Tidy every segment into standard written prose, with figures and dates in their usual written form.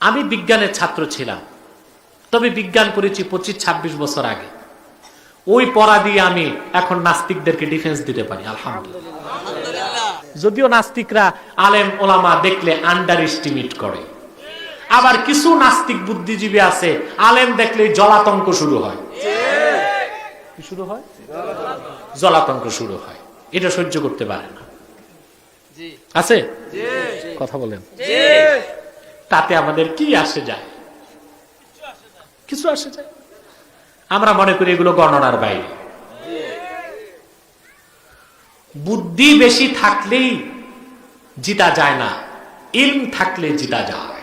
আমি বিজ্ঞানের ছাত্র ছিলাম, তবে বিজ্ঞান পড়েছি 25-26 বছর আগে। ওই পড়া দিয়ে আমি এখন নাস্তিকদেরকে ডিফেন্স দিতে পারি আলহামদুলিল্লাহ। যদিও নাস্তিকরা আলেম ওলামা দেখলে আন্ডার এস্টিমেট করে, আবার কিছু নাস্তিক বুদ্ধিজীবী আছে আলেম দেখলে জলাতঙ্ক শুরু হয়। কি শুরু হয়? জলাতঙ্ক শুরু হয়, এটা সহ্য করতে পারে না। আছে কথা বলেন, তাতে আমাদের কি আসে যায়? কিছু আসে যায়? আমরা মনে করি এগুলো গণনার বাইরে। বুদ্ধি বেশি থাকলেই জিতা যায় না, ইলম থাকলে জিতা যায়।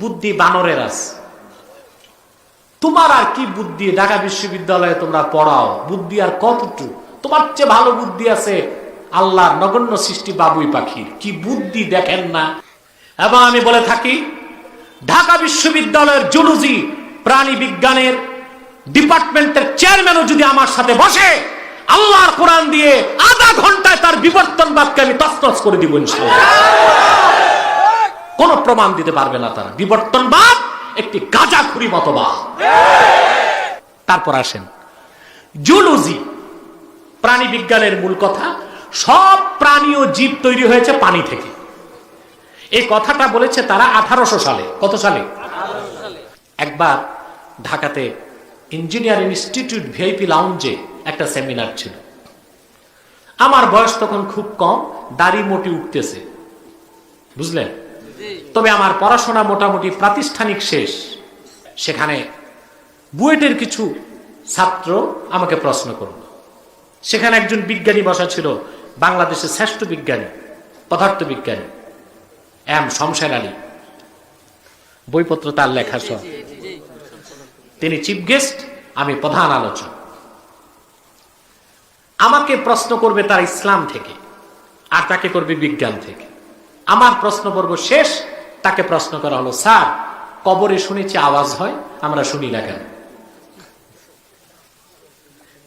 বুদ্ধি বানরের আছে, তোমার আর কি বুদ্ধি? ঢাকা বিশ্ববিদ্যালয়ে তোমরা পড়াও, বুদ্ধি আর কতটুকু? তোমার চেয়ে ভালো বুদ্ধি আছে আল্লাহর নগণ্য সৃষ্টি বাবুই পাখির, কি বুদ্ধি দেখেন না? এবং আমি বলে থাকি, ঢাকা বিশ্ববিদ্যালয়ের জুলজি প্রাণী বিজ্ঞানের ডিপার্টমেন্টের চেয়ারম্যানও যদি আমার সাথে বসে, আল্লাহর কোরআন দিয়ে আধা ঘন্টায় তার বিবর্তনবাদকে আমি তছনছ করে দিব ইনশাআল্লাহ। কোন প্রমাণ দিতে পারবে না তারা। বিবর্তনবাদ একটি গাঁজাখুরি মতবাদ। তারপর আসেন জুলজি প্রাণী বিজ্ঞানের মূল কথা, সব প্রাণী ও জীব তৈরি হয়েছে পানি থেকে। এই কথাটা বলেছে তারা 1800 সালে। কত সালে? একবার ঢাকাতে ইঞ্জিনিয়ার ইনস্টিটিউট ভিআইপি লাউঞ্জে একটা সেমিনার ছিল। আমার বয়স তখন খুব কম, দাড়ি মোটি উঠতেছে, বুঝলেন? তবে আমার পড়াশোনা মোটামুটি প্রাতিষ্ঠানিক শেষ। সেখানে বুয়েটের কিছু ছাত্র আমাকে প্রশ্ন করল। সেখানে একজন বিজ্ঞানী বসা ছিল, বাংলাদেশের শ্রেষ্ঠ বিজ্ঞানী, পদার্থ বিজ্ঞানী এম শমশের আলী, বইপত্র তার লেখা সব। তিনি চিফ গেস্ট, আমি প্রধান আলোচক। আমাকে প্রশ্ন করবে তার ইসলাম থেকে, আর তাকে করবে বিজ্ঞান থেকে। আমার প্রশ্ন পর্ব শেষ, তাকে প্রশ্ন করা হলো, স্যার কবরে শুনেছি আওয়াজ হয়, আমরা শুনি না কেন?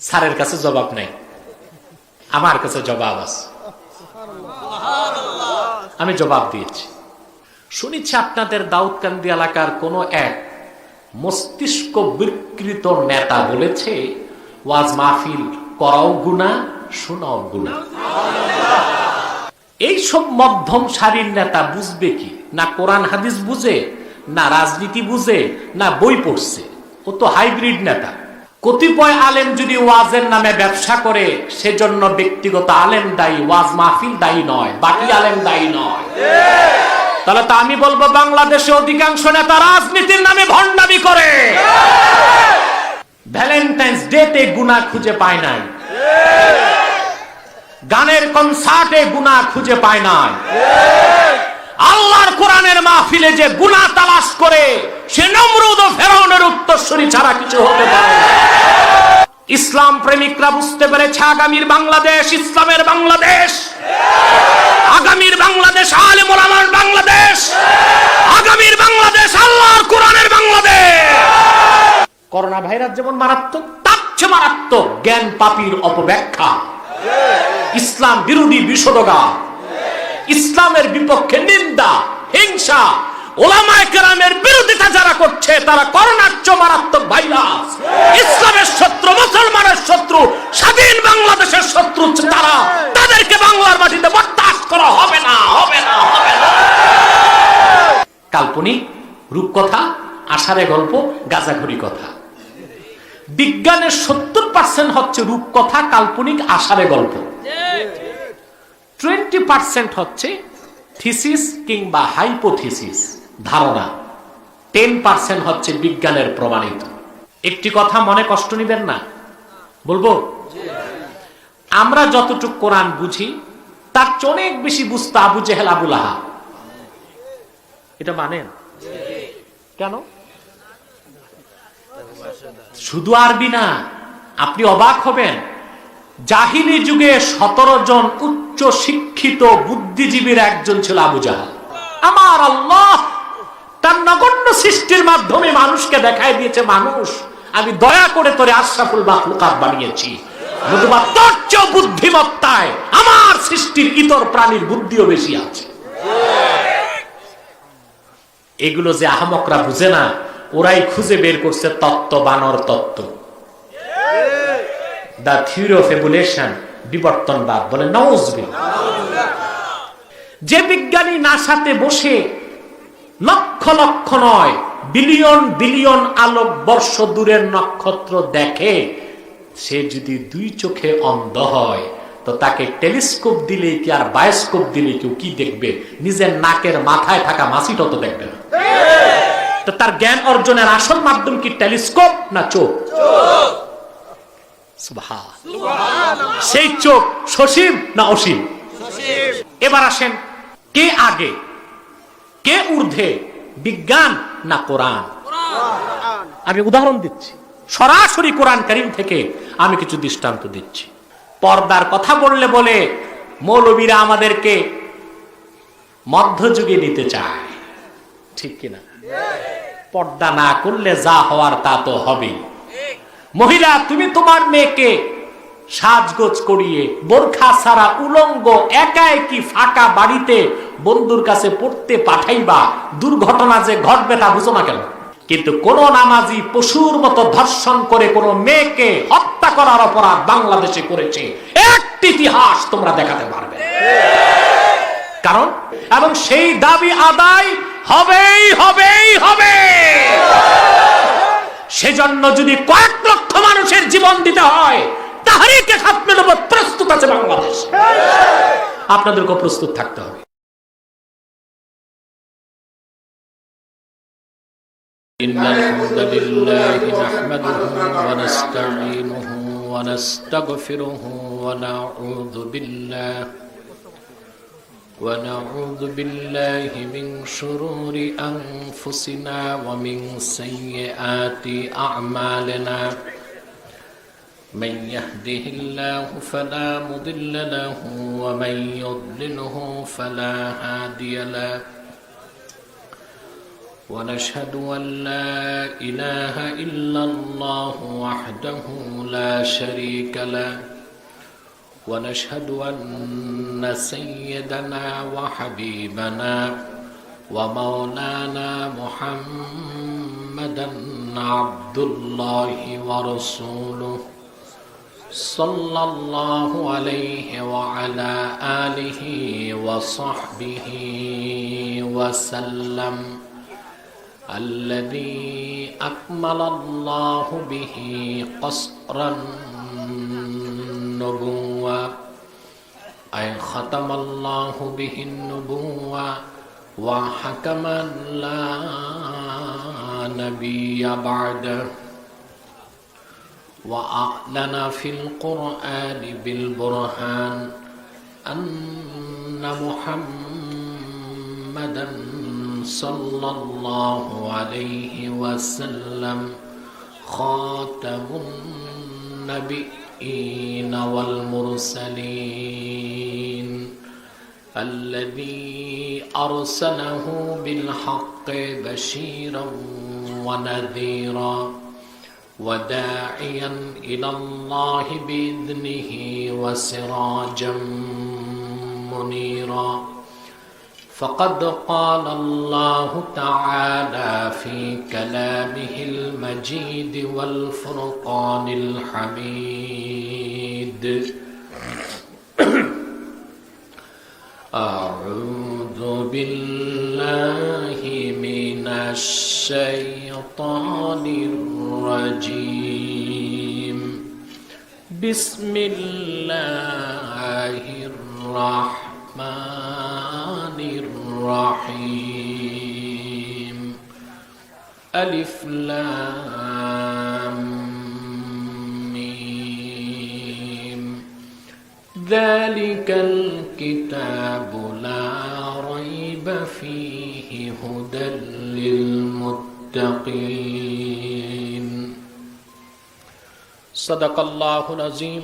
স্যারের কাছে জবাব নাই, আমার কাছে জবাব আছে। আমি জবাব দিয়েছি, শুনেছি আপনাদের দাউদকান্দি এলাকার কোন এক মস্তিষ্ক বিকৃত নেতা বলেছে ওয়াজ মাহফিল করাও গুনাহ, শোনাও গুনাহ। এই সব মধ্যম সারির নেতা বুঝবে কি? না কোরআন হাদিস বুঝে, না রাজনীতি বুঝে, না বই পড়ছে। ও তো হাইব্রিড নেতা। কতিপয় আলেম যদি ওয়াজের নামে ব্যবসা করে, সেজন্য ব্যক্তিগত আলেম দায়ী, ওয়াজ মাহফিল দায়ী নয়, বাকি আলেম দায়ী নয়। তাহলে তো আমি বলবো বাংলাদেশে অধিকাংশ নেতা রাজনীতির নামে ভণ্ডামি করে। ভ্যালেন্টাইন্স ডেতে গুনাহ খুঁজে পায় নাই, গানের কনসার্টে গুনাহ খুঁজে পায় নাই, আল্লাহর কোরআনের মাহফিলে যে গুনাহ তালাশ করে, সে নমরুদ ও ফেরাউনের উত্তরসূরি ছাড়া কিছু হতে পারে না। ইসলাম প্রেমিকরা বুঝতে পেরেছে আগামীর বাংলাদেশ ইসলামের বাংলাদেশ, আগামীর বাংলাদেশ আলেম ওলামার বাংলাদেশ, আগামীর বাংলাদেশ আল্লাহর কোরআনের বাংলাদেশ। করোনা ভাইরাস যেমন মারাত্মক, তার চেয়ে মারাত্মক জ্ঞান পাপীর অপব্যাখ্যা, ইসলাম বিরোধী বিষোদগার, ইসলামের বিপক্ষে নিন্দা, হিংসা, ওলামায়ে কেরামের বিরোধিতা যারা করছে, তারা করোনার চেয়ে মারাত্মক ভাইরাস। ইসলামের শত্রু, মুসলমানের শত্রু, স্বাধীন বাংলাদেশের শত্রু হচ্ছে তারা। তাদেরকে বাংলার মাটিতে বরদাস্ত করা হবে না, হবে না, হবে না। কাল্পনিক রূপকথা, আষাঢ়ে গল্প, গাঁজাখুরি কথা। বিজ্ঞানের 70% হচ্ছে রূপকথা, কাল্পনিক, আষাঢ়ে গল্প। 20% হচ্ছে থিসিস কিংবা হাইপোথিসিস, ধারণা। 10% হচ্ছে বিজ্ঞানের প্রমাণিত। একটি কথা মনে কষ্ট নিবেন না, বলবো, আমরা যতটুকু কোরআন বুঝি তার চেয়ে অনেক বেশি বুঝতে আবু জেহেল, আবু লাহাব। এটা মানেন? কেন? শুধু আরবি না, আপনি অবাক হবেন, জাহিলি যুগে 17 জন উচ্চ শিক্ষিত বুদ্ধিজীবীর একজন ছিল আবু জাহাল। আমার আল্লাহ তার নগণ্য সৃষ্টির মাধ্যমে মানুষকে দেখায় দিয়েছে, মানুষ আমি দয়া করে তোরে আশরাফুল মাখলুকাত বানিয়েছি, নতুবা তোর চেয়ে বুদ্ধিমত্তায় আমার সৃষ্টির ইতর প্রাণীর বুদ্ধিও বেশি আছে। এগুলো যে আহমকরা বুঝে না, ওরাই খুঁজে বের করছে তত্ত্ব, বানর তত্ত্ব, দা থিওরি অফ এভোলিউশন, বিবর্তনবাদ বলে। নাউজুবিল্লাহ। যে বিজ্ঞানী নাসাতে বসে লক্ষ লক্ষ নয় বিলিয়ন বিলিয়ন আলোক বর্ষ দূরের নক্ষত্র দেখে, সে যদি দুই চোখে অন্ধ হয় তো তাকে টেলিস্কোপ দিলে কি আর বায়োস্কোপ দিলে কেউ কি দেখবে? নিজের নাকের মাথায় থাকা মাছিটা তো দেখবে না। তো তার জ্ঞান অর্জনের আসল মাধ্যম কি টেলিস্কোপ না চোখ? সেই চোখ সসীম না অসীম? এবার আসেন, কে আগে কে ঊর্ধ্বে, বিজ্ঞান না কোরআন? আমি উদাহরণ দিচ্ছি, সরাসরি কোরআন কারীম থেকে আমি কিছু দৃষ্টান্ত দিচ্ছি। পর্দার কথা বললে বলে মৌলবীরা আমাদেরকে মধ্যযুগে নিতে চায়, ঠিক কিনা? পর্দা না করলে যা হওয়ার তা তো হবেই। মহিলা, তুমি তোমার মেয়েকে সাজগোজ করিয়ে বোরখা ছাড়া উলঙ্গ একা একই ফাঁকা বাড়িতে বন্ধুর কাছে পড়তে পাঠাইবা, দুর্ঘটনা যে ঘটবে তা বুঝো না কেন? কিন্তু কোন নামাজি পশুর মতো ধর্ষণ করে কোন মেয়েকে হত্যা করার অপরাধ বাংলাদেশে করেছে একটি ইতিহাস তোমরা দেখাতে পারবে? কারণ এবং সেই দাবি আদায় হবেই হবেই হবে। সেজন্য যদি কয়েক লক্ষ মানুষের জীবন দিতে হয়, তাহরিকে খাতমে নবুওয়াত প্রস্তুত আছে বাংলাদেশ। আপনাদেরকে প্রস্তুত থাকতে হবে। ইন্নাল হামদালিল্লাহি নাহমাদুহু ওয়া নাস্তাঈনুহু ওয়া নাস্তাগফিরুহু ونعوذ بالله من شرور أنفسنا ومن سيئات أعمالنا من يهده الله فلا مضل له ومن يضلله فلا هادي له ونشهد أن لا إله إلا الله وحده لا شريك له ونشهد أن سيدنا وحبيبنا ومولانا محمدا عبد الله ورسوله صلى الله عليه وعلى آله وصحبه وسلم الذي أكمل الله به قصرا النبوة أي ختم الله به النبوة وحكم لا نبي بعده وأعلن في القرآن بالبرهان أن محمدا صلى الله عليه وسلم خاتم النبيين والمرسلين الذي أرسله بالحق بشيرا ونذيرا وداعيا إلى الله بإذنه وسراجا منيرا فقد قال الله تعالى في كلامه المجيد والفرقان الحميد أعوذ بالله من الشيطان الرجيم بسم الله الرحمن الرحيم ألف لام ميم ذلك الكتاب لا ريب فيه هدى للمتقين صدق الله العظيم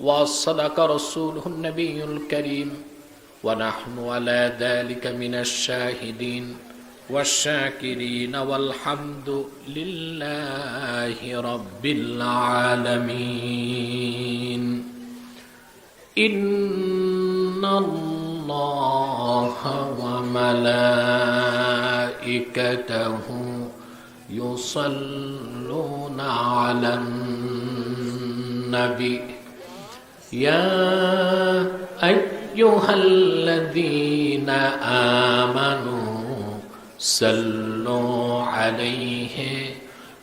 وصدق رسوله النبي الكريم ونحن على ذلك من الشاهدين والشاكرين والحمد لله رب العالمين إن الله وملائكته وملائكته يصلون على النبي يا أيها الذين آمنوا صلوا عليه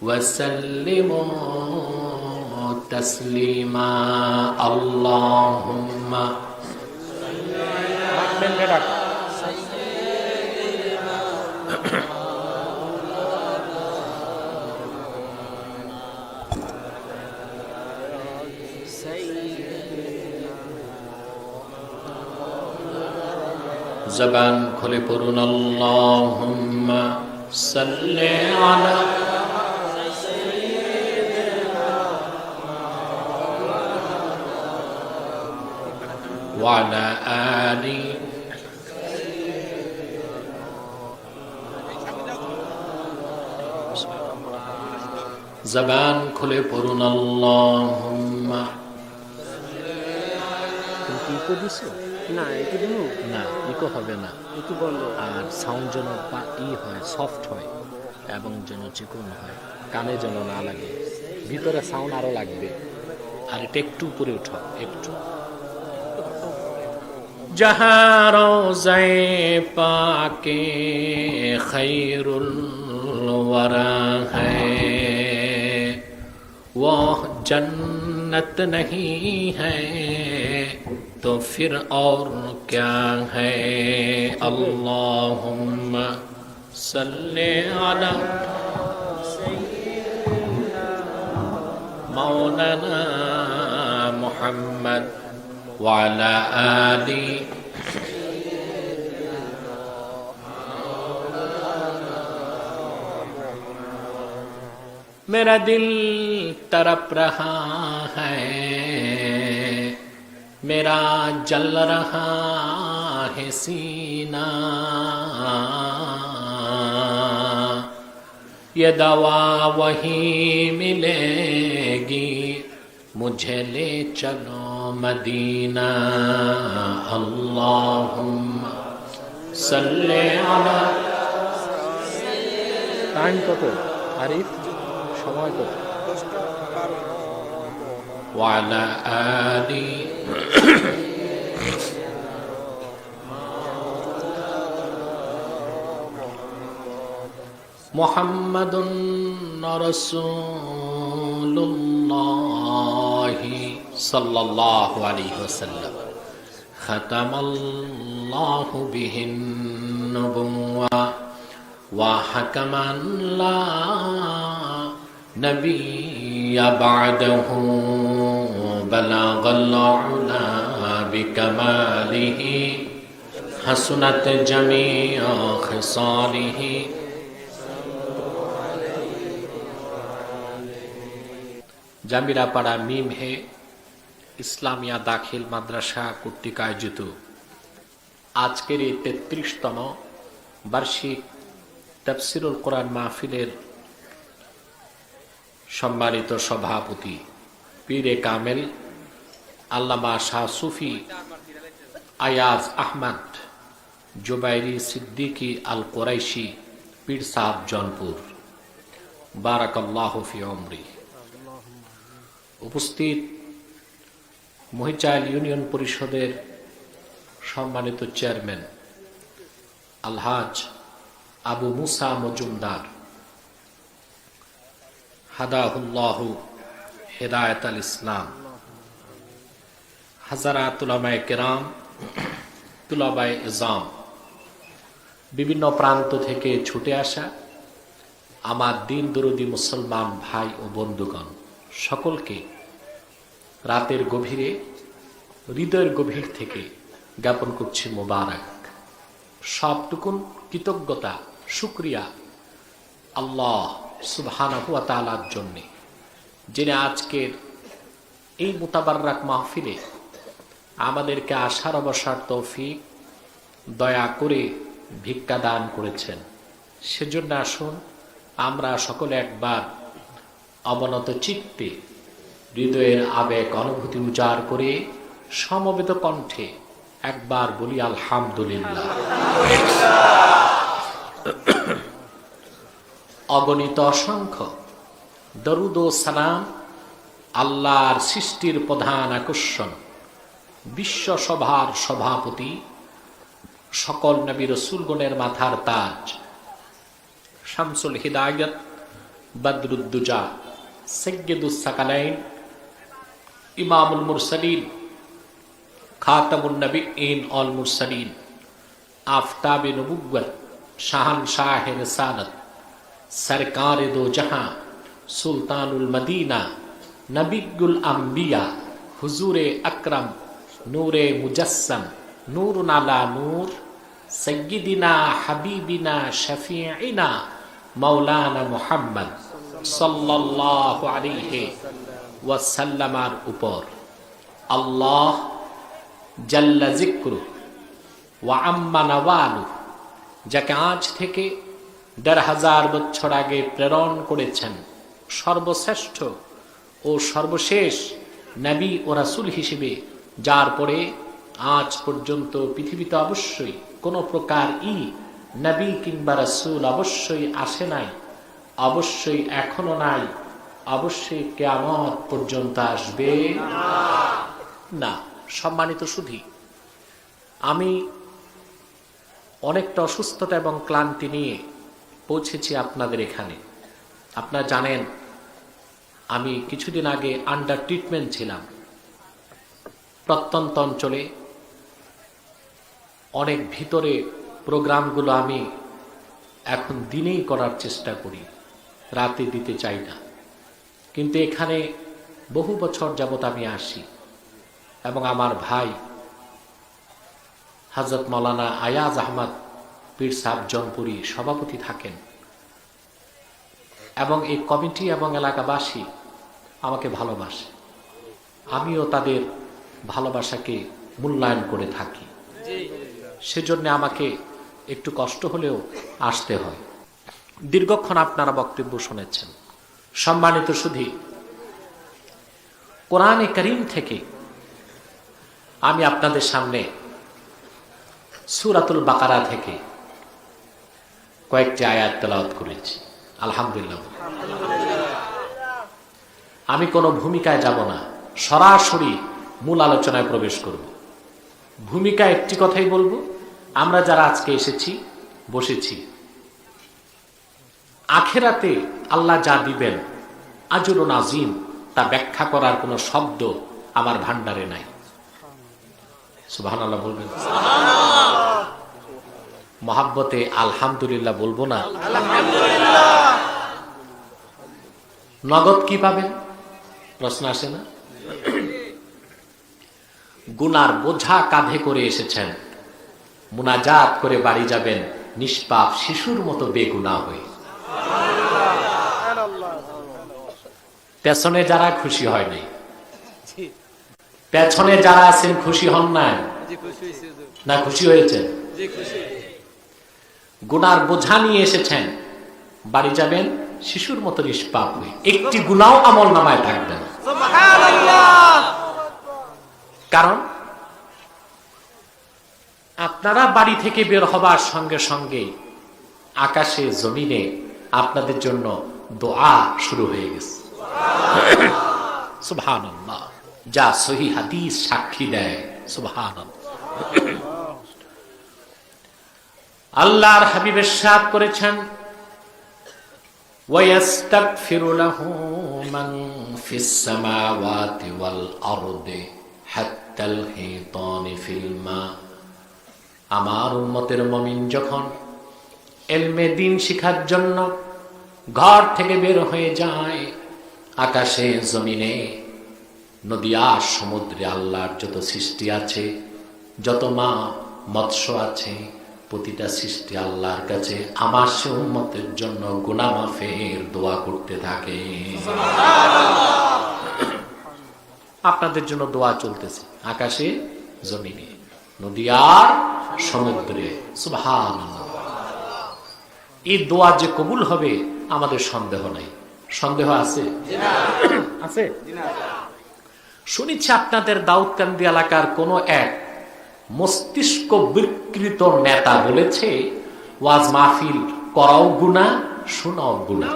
وسلموا تسليما اللهم জবান খুলে পড়ুন আল্লাহুম্মা সাল্লি আলা ওয়া আলা আলি জবান খুলে পড়ুন আল্লাহুম্মা তুমি কি দিছো না একটু দিন না ইকো হবে না একটু বন্ধ আর সাউন্ড যেন হয় সফট হয় এবং যেন চিকন হয় কানে যেন না লাগে ভিতরে সাউন্ড আরো লাগবে আর এটা একটু উপরে উঠো একটু जहाँ रोज़े पाके खैरुल वरा है वो जन्नत नहीं है तो फिर और क्या है अल्लाहुम्मा सल्ले अला मौलाना मुहम्मद वाला आली मेरा दिल तड़प रहा है मेरा जल रहा है सीना ये दवा वही मिलेगी मुझे ले चलो मदीना अल्लाहुम्मा सल्ले अला টাইম কত আরিফ সময় কত ওয়ালা আলি মুহাম্মাদুন রাসূলুল্লাহি সাল্লাল্লাহু আলাইহি ওয়াসাল্লাম খাতামাল্লাহু বিহিন নুবুওয়া ওয়া হাকামান লা নবিয়্যা বা'দাহু বালাগাল উলা বিকামালিহি হাসুনাত জামিউ খিসালিহি জামিরাপাড়া মিম হে ইসলামিয়া দাখিল মাদ্রাসা কর্তৃক আয়োজিত আজকের এই ৩৩তম বার্ষিক তাফসিরুল কোরআন মাহফিলের সম্মানিত সভাপতি পীরে কামেল আল্লামা শাহ সুফি আয়াজ আহমদ জুবাইরি সিদ্দিকী আল কোরাইশি পীর সাহেব জনপুর বারাকাল্লাহু ফি উমরি উপস্থিত মহিচাইল ইউনিয়ন পরিষদের সম্মানিত চেয়ারম্যান আলহাজ আবু মুসা মজুমদার হাদাহুল্লাহু হেদায়েত আল ইসলাম হাজারাত উলামায়ে কেরাম তুলাবায়ে ইজাম বিভিন্ন প্রান্ত থেকে ছুটে আসা আমার দিন দরদি মুসলমান ভাই ও বন্ধুগণ সকলকে রাতের গভীরে হৃদয়ের গভীর থেকে জ্ঞাপন করছি মোবারক সবটুকুন কৃতজ্ঞতা শুকরিয়া আল্লাহ সুবহানাহু ওয়া তাআলার জন্য যিনি আজকের এই মুতাবাররাক মাহফিলে আমাদেরকে আসার বসার তৌফিক দয়া করে ভিক্ষা দান করেছেন সেজন্য আসুন আমরা সকলে একবার অবনত চিত্তে হৃদয়ের আবেগ অনুভূতি উজাড় করে সমবেত কণ্ঠে একবার বলি আলহামদুলিল্লাহ। অগণিত অসংখ্য দরুদ ও সালাম আল্লাহর সৃষ্টির প্রধান আকর্ষণ, বিশ্ব সভার সভাপতি, সকল নবী রাসূলগণের মাথার তাজ, শামসুল হিদায়াত, বদরুদ্দুজা, সাইয়্যিদুস সাকালাইন, ইমামুল মুরসালিন, খাতামুন নবিয়্যিন ওয়াল মুরসালিন, আফতাবে নবুওয়্যত, শাহানশাহে রিসালাত, সরকারে দো জাহাঁ, সুলতানুল মদিনা, নবিয়্যুল আম্বিয়া, হুজুরে আকরাম, নূরে মুজাসসাম, নূরুন আলা নূর, সাইয়্যিদিনা হাবিবিনা শফিঈনা মাওলানা মুহাম্মদ সাল্লাল্লাহু আলাইহি ওয়াসাল্লামার উপর আল্লাহ জাল্লা যিকরু ওয়া আম্মা নাওয়ালু, যাকে আজ থেকে ১৫০০ বছর আগে প্রেরণ করেছেন সর্বশ্রেষ্ঠ ও সর্বশেষ নবী ও রাসূল হিসেবে, যার পরে আজ পর্যন্ত পৃথিবীতে অবশ্যই কোনো প্রকার নবী কিংবা রাসূল অবশ্যই আসে নাই, অবশ্যই এখনো নাই, অবশ্যই কিয়ামত পর্যন্ত আসবে না। সম্মানিত সুধী, আমি অনেকটা অসুস্থতা এবং ক্লান্তি নিয়ে পৌঁছেছি আপনাদের এখানে। আপনারা জানেন আমি কিছুদিন আগে আন্ডার ট্রিটমেন্ট ছিলাম। প্রত্যন্ত অঞ্চলে অনেক ভিতরে প্রোগ্রামগুলো আমি এখন দিনেই করার চেষ্টা করি, রাতে দিতে চাই না, কিন্তু এখানে বহু বছর যাবত আমি আসি এবং আমার ভাই হযরত মাওলানা আয়াজ আহমদ পীর সাহেব জনপুরি সভাপতি থাকেন এবং এই কমিটি এবং এলাকাবাসী আমাকে ভালোবাসে, আমিও তাদের ভালোবাসাকে মূল্যায়ন করে থাকি। সেজন্য আমাকে একটু কষ্ট হলেও আসতে হয়। দীর্ঘক্ষণ আপনারা বক্তব্য শুনেছেন। সম্মানিত সুধী, কোরআনে কারীম থেকে আমি আপনাদের সামনে সূরাতুল বাকারা থেকে কয়েকটি আয়াত তেলাওয়াত করেছি। আলহামদুলিল্লাহ। আমি কোনো ভূমিকায় যাব না, সরাসরি মূল আলোচনায় প্রবেশ করব। ভূমিকা একটি কথাই বলবো, আমরা যারা আজকে এসেছি বসেছি, আখেরাতে আল্লাহ যা দিবেন আজরুন আযীম, তা ব্যাখ্যা করার কোনো শব্দ আমার ভান্ডারে নাই। সুবহানাল্লাহ বলবেন? মহাব্বতে আলহামদুলিল্লাহ বলবো না? নগদ কি পাবেন প্রশ্ন আসে না? গুনার বোঝা কাঁধে করে এসেছেন, মুনাজাত করে বাড়ি যাবেন নিষ্পাপ শিশুর মতো বেগুনাহ হয়ে। পেছনে যারা খুশি হয় নাই, পেছনে যারা আছেন খুশি হন নাই না খুশি হয়েছেন? গুনার বোঝা নিয়ে এসেছেন, বাড়ি যাবেন শিশুর মতো নিষ্পাপ হয়ে, একটি গুনাহ আমল নামায় থাকবে না। কারণ আপনারা বাড়ি থেকে বের হবার সঙ্গে সঙ্গে আকাশে জমিনে আপনাদের জন্য দোয়া শুরু হয়ে গেছে। সুবহানাল্লাহ, যা সহিহ হাদিস সাক্ষী দেয়। সুবহানাল্লাহ। আল্লাহর হাবিব ইরশাদ করেছেন, ওয়ায়াস্তাগফিরু লাহু মান ফিস সামাওয়াতি ওয়াল আরদি হাত্তাল হিতানি ফিল মা। আমার উম্মতের মুমিন যখন ইলমে দ্বীন শিখার জন্য ঘর থেকে বের হয়ে যায়, আকাশে জমিনে নদী আর সমুদ্রে আল্লাহর যত সৃষ্টি আছে, যত মা মৎস্য আছে, প্রতিটা সৃষ্টি আল্লাহর কাছে আমার সে উম্মতের জন্য গুনাহ মাফের দোয়া করতে থাকে। আপনাদের জন্য দোয়া চলতেছে আকাশে জমিনে নদী আর সমুদ্রে। সুবহানাল্লাহ। এই দোয়া যে কবুল হবে আমাদের সন্দেহ নাই। সন্দেহ আছে? আছে? শুনেছি আপনাদের দাউদকান্দি এলাকার কোন এক মস্তিষ্ক বিকৃত নেতা বলেছে ওয়াজ মাহফিল করাও গুনাহ, শোনাও গুনাহ।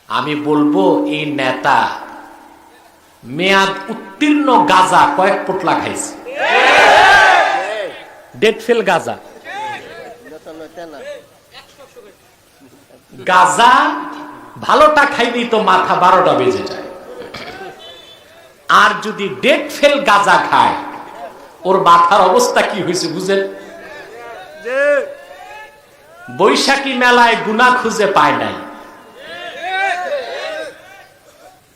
আমি বলবো এই নেতা মেয়াদ উত্তীর্ণ গাঁজা কয়েক পোটলা খাইছে, ডেট ফেল গাঁজা। গাঁজা ভালোটা খাইনি তো মাথা 12টা বেজে যায়, আর যদি ডেট ফেল গাঁজা খায় ওর মাথার অবস্থা কি হয়েছে বুঝেন? বৈশাখী মেলায় গুনাহ খুঁজে পায় নাই,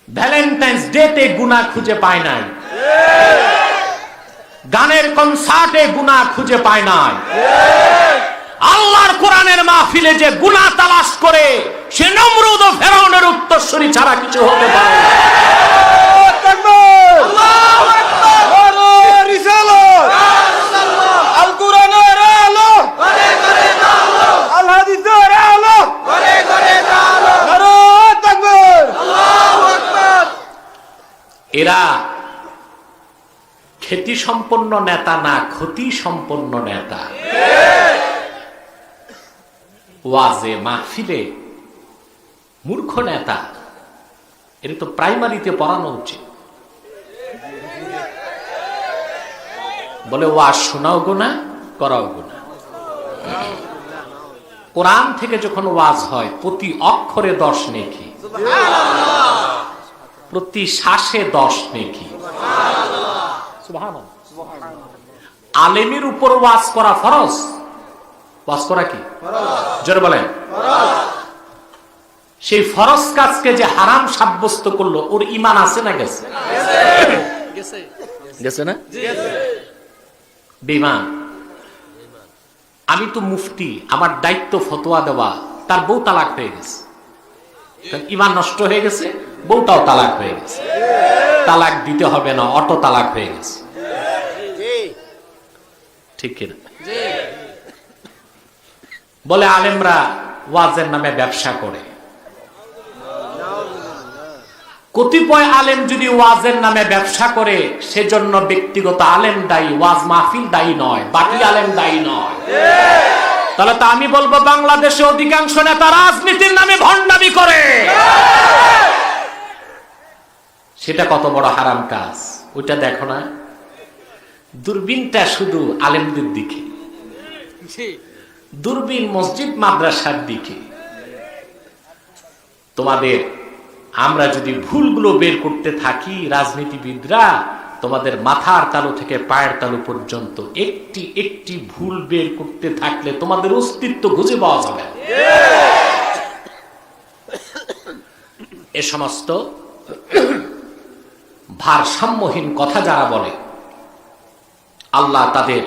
ভ্যালেন্টাইন্স ডেতে গুনাহ খুঁজে পায় নাই, গানের কনসার্টে গুনাহ খুঁজে পায় নাই, আল্লাহর কোরআনের মাহফিলে যে গুনাহ তালাশ করে সে নমরুদ ও ফেরাউনের উত্তরসূরি ছাড়া কিছু হতে পারে না। এরা খ্যাতি সম্পন্ন নেতা না, ক্ষতি সম্পন্ন নেতা। ওয়াজে মাহফিলে মূর্খ নেতা, এর তো প্রাইমারিতে পড়ানো উচিত। বলে ওয়াজ শোনাও গুনাহ, করাও গুনাহ। কোরআন থেকে যখন ওয়াজ হয় প্রতি অক্ষরে 10 নেকি, প্রতি শ্বাসে 10 নেকি। আলেমের উপর ওয়াজ করা ফরজ। ওয়াজ করা কি জোরে বলেন? সেই ফরজ কাজকে যে হারাম সাব্যস্ত করলো ওর ঈমান আছে না গেছে? গেছে না? বেঈমান। আমি তো মুফতি, আমার দায়িত্ব ফতোয়া দেওয়া, তার বউ তালাক হয়ে গেছে, ঈমান নষ্ট হয়ে গেছে, বউটাও তালাক হয়ে গেছে, তালাক দিতে হবে না, অটো তালাক হয়ে গেছে, ঠিক কিনা? বলে আলেমরা ওয়াজের নামে ব্যবসা করে। কতিপয় আলেম যদি ওয়াজের নামে ব্যবসা করে সেজন্য ব্যক্তিগত আলেম দায়ী, ওয়াজ মাহফিল দায়ী নয়, বাকি আলেম দায়ী নয়। তাহলে তো আমি বলবো বাংলাদেশে অধিকাংশ নেতা রাজনীতির নামে ভণ্ডামি করে, সেটা কত বড় হারাম কাজ ওইটা দেখো না। দূরবীনটা শুধু আলেমদের দিকে, দূরবীন মসজিদ মাদ্রাসার দিকে। তোমাদের আমরা যদি ভুলগুলো বের করতে থাকি, রাজনীতিবিদরা তোমাদের মাথার তালু থেকে পায়ের তালু পর্যন্ত একটি একটি ভুল বের করতে থাকলে তোমাদের অস্তিত্ব খুঁজে পাওয়া যাবে। এ সমস্ত ভারসাম্যহীন কথা যারা বলে, আল্লাহ তাদের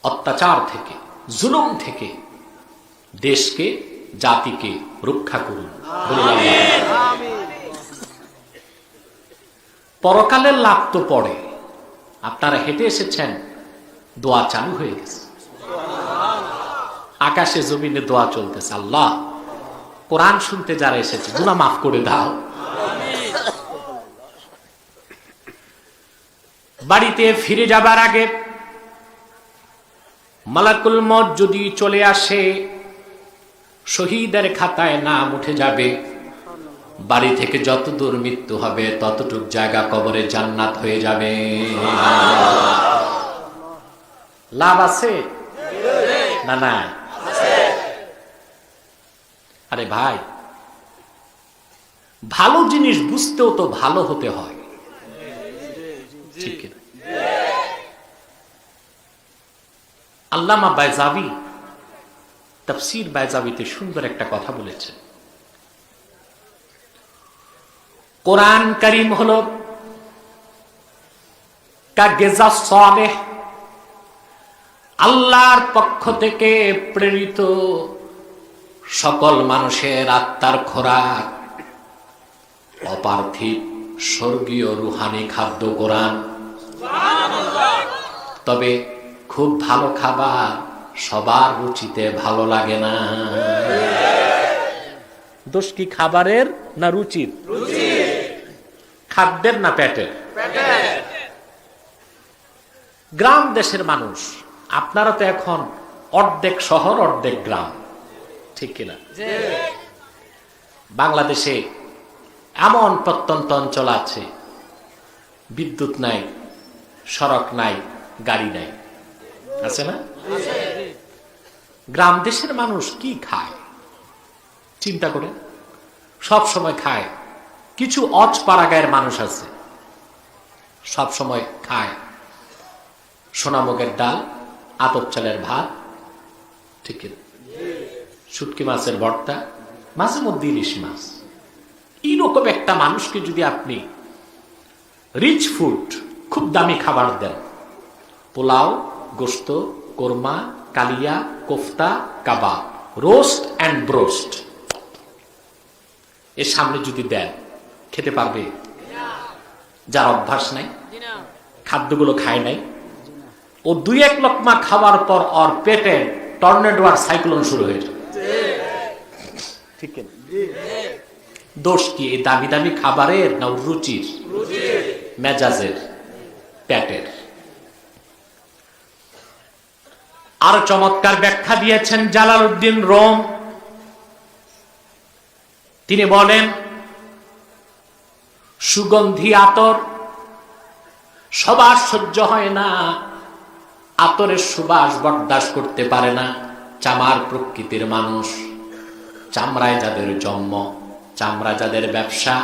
অত্যাচার থেকে, জুলুম থেকে দেশকে, জাতিকে রক্ষা করুন। পরকালের লাভ তো পড়ে। আপনারা হেঁটে এসেছেন, দোয়া চালু হয়ে গেছে, আকাশে জমিনে দোয়া চলতেছে। আল্লাহ, কোরআন শুনতে যারা এসেছে গুনাহ মাফ করে দাও। বাড়িতে ফিরে যাবার আগে মালাকুল মউত যদি চলে আসে, শহীদের খাতায় নাম উঠে যাবে। বাড়ি থেকে যত দূর মৃত্যু হবে ততটুক জায়গা কবরে জান্নাত হয়ে যাবে। লাভ আছে না? না। আরে ভাই, ভালো জিনিস বুঝতেও তো ভালো হতে হয়, ঠিক কিনা? আল্লামা বাইজাবি তাফসীর বাইজাবিতে সুন্দর একটা কথা বলেছে। কোরআন কারীম হলো কাগেজা সালেহ, আল্লাহর পক্ষ থেকে প্রেরিত সকল মানুষের আত্মার খোরাক, অপার্থিব স্বর্গীয় রুহানি খাদ্য কোরআন। তবে খুব ভালো খাবার সবার রুচিতে ভালো লাগে না। দোষ কি খাবারের না রুচির? খাদ্যের না পেটের? গ্রাম দেশের মানুষ আপনারা তো এখন অর্ধেক শহর অর্ধেক গ্রাম, ঠিক কিনা? বাংলাদেশে এমন প্রত্যন্ত অঞ্চল আছে বিদ্যুৎ নাই, সড়ক নাই, গাড়ি নাই, আছে না? গ্রাম দেশের মানুষ কি খায় চিন্তা করে? সব সময় খায়। কিছু অজপাড়া গায়ের মানুষ আছে সব সময় খায় সোনামুগের ডাল, আতপ চালের ভাত, ঠিক কিনা? শুটকি মাছের ভর্তা, মাঝে মধ্যে ইলিশ মাছ। এইরকম একটা মানুষকে যদি আপনি রিচ ফুড, খুব দামি খাবার দেন, পোলাও, গোশত, কোরমা, কালিয়া, কোফতা, কাবাব, রোস্ট অ্যান্ড ব্রোস্ট এর সামনে যদি দেন, খেতে পারবে? যার অভ্যাস নাই, খাদ্যগুলো খায় নাই, ও দুই এক লোকমা খাওয়ার পর ওর পেটে টর্নেডো আর সাইক্লোন শুরু হয়ে যাবে, ঠিক না? দোষ কি এই দামি দামি খাবারের, না রুচির, মেজাজের, পেটের? আর চমৎকার ব্যাখ্যা দিয়েছেন জালালউদ্দিন রোম। তিনি বলেন, সুগন্ধি আতর সবার সহ্য হয় না, আতরের সুবাস বরদাস্ত করতে পারে না চামার প্রকৃতির মানুষ। চামড়ায় যাদের জন্ম, চামড়া যাদের ব্যবসা,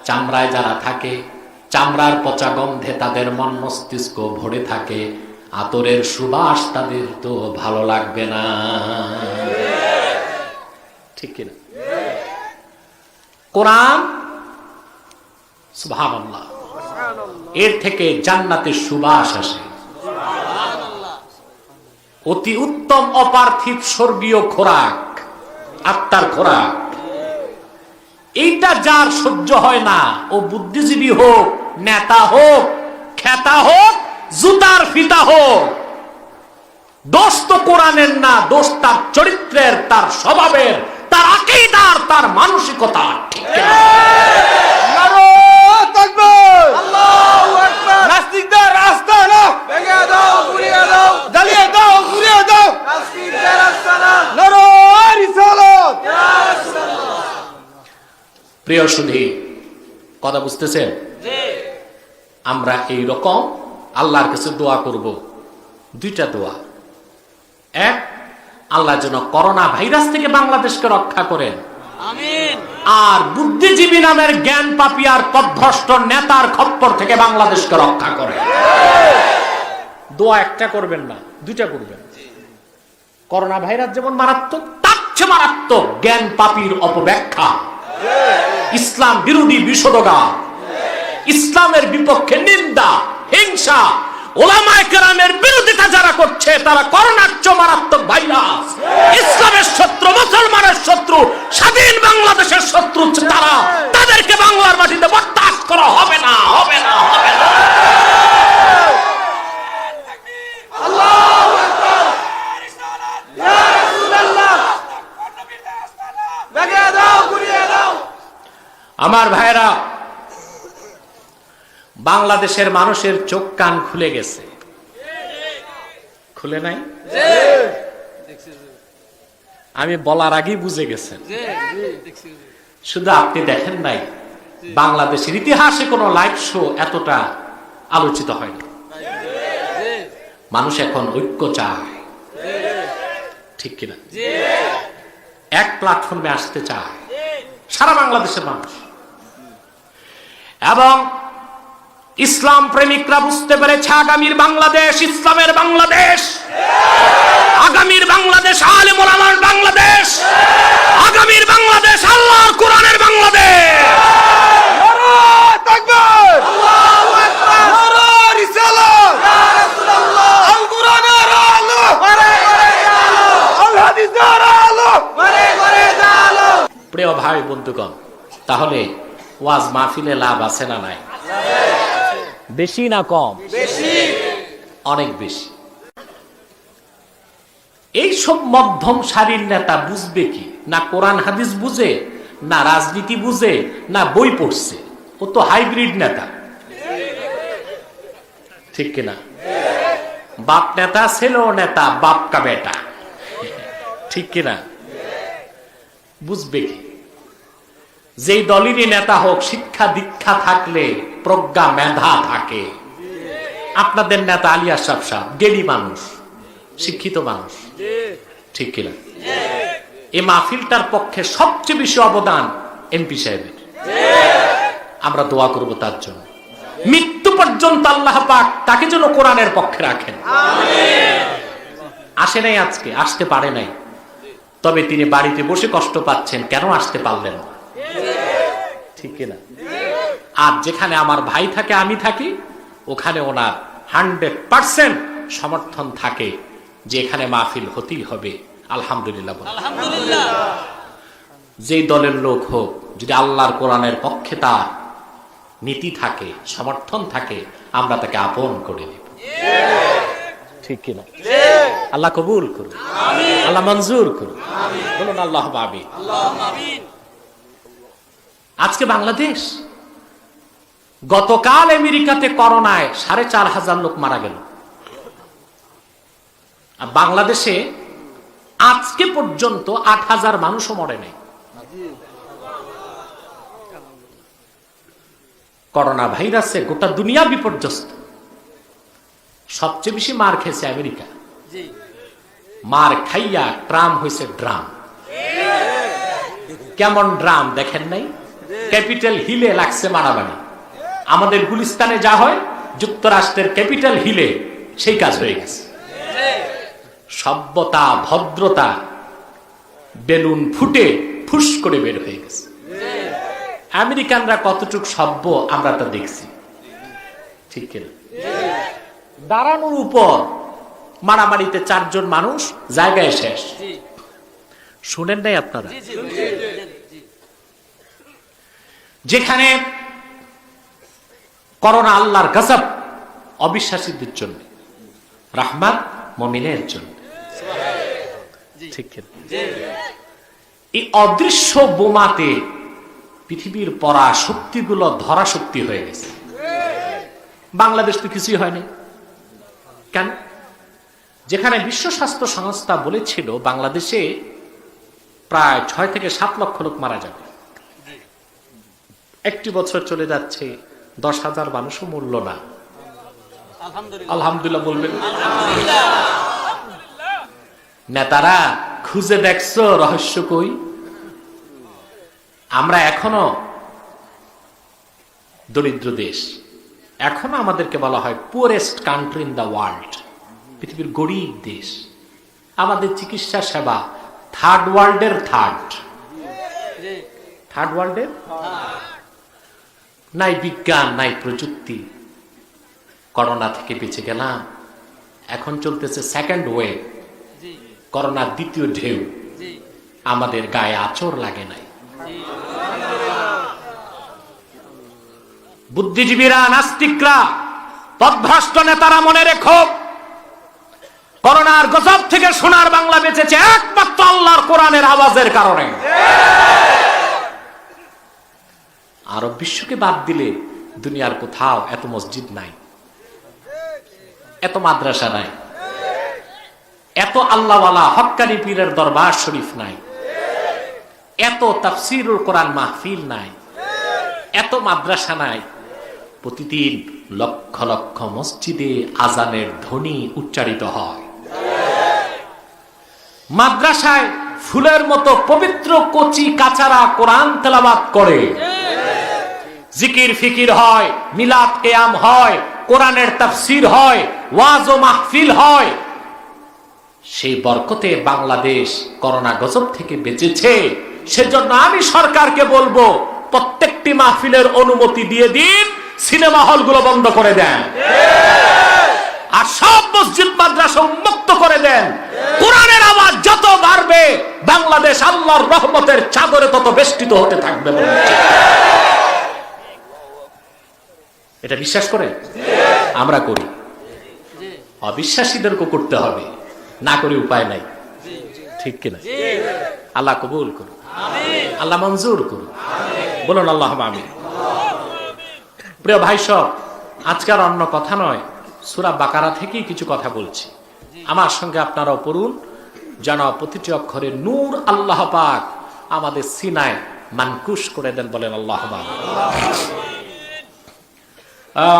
চামড়ায় যারা থাকে, চামড়ার পচা গন্ধে তাদের মন মস্তিষ্ক ভরে থাকে, আতরের সুবাস তাদের তো ভালো লাগবে না, ঠিক কিনা? কোরআন, সুবহানাল্লাহ, এর থেকে জান্নাতের সুবাস আসে। অতি উত্তম অপার্থিব স্বর্গীয় খোরাক, আত্মার খোরাক। এইটা যার সহ্য হয় না, ও বুদ্ধিজীবী হোক, নেতা হোক, খেতা হোক, জুতার ফিতা হোক, দোষ তো কোরআনের না, দোষ তার চরিত্রের, তার স্বভাবের, তার আকীদার, তার মানসিকতা, ঠিক না? নাস্তিকদের রাস্তা না ভেঙে দাও, ঘুরিয়ে দাও, জ্বালিয়ে দাও, ঘুরিয়ে দাও, নাস্তিকদের রাস্তা না, নারায়ে রিসালাত। প্রিয় সুধী, কথা বুঝতেছেন? আমরা এই রকম আল্লাহর কাছে দোয়া করব, দুইটা দোয়া। এক, আল্লাহ যেন করোনা ভাইরাস থেকে বাংলাদেশকে রক্ষা করেন, আমিন। আর বুদ্ধিজীবী নামের জ্ঞান পাপিয়ার পথভ্রষ্ট নেতার খপ্পর থেকে বাংলাদেশকে রক্ষা করেন। দোয়া একটা করবেন না, দুইটা করবেন। করোনা ভাইরাস যেমন মারাত্মক, তার চেয়ে মারাত্মক জ্ঞান পাপীর অপব্যাখ্যা, ইসলাম বিরোধী বিষোদগার, ইসলামের বিপক্ষে নিন্দা, হিংসা, ওলামায়ে কেরামের বিরোধিতা যারা করছে, তারা করোনার চেয়ে মারাত্মক ভাইরাস, ইসলামের শত্রু, মুসলমানের শত্রু, স্বাধীন বাংলাদেশের শত্রু তারা। তাদেরকে বাংলার মাটিতে বরদাস্ত করা হবে না, হবে না, হবে না। আল্লাহু আকবার, ইয়া রাসূলুল্লাহ, ভেঙে দাও, ঘুরিয়ে দাও। আমার ভাইরা, বাংলাদেশের মানুষের চোখ কান খুলে গেছে, খুলে নাই? আমি বলার আগেই বুঝে গেছেন। শুধু আপনি দেখেন নাই, বাংলাদেশের ইতিহাসে কোনো লাইভ শো এতটা আলোচিত হয়নি। মানুষ এখন ঐক্য চায়, ঠিক কিনা? এক প্ল্যাটফর্মে আসতে চায় সারা বাংলাদেশের মানুষ। এবং ইসলাম প্রেমিকরা বুঝতে পেরেছে আগামীর বাংলাদেশ ইসলামের বাংলাদেশ, আগামীর বাংলাদেশ আলেম ওলামার বাংলাদেশ, আগামীর বাংলাদেশ আল্লাহর কোরআনের বাংলাদেশ। নারায়ে তাকবীর, আল্লাহু আকবার, নারায়ে রিসালাত, ইয়া রাসূলুল্লাহ, আল কোরআনের আলো, ঘরে ঘরে আলো, আল হাদিসের আলো, ঘরে ঘরে আলো। প্রিয় ভাই বন্ধুগণ, তাহলে ওয়াজ মাহফিলে লাভ আছে না নাই? বেশি না কম? বেশি, অনেক বেশি। এই সব মধ্যম সারির নেতা বুঝবে কি? না কোরআন হাদিস বুঝে, না রাজনীতি বুঝে, না বই পড়ছে। ও তো হাইব্রিড নেতা, ঠিক কিনা? বাপ নেতা, ছেলেও নেতা, বাপ কা বেটা, ঠিক কিনা? বুঝবে কি? যেই দলেরই নেতা হোক, শিক্ষা দীক্ষা থাকলে প্রজ্ঞা মেধা থাকে। আপনাদের নেতা আলী আশরাফ সাহেব জ্ঞানী মানুষ, শিক্ষিত মানুষ, ঠিক কিনা? এই মাহফিলটার পক্ষে সবচেয়ে বেশি অবদান এমপি সাহেবের। আমরা দোয়া করব তার জন্য, মৃত্যু পর্যন্ত আল্লাহ পাক তাকে যেন কোরআনের পক্ষে রাখেন। আসে নাই আজকে, আসতে পারে নাই, তবে তিনি বাড়িতে বসে কষ্ট পাচ্ছেন, কেন আসতে পারলেন না, ঠিক কিনা? আর যেখানে আমার ভাই থাকে, আমি থাকি, ওখানে ওনার 100% সমর্থন থাকে যে এখানে মাহফিল হতেই হবে। আলহামদুলিল্লাহ। যেই দলের লোক হোক, যদি আল্লাহর কোরআনের পক্ষে তার নীতি থাকে, সমর্থন থাকে, আমরা তাকে আপন করে নিব, ঠিক কিনা? আল্লাহ কবুল করুন, আল্লাহ মঞ্জুর করুন, বলুন আল্লাহ আমিন। আজকে বাংলাদেশ, গতকাল আমেরিকাতে করোনায় 4,500 লোক মারা গেল, আর বাংলাদেশে আজকে পর্যন্ত 8,000 মানুষও মরে নাই। করোনা ভাইরাসে গোটা দুনিয়া বিপর্যস্ত। সবচেয়ে বেশি মার খেয়েছে আমেরিকা। মার খাইয়া ট্রাম হয়েছে ড্রাম। কেমন ড্রাম দেখেন নাই? ক্যাপিটাল হিলে লাগছে মারামারি। আমাদের গুলিস্তানে যা হয়, যুক্তরাষ্ট্রের ক্যাপিটাল হিলে সেই কাজ হয়ে গেছে। সভ্যতা, ভদ্রতা বেলুন ফুটে ফুস করে বের হয়ে গেছে। আমেরিকানরা কতটুকু সভ্য আমরা তা দেখছি, ঠিক কিনা? দাঁড়ানোর উপর মারামারিতে 4 জন মানুষ জায়গায় শেষ। শুনেন নাই আপনারা? যেখানে করোনা আল্লাহর গজব, অবিশ্বাসীদের জন্য, রাহমাত মুমিনের জন্য, ঠিক কিনা? এই অদৃশ্য বোমাতে পৃথিবীর পরা শক্তিগুলো ধরা শক্তি হয়ে গেছে। বাংলাদেশ তো কিছুই হয়নি কেন? যেখানে বিশ্ব স্বাস্থ্য সংস্থা বলেছিল বাংলাদেশে প্রায় 6 থেকে 7 লক্ষ লোক মারা যাবে, একটি বছর চলে যাচ্ছে, 10,000 মানুষও মরল না। আলহামদুলিল্লাহ বলবেন। নেতারা খুঁজে দেখছো রহস্য কই? আমরা এখনো দরিদ্র দেশ, এখনো আমাদেরকে বলা হয় poorest country in the world, পৃথিবীর গরিব দেশ। আমাদের চিকিৎসা সেবা থার্ড ওয়ার্ল্ডের থার্ড ওয়ার্ল্ডের। নাই বিজ্ঞান, নাই প্রযুক্তি। করোনা থেকে বেঁচে গেলাম, এখন চলতেছে সেকেন্ড ওয়েভ, করোনার দ্বিতীয় ঢেউ। আমাদের গায়ে আঁচড় লাগে নাই। বুদ্ধিজীবীরা, নাস্তিকরা, পথভ্রষ্ট নেতারা মনে রেখো, করোনার গজব থেকে সোনার বাংলা বেঁচেছে একমাত্র আল্লাহর কোরআনের আওয়াজের কারণে। আরব বিশ্বকে বাদ দিলে দুনিয়ার কোথাও এত মসজিদ নাই, এত মাদ্রাসা নাই, এত আল্লাহওয়ালা হক্কানি পীরের দরবার শরীফ নাই, এত তাফসীরুল কোরআন মাহফিল নাই, এত মাদ্রাসা নাই। প্রতিদিন লক্ষ লক্ষ মসজিদে আজানের ধ্বনি উচ্চারিত হয়। মাদ্রাসায় ফুলের মতো পবিত্র কচি কাচারা কোরআন তেলাওয়াত করে, জিকির ফিকির হয়, মিলাদ কিয়াম হয়, কোরআনের তাফসীর হয়, ওয়াজ ও মাহফিল হয়। সেই বরকতে বাংলাদেশ করোনা গজব থেকে বেঁচেছে। সেজন্য আমি সরকারকে বলবো, প্রত্যেকটি মাহফিলের অনুমতি দিয়ে দিন, সিনেমা হলগুলো বন্ধ করে দেন, আর সব মসজিদ মাদ্রাসা উন্মুক্ত করে দেন। কোরআনের আওয়াজ যত বাড়বে, বাংলাদেশ আল্লাহর রহমতের চাদরে তত বেষ্টিত হতে থাকবে। এটা বিশ্বাস করেন? আমরা করি। অবিশ্বাসীদেরকে করতে হবে, না করে উপায় নাই, ঠিক কিনা? আল্লাহ কবুল করুন, আল্লাহ মঞ্জুর করুন, বলুন আল্লাহ আমিন। প্রিয় ভাই সব, আজকার অন্য কথা নয়, সূরা বাকারা থেকেই কিছু কথা বলছি, আমার সঙ্গে আপনারাও পড়ুন, যেন প্রতিটি অক্ষরে নূর আল্লাহ পাক আমাদের সিনায় মানকুশ করে দেন। বলেন আল্লাহুম্মা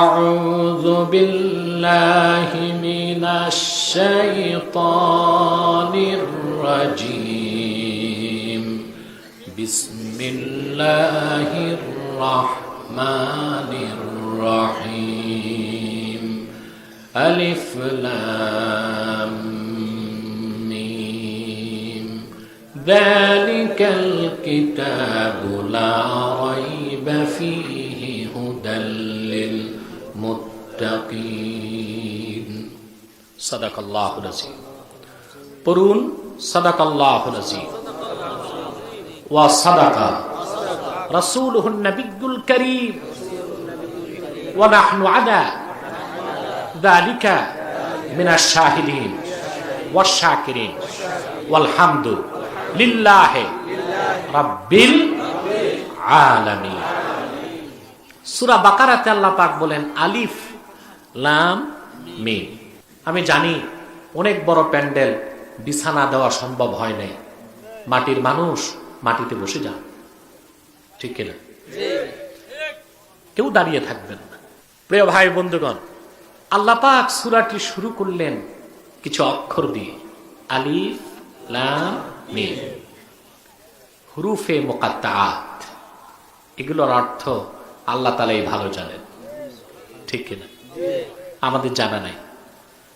আউযু বিল্লাহি মিনাশ শাইতানির রাজীম। বিসমিল্লাহির রাহমানির রাহিম। আলিফ লাম মিম। যালিকাল কিতাবু লা রাইবা ফীহি হুদাল লিল মুত্তাকিন। সাদাকাল্লাহুল আযীম। পড়ুন সাদাকাল্লাহুল আযীম। ওয়া সাদাকা রাসূলুহুন নাবিয়্যুল কারীম ওয়া নাহনু আলা যালিকা মিনাশ শাহিদিন ওয়াশ শাকিরিন ওয়াল হামদু লিল্লাহি রাব্বিল আলামিন। সূরা বাকারাতে আল্লাহ পাক বলেন আলিফ লাম মিম। আমি জানি অনেক বড় প্যান্ডেল বিছানা দেওয়া সম্ভব হয় নাই, মাটির মানুষ মাটিতে বসে যান, ঠিক কিনা? কেউ দাঁড়িয়ে থাকবেন না। প্রিয় ভাই বন্ধুগণ, আল্লাহ পাক সূরাটি শুরু করলেন কিছু অক্ষর দিয়ে, আলিফ লাম মিম, হুরুফে মুকাত্তাআত। এগুলোর অর্থ আল্লাহ তাআলাই ভালো জানেন, ঠিক কিনা? আমাদের জানা নাই।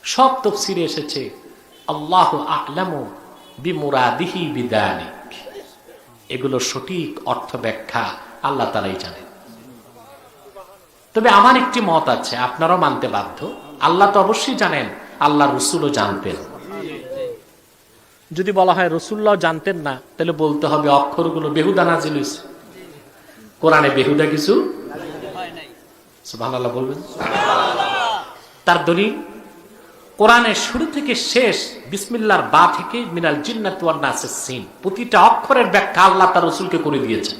সব তাফসীরে এসেছে আল্লাহু আ'লামু বিমুরাদিহি বিযালিক। এগুলো সঠিক অর্থ ব্যাখ্যা আল্লাহ তাআলাই জানেন। তবে আমার একটি মত আছে, আপনারাও মানতে বাধ্য। আল্লাহ তো অবশ্যই জানেন, আল্লাহ রাসূলও জানতেন। যদি বলা হয় রাসূলুল্লাহ জানতেন না, তাহলে বলতে হবে অক্ষরগুলো বেহুদা নাজিল হয়েছে, কোরআনে বেহুদা কিছু সুবহানাল্লাহ বলবেন। তার দলিল কোরআনের শুরু থেকে শেষ বিসমিল্লাহর বা থেকে মিনাল জিন্নাতি ওয়ান নাসের সিন, প্রতিটা অক্ষরের ব্যাখ্যা আল্লাহ তার রাসূলকে করে দিয়েছেন।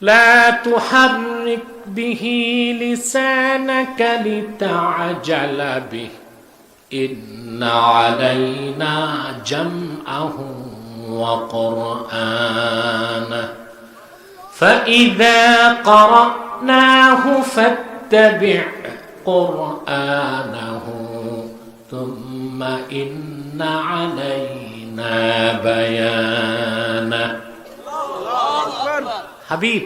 লা তুহাররিক বিহি লিসানাকা লিতা'জালা বিহি ইন্না আলাইনা জামআহু ওয়া কুরআনা ফাইযা ক্বরানাহু ফাত্তাবি' কুরআনাহু থুম্মা ইন্না আলাইনা বায়ানা। হাবিব,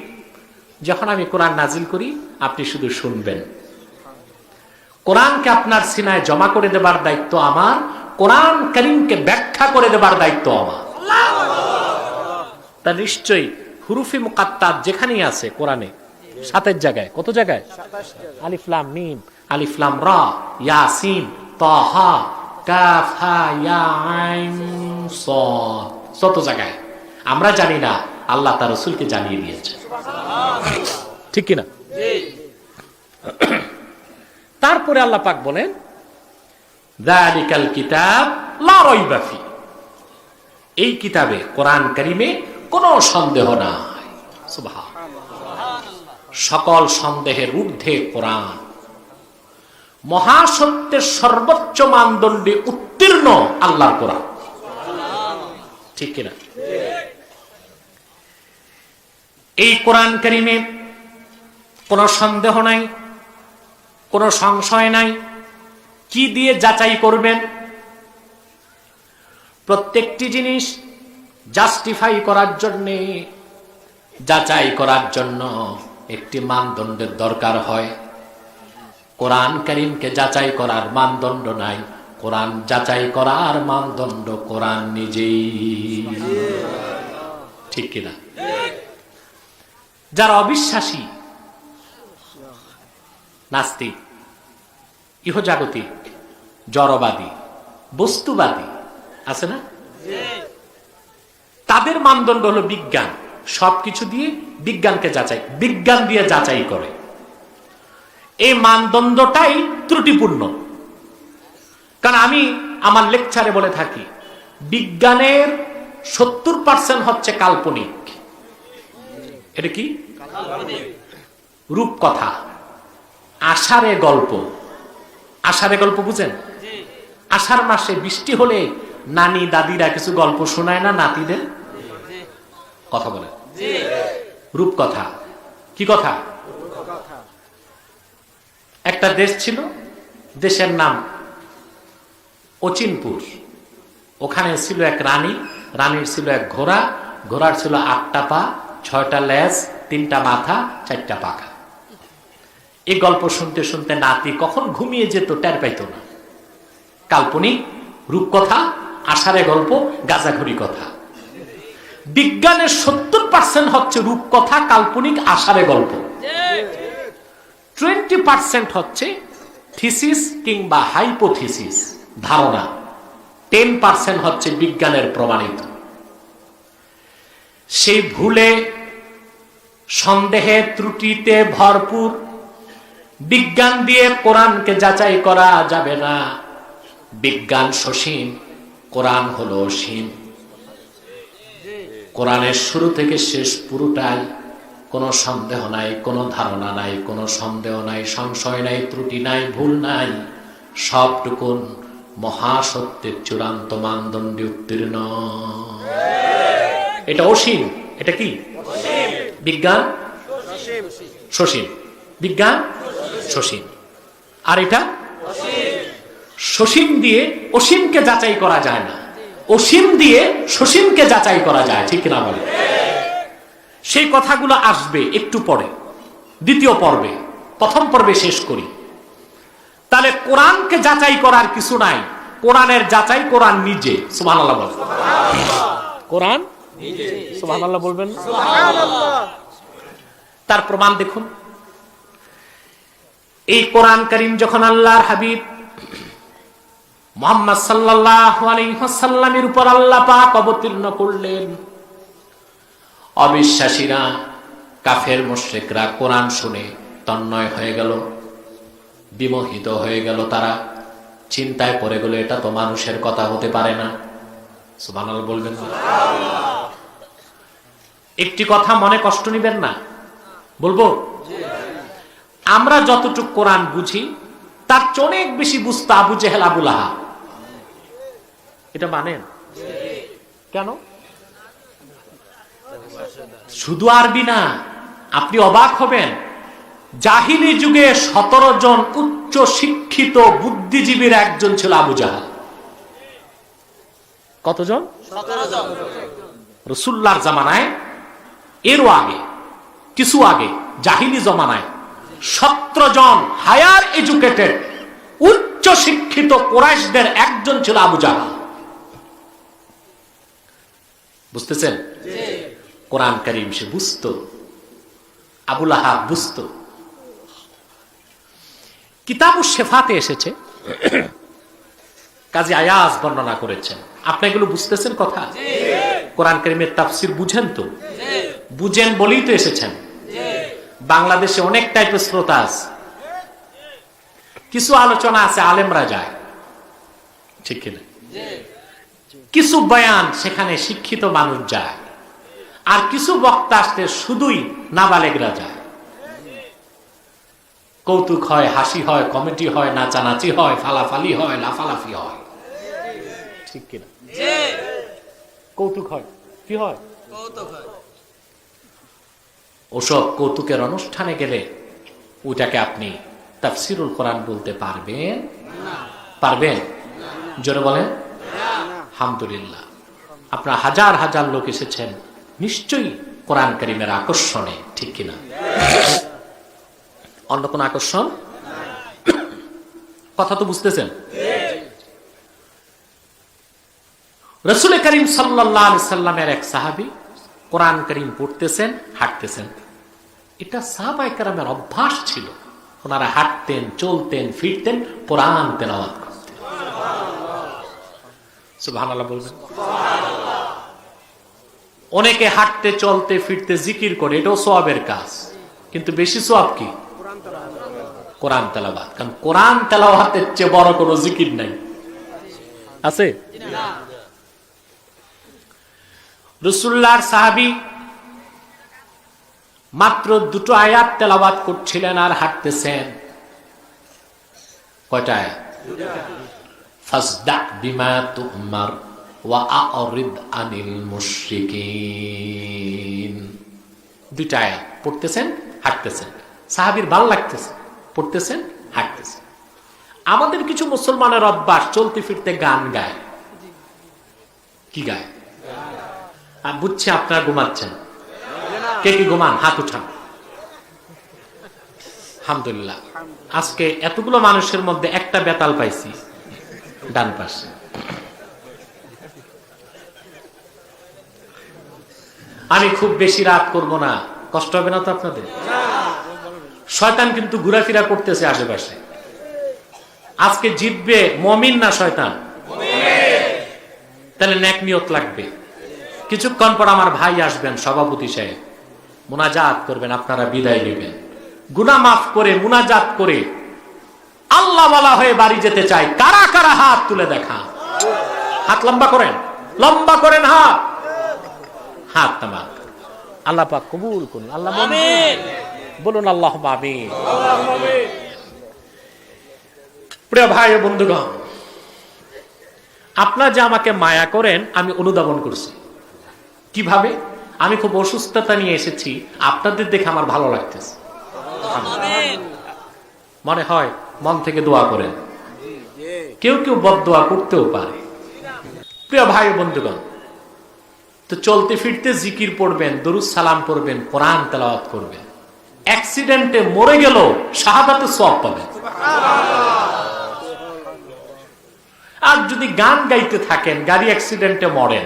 যখন আমি কোরআন নাজিল করি আপনি শুধু শুনবেন। কোরআনকে আপনার সিনায় জমা করে দেবার দায়িত্ব আমার, কোরআন কারীমকে ব্যাখ্যা করে দেবার দায়িত্ব আমার। তা নিশ্চয়ই হুরুফে মুকাত্তাত যেখানেই আছে কোরআনে, 7 জায়গায়, কত জায়গায়? আলিফ লাম মিম, আলিফ লাম রা, ইয়াসিন, তাহা, কাফ হা ইয়া আইন সাদ, কত জায়গায় আমরা জানি না, আল্লাহ তার রাসূলকে জানিয়ে দিয়েছে, ঠিক কিনা? তারপরে আল্লাহ পাক বলেন যালিকাল কিতাব লা রাইবা ফি, এই কিতাবে কোরআন কারীমে কোনো সন্দেহ নাই। সুবহানাল্লাহ। সকল সন্দেহের ঊর্ধ্বে কোরআন, মহাসত্যের সর্বোচ্চ মানদণ্ডে উত্তীর্ণ আল্লাহর কোরআন, ঠিক কিনা? এই কোরআন কারীমে কোনো সন্দেহ নাই, কোনো সংশয় নাই। কি দিয়ে যাচাই করবেন? প্রত্যেকটি জিনিস জাস্টিফাই করার জন্য, যাচাই করার জন্য একটি মানদণ্ডের দরকার হয়। কোরআন কারীমকে যাচাই করার মানদণ্ড নাই, কোরআন যাচাই করার মানদণ্ড কোরআন নিজেই, ঠিক কিনা? যারা অবিশ্বাসী, নাস্তিক, ইহজাগতিক, জড়বাদী, বস্তুবাদী আছে না, তাদের মানদণ্ড হলো বিজ্ঞান। সবকিছু দিয়ে বিজ্ঞানকে যাচাই, বিজ্ঞান দিয়ে যাচাই করে। এই মানদণ্ডটাই ত্রুটিপূর্ণ। কারণ আমি আমার লেকচারে বলে থাকি, বিজ্ঞানের 70% হচ্ছে কাল্পনিক। এটা কি? রূপকথা, আষাঢ়ে গল্প। আষাঢ়ে গল্প বুঝেন? আষাঢ় মাসে বৃষ্টি হলে নানি দাদিরা কিছু গল্প শোনায় না নাতিদের? কথা বলে রূপকথা। কি কথা? একটা দেশ ছিল, দেশের নাম অচিনপুর। ওখানে ছিল এক রানী, রানীর ছিল এক ঘোড়া, ঘোড়ার ছিল 8টা পা, 6টা লেজ, 3টা মাথা, 4টা পাখা। এই গল্প শুনতে শুনতে নাতি কখন ঘুমিয়ে যেত টের পাইত না। কাল্পনিক রূপকথা, আষাঢ়ে গল্প, গাঁজাখড়ি কথা। বিজ্ঞানের 70% হচ্ছে রূপকথা, কাল্পনিক, আষাঢ়ে গল্প। 20% হচ্ছে থিসিস কিংবা হাইপোথিসিস, ধারণা। 10% হচ্ছে বিজ্ঞানের প্রমাণিত। সেই ভুলে, সন্দেহে, ত্রুটিতে ভরপুর বিজ্ঞান দিয়ে কোরআনকে যাচাই করা যাবে না। বিজ্ঞান সসীম, কোরআন হলো অসীম। কোরআনের শুরু থেকে শেষ পুরোটাই কোনো সন্দেহ নাই, কোনো ধারণা নাই, কোনো সন্দেহ নাই, সংশয় নাই, ত্রুটি নাই, ভুল নাই, সবটুকুন মহাসত্যের চূড়ান্ত মানদণ্ডে উত্তীর্ণ। এটা অসীম। এটা কি? বিজ্ঞান সসীম, বিজ্ঞান সসীম। আর এটা সসীম দিয়ে অসীমকে যাচাই করা যায় না, অসীম দিয়ে সসীমকে যাচাই করা যায়, ঠিক কিনা বলে? সেই কথাগুলো আসবে একটু পরে, দ্বিতীয় পর্বে। প্রথম পর্বে শেষ করি। তাহলে কোরআনকে যাচাই করার কিছু নাই, কোরআনের যাচাই কোরআন নিজে। সুবহানাল্লাহ বলেন। কোরআন সুবহানাল্লাহ বলবেন। তার প্রমাণ দেখুন। এই কোরআন কারীম যখন আল্লাহর হাবিব মুহাম্মদ সাল্লাল্লাহু আলাইহি ওয়াসাল্লামের উপর আল্লাহ পাক অবতীর্ণ করলেন, অবিশ্বাসীরা, কাফের মুশরিকরা কোরআন শুনে তন্ময় হয়ে গেল, বিমোহিত হয়ে গেল। তারা চিন্তায় পড়ে গেল, এটা তো মানুষের কথা হতে পারে না। সুবহানাল্লাহ বলবেন। একটি কথা মনে কষ্ট নিবেন না, বলবো। আমরা যতটুকু কোরআন বুঝি তার চেয়ে অনেক বেশি বুঝতো আবু জেহেল, আবু লাহাব। এটা মানেন? কেন? শুধু আরবি না, আপনি অবাক হবেন, জাহিলি যুগে 17 জন উচ্চ শিক্ষিত বুদ্ধিজীবীর একজন ছিল আবু জাহাল। কতজন? 17 জন। রাসূলুল্লাহর জামানায়, এরও আগে, কিছু আগে, জাহিলি জমানায় 17 জন হায়ার এডুকেটেড উচ্চ শিক্ষিত কুরাইশদের একজন ছিল আবু জাহাল। বুঝতেছেন? কোরআন কারীম সে বুঝতো, আবু লাহাব বুঝতো। কিতাবুশ শিফাতে এসেছে, কাজী আয়াজ বর্ণনা করেছেন। আপনি এগুলো বুঝতেছেন কথা? কোরআন কারীমের তাফসীর বুঝেন তো? বুঝেন বলেই তো এসেছেন। বাংলাদেশে অনেক টাইপের শ্রোতা আছে, কিছু আলোচনা আছে আলেমরা যায়, ঠিক কিনা? কিছু বয়ান সেখানে শিক্ষিত মানুষ যায়, আর কিছু বক্তা আসতে শুধুই নাবালেগরা যায়। কৌতুক হয়, হাসি হয়, কমেডি হয়, নাচানাচি হয়, ফালাফালি হয়, লাফালাফি হয়, ঠিক কিনা? কৌতুক হয়, কি হয়? ওসব কৌতুকের অনুষ্ঠানে গেলে ওটাকে আপনি তাফসীরুল কোরআন বলতে পারবেন? পারবেন? জোরে বলেন। আলহামদুলিল্লাহ, আপনারা হাজার হাজার লোক এসেছেন নিশ্চয়ই কোরআন কারীমের আকর্ষণে, ঠিক কিনা? অন্য কোন আকর্ষণ? কথা তো বুঝতেছেন? রাসূল করিম সাল্লাল্লাহু আলাইহি সাল্লামের এক সাহাবী কোরআন কারীম পড়তেছেন, হাঁটতেছেন। এটা সাহাবায়ে কেরামের অভ্যাস ছিল। ওনারা হাঁটতেন, চলতেন, ফিরতেন, কোরআন তেলাওয়াত করতেন। সুবহানাল্লাহ বলবেন। অনেকে হাঁটতে, চলতে, ফিরতে জিকির করে, এটাও সওয়াবের কাজ, কিন্তু বেশি সওয়াব কি? কোরআন তেলাওয়াত। কারণ কোরআন তেলাওয়াতের চেয়ে বড় কোনো জিকির নাই, আছে? রাসূলুল্লাহর সাহাবী মাত্র 2টো আয়াত তেলাওয়াত করছিলেন আর হাঁটতেছেন। কয়টা আয়াত? ফাসদা বিমা তুমার ওয়া আ'রিদ আনিল মুশরিকিন। দুইটা আয়াত পড়তেছেন, হাঁটতেছেন। সাহাবীর ভালো লাগতেছে, পড়তেছেন, হাঁটতেছেন। আমাদের কিছু মুসলমানের অভ্যাস চলতে ফিরতে গান গায়। কি গায়? বুঝছি আপনারা ঘুমাচ্ছেন। কে কি ঘুমান? হাত উঠান। আলহামদুলিল্লাহ, আজকে এতগুলো মানুষের মধ্যে একটা বেতাল পাইছি ডান পাশে। আমি খুব বেশি রাত করব না, কষ্ট হবে না তো আপনাদের? শয়তান কিন্তু ঘোরাফেরা করতেছে আশেপাশে। আজকে জিতবে মুমিন না শয়তান? তাহলে নেক নিয়ত লাগবে। কিছুক্ষণ পর আমার ভাই আসবেন, সভাপতি সাহেব, মুনাজাত করবেন, আপনারা বিদায় নেবেন। গুনাহ মাফ করে মুনাজাত করে আল্লাহ ওয়ালা হয়ে বাড়ি যেতে চাই। কারা কারা হাত তুলে দেখা? হাত লম্বা করেন, লম্বা করেন হাত। হাত নামা। আল্লাহ পাক কবুল করুন। আল্লাহ আমিন বলুন। আল্লাহ আমিন। প্রিয় ভাই ও বন্ধুগণ, আপনারা যে আমাকে মায়া করেন আমি অনুধাবন করছি। কিভাবে? আমি খুব অসুস্থতা নিয়ে এসেছি, আপনাদের দেখে আমার ভালো লাগতেছে। মনে হয় মন থেকে দোয়া করেন। কেউ কেউ বদদোয়া করতেও পারে। প্রিয় ভাই ও বন্ধুগণ, তো চলতে ফিরতে জিকির পড়বেন, দরুদ সালাম পড়বেন, কোরআন তেলাওয়াত করবেন। অ্যাক্সিডেন্টে মরে গেল শাহাদাতে সওয়াব পাবেন। আর যদি গান গাইতে থাকেন, গাড়ি অ্যাক্সিডেন্টে মরেন,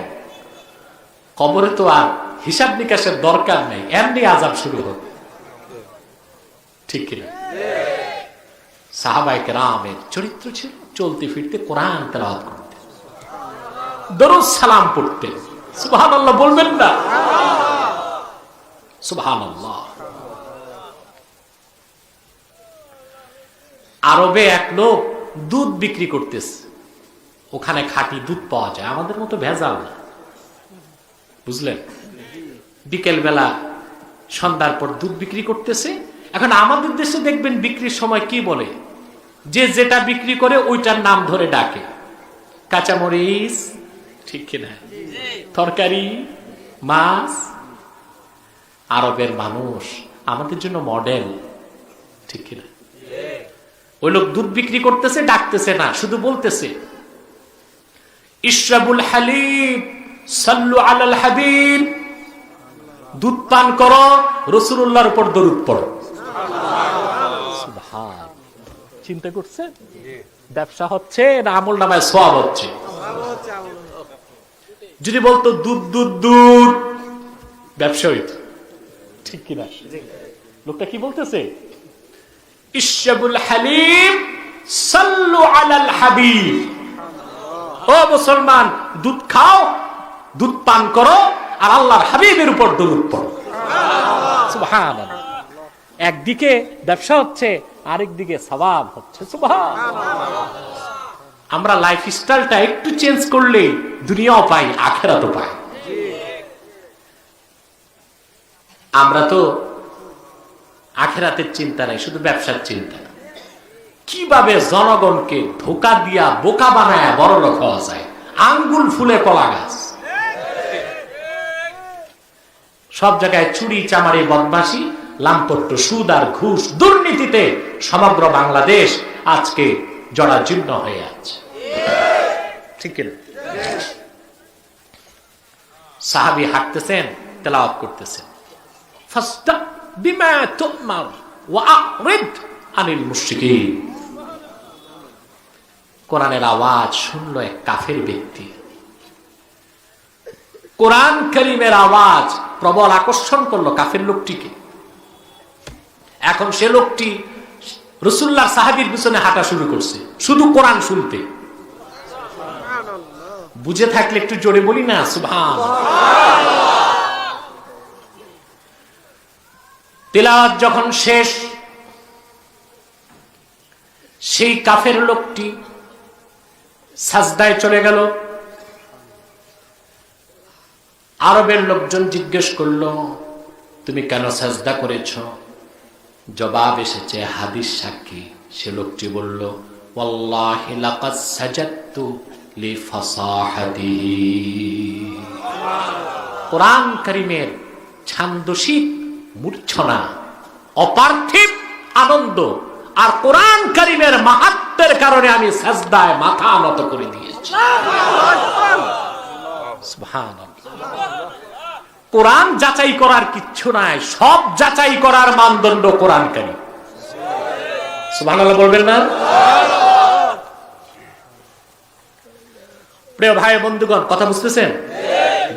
কবরে তো আর হিসাব নিকাশের দরকার নেই, এমনি আযাব শুরু হবে। ঠিক কিনা? সাহাবায়ে কেরামের চরিত্র ছিল চলতে ফিরতে কোরআন তেলাওয়াত করতে, দরুদ সালাম পড়তে। সুবহানাল্লাহ বলবেন না? সুবহানাল্লাহ। আরবে এক লোক দুধ বিক্রি করতেছে, ওখানে খাঁটি দুধ পাওয়া যায়, আমাদের মতো ভেজাল না, বুঝলেন? বিকেল বেলা সন্ধ্যার পর দুধ বিক্রি করতেছে। এখন আমাদের দেশে দেখবেন বিক্রির সময় কি বলে, যে যেটা বিক্রি করে ওইটার নাম ধরে ডাকে। কাঁচামরিচ, ঠিক কিনা, তরকারি, মাছ। আরবের মানুষ আমাদের জন্য মডেল, ঠিক কিনা? ওই লোক দুধ বিক্রি করতেছে, ডাকতেছে না, শুধু বলতেছে ইশরাবুল হালিব সাল্লু আলাল হাবিব, দুধ পান করো, রাসূলুল্লাহর উপর দরুদ পড়ো। সুবহান। চিন্তা করছে ব্যবসা হচ্ছে না আমল নামায় সওয়াব হচ্ছে? যদি বলতো দুধ দুধ দুধ, ব্যবসা হইতো, ঠিক কিনা? লোকটা কি বলতেছে? ইশরাবুল হালিব সাল্লু আলাল হাবিব। ও মুসলমান, দুধ খাও, দুধ পান করো, আর আল্লাহর হাবিবের উপর দরুদ পড়ো। সুবহানাল্লাহ। একদিকে ব্যবসা হচ্ছে, আরেকদিকে সওয়াব হচ্ছে। সুবহানাল্লাহ। আমরা লাইফ স্টাইলটা একটু চেঞ্জ করলে দুনিয়াও পাই, আখিরাতও পাই। আমরা তো আখিরাতের চিন্তা নাই, শুধু ব্যবসার চিন্তা। কিভাবে জনগণকে ধোঁকা দিয়া বোকা বানায় বড় লোক হওয়া যায়, আঙ্গুল ফুলে কলা গাছ। সব জায়গায় চুরি চামারি বদমাশি, লাম্পট্য, সুদ আর ঘুষ, দুর্নীতিতে সমগ্র বাংলাদেশ আজকে জরাজীর্ণ হয়ে আছে, ঠিক কিনা? সাহাবী হাঁটতেছেন, তেলাওয়াত করতেছেন, ফাসদা বিমা তুমার ওয়া আ'রিদ আনিল মুশরিকিন। কোরআনের আওয়াজ শুনলো এক কাফের ব্যক্তি। কোরআন কারীমের আওয়াজ প্রবল আকর্ষণ করলো কাফের লোকটিকে। এখন সে লোকটি রাসূলুল্লাহর সাহাবীর পিছনে হাঁটা শুরু করছে, শুধু কোরআন শুনতে। বুঝে থাকলে একটু জোরে বলি না সুবহানাল্লাহ। তিলাওয়াত যখন শেষ, সেই কাফের লোকটি সাজদায় চলে গেল। আরবের লোকজন জিজ্ঞেস করলো, তুমি কেন সাজদা করেছ? জবাব এসেছে হাদিস সাক্ষী। সে লোকটি বলল, ওয়াল্লাহি লাকাদ সাজাদতু লিফাসাহাতিহি। কোরআন কারীমের ছান্দসিক মূর্ছনা, অপার্থিব আনন্দ আর কোরআন কারীমের মাহাত্ম্যের কারণে আমি সাজদায় মাথা নত করে দিয়েছি। সুবহানাল্লাহ। কোরআন যাচাই করার কিচ্ছু নাই, সব যাচাই করার মানদণ্ড কোরআন কারীম। সুবহানাল্লাহ বলবেন না? প্রিয় ভাই বন্ধুগণ, কথা বুঝতেছেন?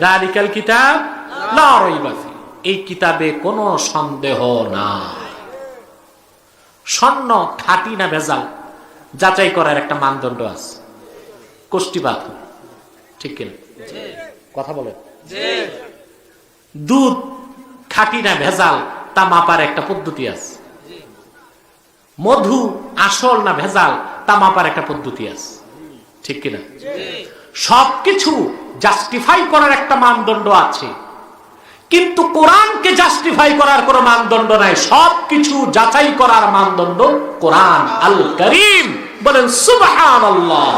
যালিকাল কিতাব লা রাইবা ফিহি, এই কিতাবে কোনো সন্দেহ না। স্বর্ণ খাঁটি না ভেজাল যাচাই করার একটা মানদণ্ড আছে, কোষ্ঠীপাত, ঠিক কিনা? কথা বলেন। দুধ খাঁটি না ভেজাল তা মাপার একটা পদ্ধতি আছে। মধু আসল না ভেজাল তা মাপার একটা পদ্ধতি আছে, ঠিক কিনা? সবকিছু জাস্টিফাই করার একটা মানদণ্ড আছে, কিন্তু কোরআনকে জাস্টিফাই করার কোনো মানদণ্ড নাই। সবকিছু যাচাই করার মানদণ্ড কোরআন আল কারীম। বলেন সুবহানাল্লাহ।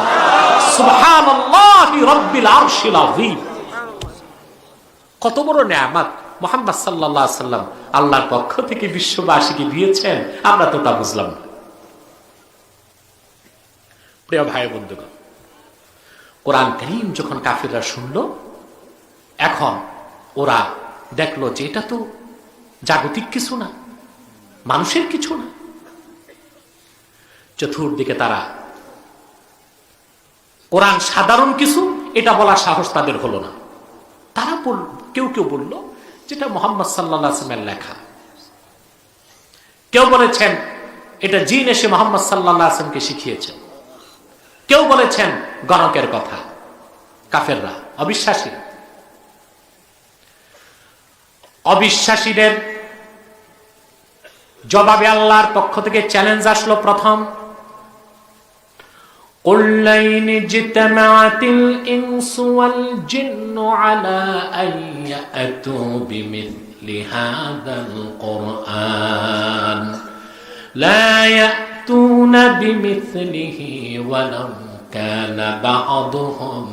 সুবহানাল্লাহি রাব্বিল আরশিল আযীম। কত বড় নিয়ামত মুহাম্মদ সাল্লাল্লাহু আলাইহি সাল্লাম আল্লাহর পক্ষ থেকে বিশ্ববাসীকে দিয়েছেন, আমরা তো তা বুঝলাম না। প্রিয় ভাই বন্ধুগণ, কোরআন কারীম যখন কাফিররা শুনল, এখন ওরা দেখলো যে এটা তো জাগতিক কিছু না, মানুষের কিছু না। চতুর্দিকে তারা কোরআন সাধারণ কিছু এটা বলার সাহস তাদের হলো না। তারা কেউ কেউ বলল যেটা মুহাম্মদ সাল্লাল্লাহু আলাইহি ওয়াসাল্লামের লেখা, কেউ বলেছেন এটা জিন এসে মুহাম্মদ সাল্লাল্লাহু আলাইহি ওয়াসাল্লামকে শিখিয়েছেন, কেউ বলেছেন গণকের কথা। কাফেররা, অবিশ্বাসী, অবিশ্বাসীদের জবাবে আল্লাহর পক্ষ থেকে চ্যালেঞ্জ আসলো। প্রথম, قُلْ لَئِنِ اجْتَمَعَتِ الْإِنسُ وَالْجِنُّ عَلَىٰ أَن يَأْتُوا بِمِثْلِ هَٰذَا الْقُرْآنِ لَا يَأْتُونَ بِمِثْلِهِ وَلَوْ كَانَ بَعْضُهُمْ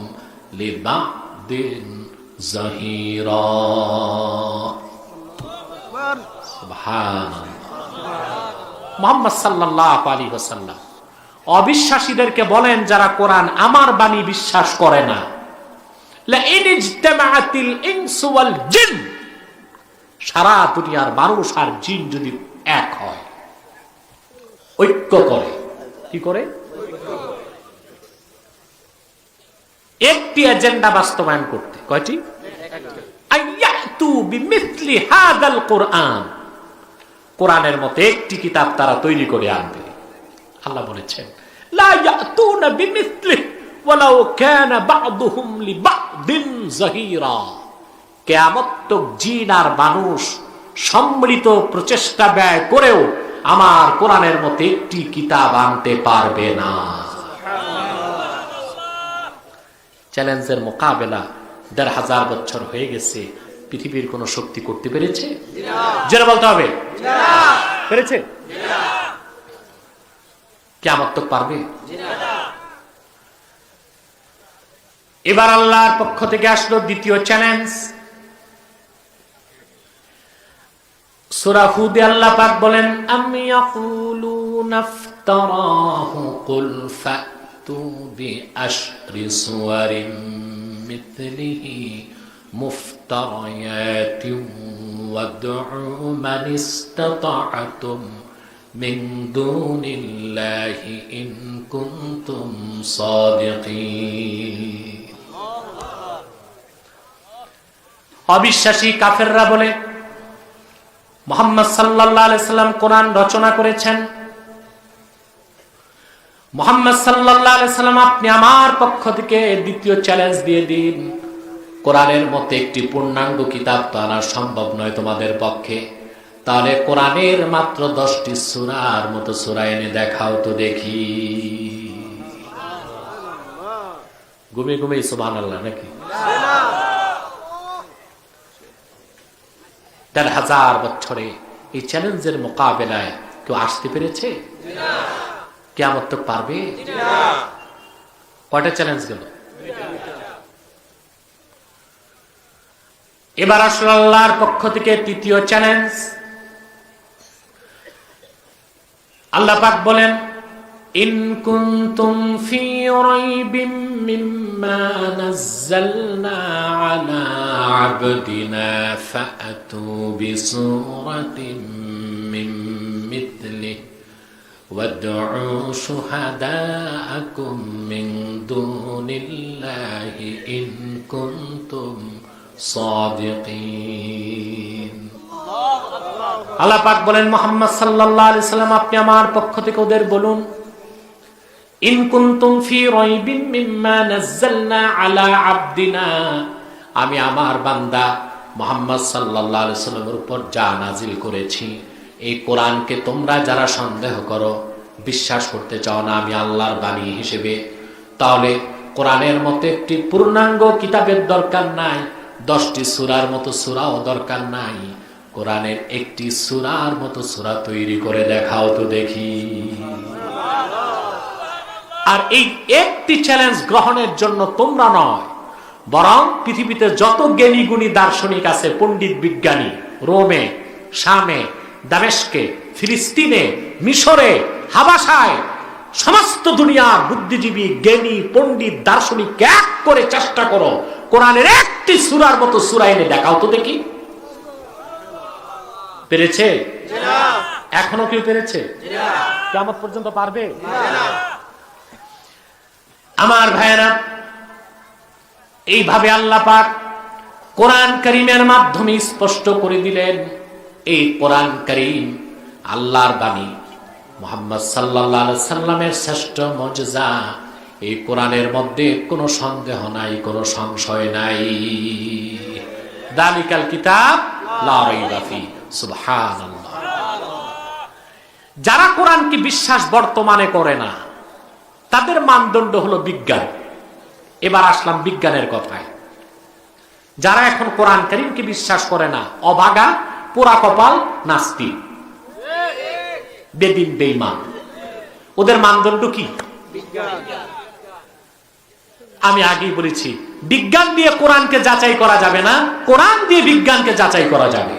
لِبَعْضٍ ظَهِيرًا। সুবহানাল্লাহ। মুহাম্মদ সাল্লাল্লাহু আলাইহি ওয়াসাল্লাম অবিশ্বাসীদেরকে বলেন যারা কোরআন আমার বাণী বিশ্বাস করে না, লাইন ইজতামাআতিল ইনসু ওয়াল জিন, সারা দুনিয়ার মানুষ আর জিন যদি এক হয়, ঐক্য করে, কি করে? একটি এজেন্ডা বাস্তবায়ন করতে। কয়টি? আইয়াতু বিমিসলি হাযাল কুরআন, কোরআনের মতো একটি কিতাব তারা তৈরি করে আনবে। আল্লাহ বলেছেন লা ইয়াতুনা বিমিসলিহি ওয়ালাউ কানা বা'দুহুম লিবা'দিন যাহিরা। কিয়ামত তক জিন আর মানুষ সম্মিলিত প্রচেষ্টা ব্যয় করেও আমার কোরআনের মতো একটি কিতাব আনতে পারবে না। চ্যালেঞ্জের মোকাবেলা ১৫০০ বছর হয়ে গেছে, পৃথিবীর কোন শক্তি করতে পেরেছে? জোরে বলতে হবে, পেরেছে? কিয়ামত তক পারবে? এবার আল্লাহর পক্ষ থেকে আসলো দ্বিতীয় চ্যালেঞ্জ। সূরা হুদে আল্লাহ পাক বলেন আম ইয়াকুলুনা ইফতারাহু কুল ফাতু বিআশরি সুওয়ারিন মিথলিহি মুফতারিয়াতিন ওয়াদউ মান ইসতাতা'তুম মিন দুনিল্লাহি ইন কুনতুম সাদিকিন। অবিশ্বাসী কাফেররা বলে মুহাম্মদ সাল্লাল্লাহু আলাইহি সাল্লাম কোরআন রচনা করেছেন। মুহাম্মদ সাল্লাল্লাহু আলাইহি সাল্লাম আপনি আমার পক্ষ থেকে দ্বিতীয় চ্যালেঞ্জ দিয়ে দিন, কোরআনের মতো একটি পূর্ণাঙ্গ কিতাব তো আনা সম্ভব নয় তোমাদের পক্ষে, তাহলে কোরআনের মাত্র 10টি সূরার মতো সূরা এনে দেখাও তো দেখি। ঘুমিয়ে ঘুমিয়ে সুবহানাল্লাহ নাকি? ১৫০০ বছরে এই চ্যালেঞ্জের মোকাবেলায় কেউ আসতে পেরেছে? কিয়ামত তো পারবে? কয়টা চ্যালেঞ্জ গেল? এবার আসলে আল্লাহর পক্ষ থেকে তৃতীয় চ্যালেঞ্জ। আল্লাহ পাক বলেন, ইন কুনতুম ফি রাইবিম মিম্মা নাযালনা আলা আবদিনা ফাআতু বিসূরাতিন মিন মিথলিহি ওয়াদউ শুহাদাআকুম মিন দুনিল্লাহি ইন কুনতুম সাদিকিন। আল্লাহ পাক বলেন, মুহাম্মদ সাল্লাল্লাহু আলাইহি সাল্লাম আপনি আমার পক্ষ থেকে ওদের বলুন, ইন কুনতুম ফি রাইবিন মিম্মা নাযালনা আলা আবদিনা, আমি আমার বান্দা মুহাম্মদ সাল্লাল্লাহু আলাইহি সাল্লামের উপর যা নাজিল করেছি, এই কোরআনকে তোমরা যারা সন্দেহ করো, বিশ্বাস করতে চাও না আমি আল্লাহর বাণী হিসেবে, তাহলে কোরআনের মতো একটি পূর্ণাঙ্গ কিতাবের দরকার নাই, 10টি সূরার মতো সূরাও দরকার নাই, কোরআনের একটি সূরার মতো সূরা তৈরি করে দেখাও তো দেখি। আর এই একটি চ্যালেঞ্জ গ্রহণের জন্য তোমরা নয়, বরং পৃথিবীতে যত জ্ঞানী গুণী দার্শনিক আছে, পণ্ডিত বিজ্ঞানী, রোমে, শামে, দামেস্কে, ফিলিস্তিনে, মিশরে, হাবাসায়, সমস্ত দুনিয়ার বুদ্ধিজীবী, জ্ঞানী, পণ্ডিত, দার্শনিক এক করে চেষ্টা করো, কোরআনের একটি সূরার মতো সূরা এনে দেখাও তো দেখি। পেরেছে? এখনো কেউ পেরেছে? কিয়ামত পর্যন্ত পারবে? আমার ভাইয়েরা, এইভাবে আল্লাহ পাক কোরআন কারীমের মাধ্যমে স্পষ্ট করে দিলেন, এই কোরআন কারীম আল্লাহর বাণী, মুহাম্মদ সাল্লাল্লাহু আলাইহি সাল্লামের শ্রেষ্ঠ মুজিজা। এই কোরআনের মধ্যে কোনো সন্দেহ নাই, কোনো সংশয় নাই। যালিকাল কিতাব লা রাইবা ফি। সুবহানাল্লাহ। যারা কোরআনকে বিশ্বাস বর্তমানে করে না, তাদের মানদণ্ড হলো বিজ্ঞান। এবার আসলাম বিজ্ঞানের কথায়। যারা এখন কোরআন কারীমকে বিশ্বাস করে না, অভাগা, পোড়া কপাল, নাস্তিক, বেদিন, বেঈমান, ওদের মানদণ্ড কি? আমি আগেই বলেছি, বিজ্ঞান দিয়ে কোরআনকে যাচাই করা যাবে না, কোরআন দিয়ে বিজ্ঞানকে যাচাই করা যাবে।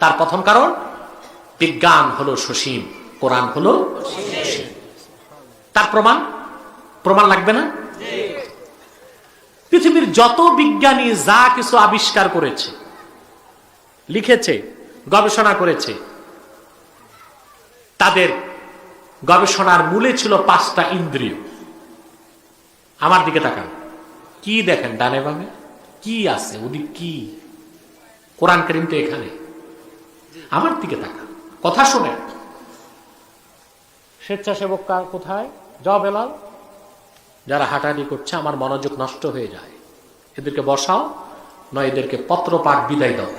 তার প্রথম কারণ, বিজ্ঞান হলো সসীম, কোরআন হলো অসীম। তার প্রমাণ লাগবে না? পৃথিবীর যত বিজ্ঞানী যা কিছু আবিষ্কার করেছে, লিখেছে, গবেষণা করেছে, তাদের গবেষণার মূলে ছিল 5টা ইন্দ্রিয়। আমার দিকে তাকান, কি দেখেন ডানে বামে? কি আছে ওদিক? কি? কোরআন কারীম তো এখানে। আমার দিকে তাকান, কথা শোনেন। স্বেচ্ছাসেবক কোথায়? যাও বেলাল। যারা হাঁটাহাঁটি করছে, আমার মনোযোগ নষ্ট হয়ে যায়, এদেরকে বসাও, নয় এদেরকে পত্র পাঠ বিদায় দাও।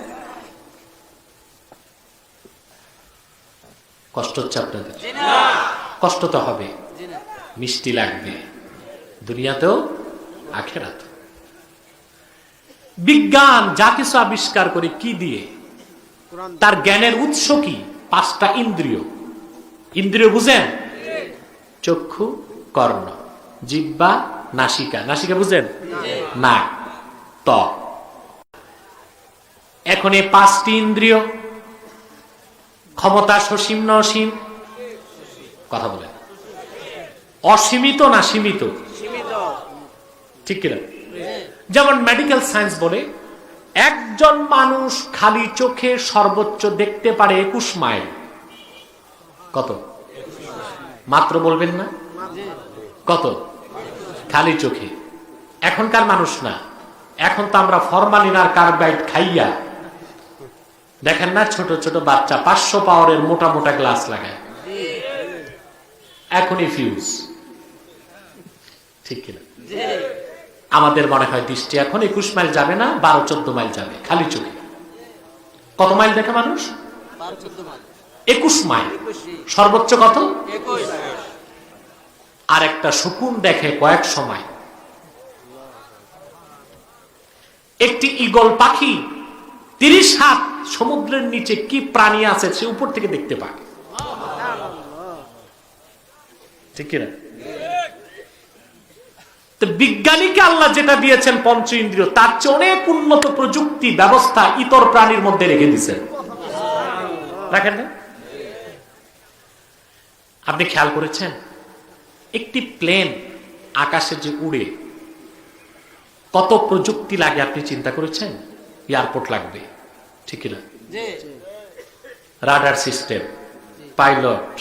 কষ্ট হচ্ছে আপনাদের? কষ্ট তো হবে, মিষ্টি লাগবে, দুনিয়াতেও আখিরাতেও। বিজ্ঞান যা কিছু আবিষ্কার করে কি দিয়ে? তার জ্ঞানের উৎস কি? 5টা ইন্দ্রিয়। ইন্দ্রিয় বুঝেন? চক্ষু, কর্ণ, জিহ্বা, নাসিকা। নাসিকা বুঝেন? নাক, ত্বক। এখন এই 5টি ইন্দ্রিয় ক্ষমতা সসীম না অসীম? কথা বলেন। অসীমিত না সীমিত? ঠিক কিনা? যেমন মেডিকেল সায়েন্স বলে, একজন মানুষ খালি চোখে সর্বোচ্চ দেখতে পারে 21 মাইল। কত? মাত্র বলবেন না? কত? খালি চোখে। এখনকার মানুষ না, এখন তো আমরা ফরমালিন আর কার্বাইড খাইয়া, দেখেন না ছোট ছোট বাচ্চা 500 পাওয়ারের মোটা মোটা গ্লাস লাগায়, এখনই ফিউজ। ঠিক কিনা? আমাদের মনে হয় দৃষ্টি এখন 21 মাইল যাবে না, 12-14 মাইল যাবে খালি চোখে। কত মাইল দেখে মানুষ? 21 মাইল। সর্বোচ্চ কত? 21। আর একটা শকুন দেখে কয়েক সময়। একটি ঈগল পাখি 30 হাত সমুদ্রের নিচে কি প্রাণী আছে সে উপর থেকে দেখতে পায়। ঠিক কিনা? তো বিজ্ঞানীকে আল্লাহ যেটা দিয়েছেন পঞ্চ ইন্দ্রিয়, তার চেয়ে অনেক উন্নত প্রযুক্তি ব্যবস্থা ইতর প্রাণীর মধ্যে রেখে দিচ্ছেন। রাখেন না? আপনি খেয়াল করেছেন একটি প্লেন আকাশে যে উড়ে কত প্রযুক্তি লাগে আপনি চিন্তা করেছেন? এয়ারপোর্ট লাগবে, ঠিক না? রাডার সিস্টেম, পাইলট,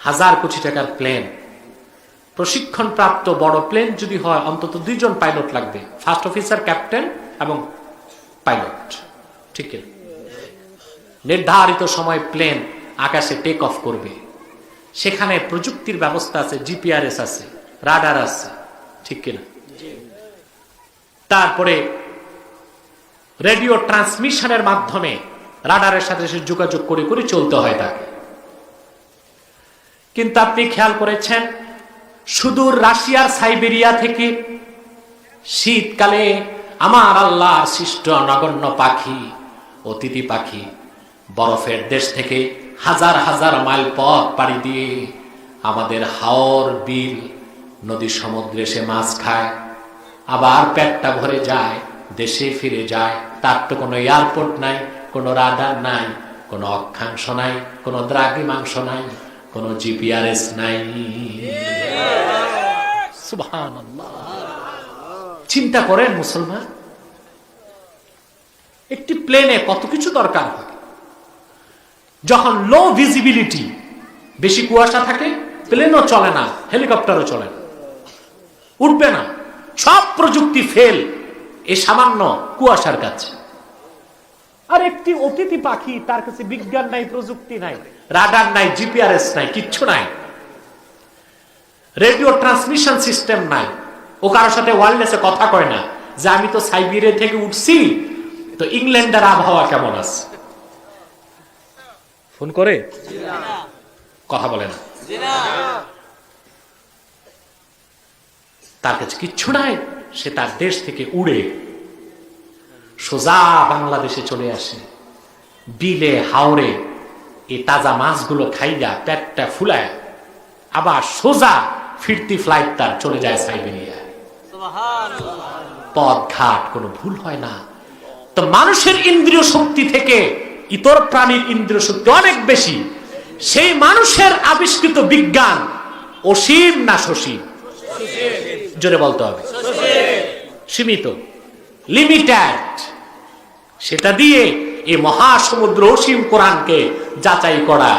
হাজার কোটি টাকার প্লেন, প্রশিক্ষণ প্রাপ্ত বড় প্লেন যদি হয় অন্তত 2 জন পাইলট লাগবে, ফার্স্ট অফিসার, ক্যাপ্টেন এবং পাইলট, ঠিক না? নির্ধারিত সময় প্লেন আকাশে টেক অফ করবে, সেখানে প্রযুক্তির ব্যবস্থা আছে, জিপিআরএস আছে, রাডার আছে, ঠিক কিনা? তারপরে রেডিও ট্রান্সমিশনের মাধ্যমে রাডারের সাথে সে যোগাযোগ করে করে চলতে হয় তাকে। কিন্তু আপনি খেয়াল করেছেন সুদূর রাশিয়ার সাইবেরিয়া থেকে শীতকালে আমার আল্লাহ সৃষ্ট নগণ্য পাখি, অতিথি পাখি বরফের দেশ থেকে হাজার হাজার মাইল পথ পাড়ি দিয়ে আমাদের হাওর, বিল, নদী, সমুদ্রে সে মাছ খায়, আবার পেটটা ভরে যায়, দেশে ফিরে যায়। তার তো কোনো এয়ারপোর্ট নাই, কোনো রাডার নাই, কোনো অক্ষাংশ নাই, কোনো দ্রাঘিমাংশ নাই, কোনো জিপিআরএস নাই। সুবহানাল্লাহ। চিন্তা করেন মুসলমান, একটি প্লেনে কত কিছু দরকার হয়। যখন লো ভিজিবিলিটি, বেশি কুয়াশা থাকে, প্লেনও চলে না, হেলিকপ্টারও চলে না, উঠবে না, সব প্রযুক্তি ফেল এই সামান্য কুয়াশার কাছে। আর একটি অতিথি পাখি, তার কাছে বিজ্ঞান নাই, প্রযুক্তি নাই, রাডার নাই, জিপিআরএস নাই, কিচ্ছু নাই, রেডিও ট্রান্সমিশন সিস্টেম নাই, ও কারোর সাথে ওয়্যারলেসে কথা কয় না যে আমি তো সাইবেরিয়া থেকে উঠছি, তো ইংল্যান্ডের আবহাওয়া কেমন আছে, ফোন করে কথা বলে না, তার কাছে কিচ্ছু নাই। সে তার দেশ থেকে উড়ে সোজা বাংলাদেশে চলে আসে, বিলে হাওরে এই তাজা মাছগুলো খাইয়া পেটটা ফুলায়, আবার সোজা ফিরতি ফ্লাইট তার চলে যায় সাইবেরিয়া। পথ ঘাট কোনো ভুল হয় না। তো মানুষের ইন্দ্রিয় শক্তি থেকে ইতর প্রাণীর ইন্দ্রিয় শক্তি অনেক বেশি। সেই মানুষের আবিষ্কৃত বিজ্ঞান অসীম না সসীম? জোরে বলতে হবে। সীমিত, লিমিটেড। সেটা দিয়ে এই মহাসমুদ্র অসীম কোরআনকে যাচাই করা,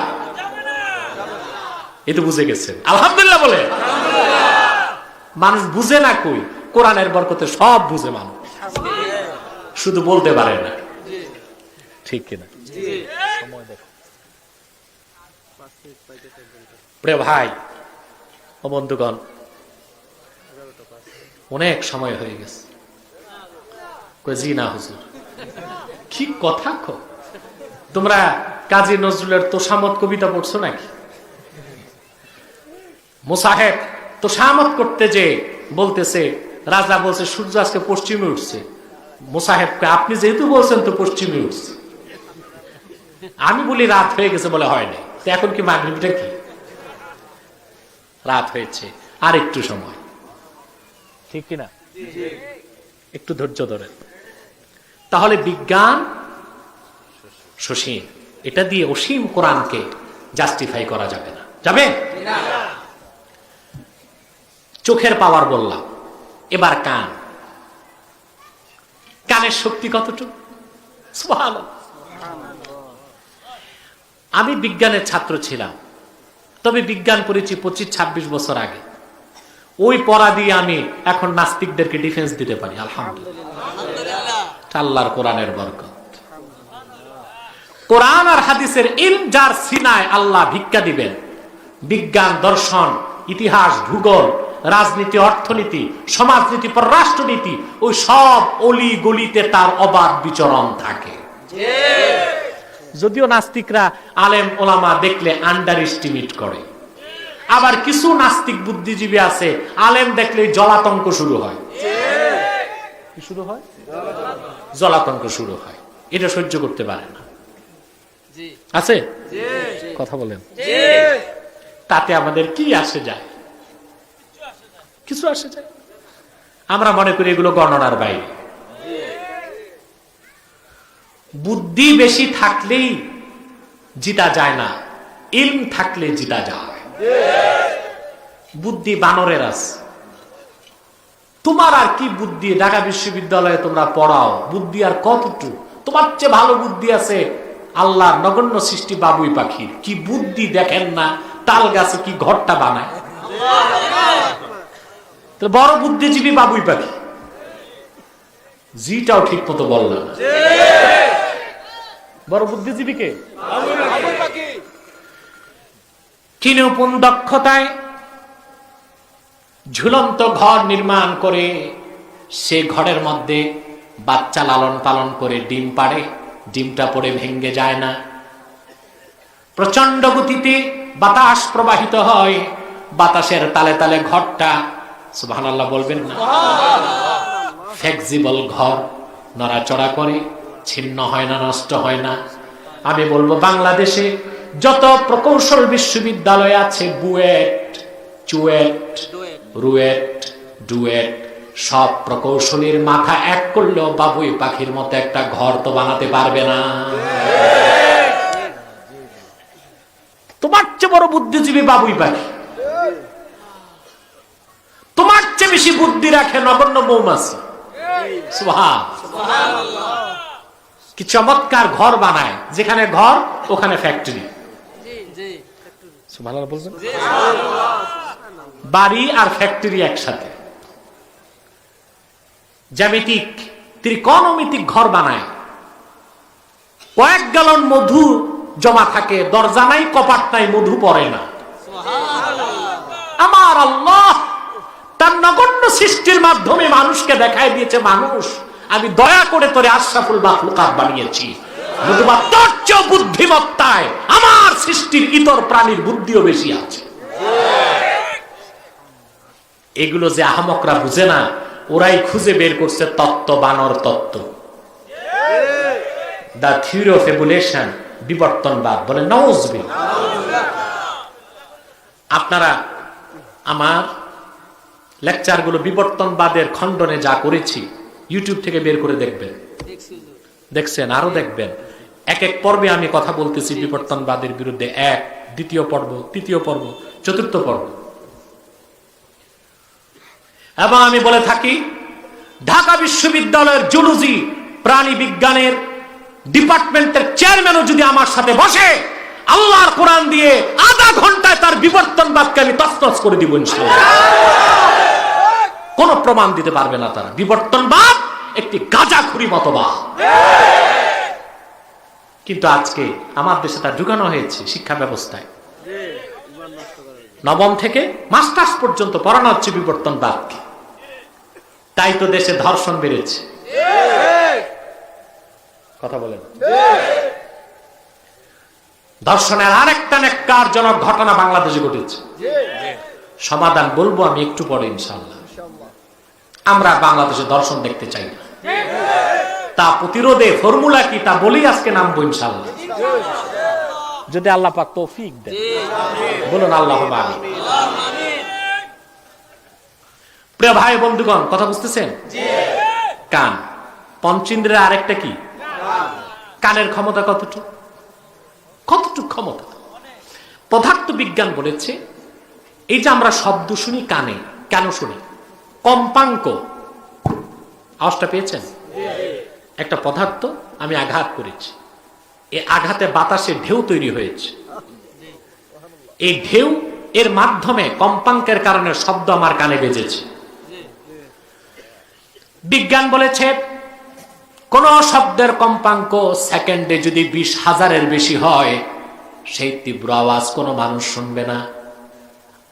এ তো বুঝে গেছেন আলহামদুলিল্লাহ বলে। মানুষ বুঝে না কই, কোরআনের বরকতে সব বুঝে মানুষ, শুধু বলতে পারে না, ঠিক কিনা? প্রিয় ভাই ও বন্ধুগণ, অনেক সময় হয়ে গেছে। জি না হুজুর, কি কথা কো? তোমরা কাজী নজরুলের তোষামত কবিতা পড়ছো নাকি? মুসাহেব তোষামত করতে যে বলতেছে, রাজা বলছে সূর্য আজকে পশ্চিমে উঠছে, মুসাহেবকে আপনি যেহেতু বলছেন তো পশ্চিমে উঠছে, আমি বলি রাত হয়ে গেছে, বলে হয় নাই, তো এখন কি মাগরিবটা কি? রাত হয়েছে, আর একটু সময়, ঠিক কিনা? একটু ধৈর্য ধরেন। তাহলে বিজ্ঞান সসীম, এটা দিয়ে অসীম কোরআনকে জাস্টিফাই করা যাবে না। যাবে? চোখের পাওয়ার বললাম, এবার কান। কানের শক্তি কতটুকু? সুবহানাল্লাহ। আমি বিজ্ঞানের ছাত্র ছিলাম, তবে বিজ্ঞান পড়েছি 25-26 বছর আগে। ওই পড়া দিয়ে আমি এখন নাস্তিকদেরকে ডিফেন্স দিতে পারি আলহামদুলিল্লাহ। আল্লাহর কোরআনের বরকত। কোরআন আর হাদিসের ইলম যার সিনায় আল্লাহ ভিক্ষা দিবেন, বিজ্ঞান, দর্শন, ইতিহাস, ভূগোল, রাজনীতি, অর্থনীতি, সমাজনীতি, পররাষ্ট্রনীতি, ওই সব অলি গলিতে তার অবাধ বিচরণ থাকে। যদিও নাস্তিকরা আলেম ওলামা দেখলে আন্ডার এস্টিমেট করে, আবার কিছু নাস্তিক বুদ্ধিজীবী আছে আলেম দেখলে জলাতঙ্ক শুরু হয়। কি শুরু হয়? জলাতঙ্ক শুরু হয়, এটা সহ্য করতে পারে না। আছে কথা বলেন। তাতে আমাদের কি আসে যায়? কিছু আসে যায়? আমরা মনে করি এগুলো গণনার বাইরে। বুদ্ধি বেশি থাকলেই জিতা যায় না, ইলম থাকলে জিতা যায়। বুদ্ধি বানরের আছে। তোমার আর কি বুদ্ধি? ঢাকা বিশ্ববিদ্যালয়ে তোমরা পড়াও, বুদ্ধি আর কতটুকু? তোমার চেয়ে ভালো বুদ্ধি আছে আল্লাহর নগণ্য সৃষ্টি বাবুই পাখির। কি বুদ্ধি দেখেন না, তাল গাছে কি ঘরটা বানায়। তো বড় বুদ্ধিজীবী বাবুই পাখি। জিটাও ঠিক মতো বললাম না। বড় বুদ্ধিজীবী কে? কি নিপুণ দক্ষতায় ঝুলন্ত ঘর নির্মাণ করে সে ঘরের মধ্যে বাচ্চা লালন পালন করে ডিম পাড়ে, ডিমটা পড়ে ভেঙে যায় না। প্রচন্ড গতিতে বাতাস প্রবাহিত হয়, বাতাসের তালে তালে ঘরটা, সুবহানাল্লাহ বলবেন না, ফ্লেক্সিবল ঘর, নড়াচড়া করে, ছিন্ন হয় না, নষ্ট হয় না। আমি বলবো বাংলাদেশে যত প্রকৌশল বিশ্ববিদ্যালয় আছে, বুয়েট, চুয়েট, রুয়েট, ডুয়েট, সব প্রকৌশলীর মাথা এক করলেও বাবুই পাখির মতো একটা ঘর তো বানাতে পারবে না। তোমার চেয়ে বড় বুদ্ধিজীবী বাবুই পাখি। তোমার চেয়ে বেশি বুদ্ধি রাখে নগণ্য মৌমাছি। সুবহানাল্লাহ। কি চমৎকার ঘর বানায়, যেখানে ঘর ওখানে ফ্যাক্টরি। সুবহানাল্লাহ বলছেন? বাড়ি আর ফ্যাক্টরি একসাথে। জ্যামিতিক ত্রিকোণমিতিক ঘর বানায়। কয়েক গ্যালন মধু জমা থাকে, দরজা নাই, কপাট নাই, মধু পড়ে না। আমার আল্লাহ তার নগণ্য সৃষ্টির মাধ্যমে মানুষকে দেখায় দিয়েছে, মানুষ আমি দয়া করে তোরে আশরাফুল মাখলুকাত বানিয়েছি, নতুবা তোর চেয়ে বুদ্ধিমত্তায় আমার সৃষ্টির ইতর প্রাণীর বুদ্ধিও বেশি আছে। এগুলো যে আহমকরা বুঝে না, ওরাই খুঁজে বের করছে তত্ত্ব, বানর তত্ত্ব, দা থিওরি অফ এভোলিউশন, বিবর্তনবাদ বলে। নাউজুবিল্লাহ। আপনারা আমার লেকচারগুলো বিবর্তনবাদের খণ্ডনে যা করেছি ইউটিউব থেকে বের করে দেখবেন, দেখছেন, আরো দেখবেন। এক এক পর্বে আমি কথা বলতেছি বিবর্তনবাদের বিরুদ্ধে, এক, দ্বিতীয় পর্ব, তৃতীয় পর্ব, চতুর্থ পর্ব। এবং আমি বলে থাকি ঢাকা বিশ্ববিদ্যালয়ের জুলজি প্রাণী বিজ্ঞানের ডিপার্টমেন্টের চেয়ারম্যানও যদি আমার সাথে বসে, আল্লাহর কোরআন দিয়ে আধা ঘন্টায় তার বিবর্তনবাদকে আমি তছনছ করে দিব ইনশাআল্লাহ। কোন প্রমাণ দিতে পারবে না তারা। বিবর্তনবাদ একটি গাঁজাখুরি মতবাদ। কিন্তু আজকে আমার দেশে তা ঢুকানো হয়েছে শিক্ষা ব্যবস্থায়। নবম থেকে মাস্টার্স পর্যন্ত পড়ানো হচ্ছে বিবর্তনবাদকে। তাই তো দেশে ধর্ষণ বেড়েছে। কথা বলেন। ধর্ষণের আরেকটা নেককারজনক ঘটনা বাংলাদেশে ঘটেছে। সমাধান বলবো আমি একটু পরে ইনশাআল্লাহ। আমরা বাংলাদেশে ধর্ষণ দেখতে চাই না। তা প্রতিরোধে ফর্মুলা কি তা বলেই আজকে নামবো ইনশাআল্লাহ, যদি আল্লাহ পাক তৌফিক দেন। বলুন আল্লাহুম্মা আমিন। প্রিয় ভাই বন্ধুগণ, কথা বুঝতেছেন? কান, পঞ্চেন্দ্রের আরেকটা কি? কানের ক্ষমতা কতটুকু? কতটুকু ক্ষমতা? পদার্থ বিজ্ঞান বলেছে এই যে আমরা শব্দ শুনি কানে, কেন শুনি? কম্পাঙ্ক। আওয়াজটা পেয়েছেন? একটা পদার্থ আমি আঘাত করেছি, এই আঘাতে বাতাসে ঢেউ তৈরি হয়েছে। এই ঢেউ এর মাধ্যমে কম্পাঙ্কের কারণে শব্দ আমার কানে বেজেছে। বিজ্ঞান বলেছে কোন শব্দের কম্পাঙ্ক সেকেন্ডে যদি 20,000-এর বেশি হয়, সেই তীব্র আওয়াজ কোনো মানুষ শুনবে না।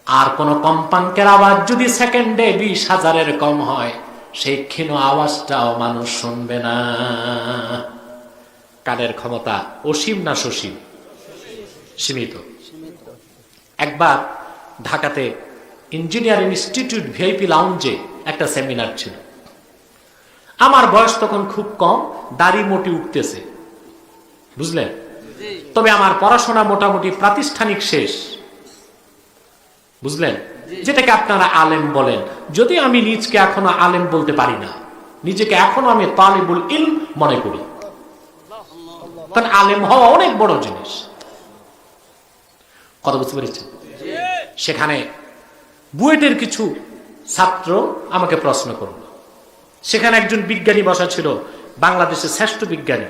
আর কোন কম্পাঙ্কের আওয়াজ যদি সেকেন্ডে 20,000-এর কম হয়, সেই ক্ষীণ আওয়াজটাও মানুষ শুনবে না। কানের ক্ষমতা অসীম না সসীম? সীমিত। একবার ঢাকাতে ইঞ্জিনিয়ারিং ইনস্টিটিউট ভিআইপি লাউঞ্জে একটা সেমিনার ছিল। আমার বয়স তখন খুব কম, দাড়ি মোটি উঠতেছে, বুঝলেন? তবে আমার পড়াশোনা মোটামুটি প্রাতিষ্ঠানিক শেষ। বুঝলেন? যেটাকে আপনারা আলেম বলেন, যদি আমি নিজকে এখনো আলেম বলতে পারি না, নিজেকে এখনো আমি তালিবুল ইলম মনে করি, কারণ আলেম হওয়া অনেক বড় জিনিস। কথা বুঝতে পেরেছেন? সেখানে বুয়েটের কিছু ছাত্র আমাকে প্রশ্ন করল। সেখানে একজন বিজ্ঞানী বসা ছিল, বাংলাদেশের শ্রেষ্ঠ বিজ্ঞানী,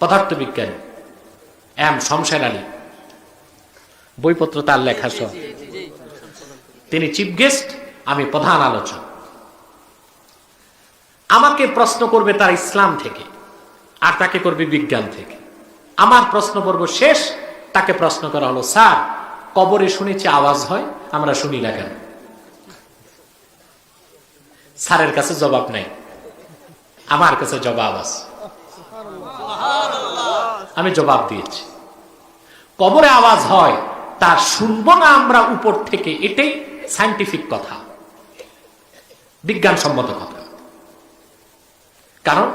পদার্থ বিজ্ঞানী এম শমশের আলী, বইপত্র তার লেখা সহ। তিনি চিফ গেস্ট, আমি প্রধান আলোচক। আমাকে প্রশ্ন করবে তার ইসলাম থেকে, আর তাকে করবে বিজ্ঞান থেকে। আমার প্রশ্ন পর্ব শেষ, তাকে প্রশ্ন করা হলো, স্যার কবরে শুনেছি আওয়াজ হয়, আমরা শুনি না কেন? স্যারের কাছে জবাব নাই, আমার কাছে জবাব আছে। আমি জবাব দিয়েছি, কবরে আওয়াজ হয় তার শুনবো না আমরা উপর থেকে, এটাই সায়েন্টিফিক কথা, বিজ্ঞানসম্মত কথা। কারণ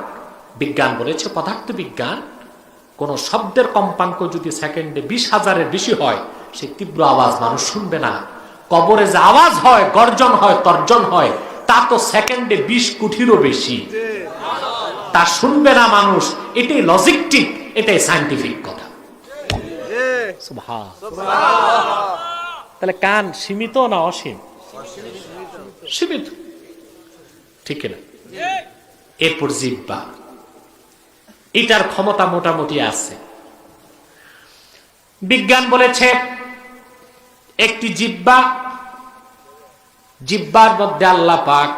বিজ্ঞান বলেছে, পদার্থ বিজ্ঞান, কোন শব্দের কম্পাঙ্ক যদি সেকেন্ডে 20,000-এর বেশি হয়, সেই তীব্র আওয়াজ মানুষ শুনবে না। কবরে যে আওয়াজ হয়, গর্জন হয়, তর্জন হয়, তা তো সেকেন্ডে 20 কোটিরও বেশি, তা শুনবে না মানুষ। এটাই লজিকটিক, এটাই সায়েন্টিফিক কথা। তাহলে কান সীমিত না অসীম? সীমিত, ঠিক না? এরপর জিহ্বা, এটার ক্ষমতা মোটামুটি আছে। বিজ্ঞান বলেছে একটি জিহ্বার মধ্যে আল্লাহ পাক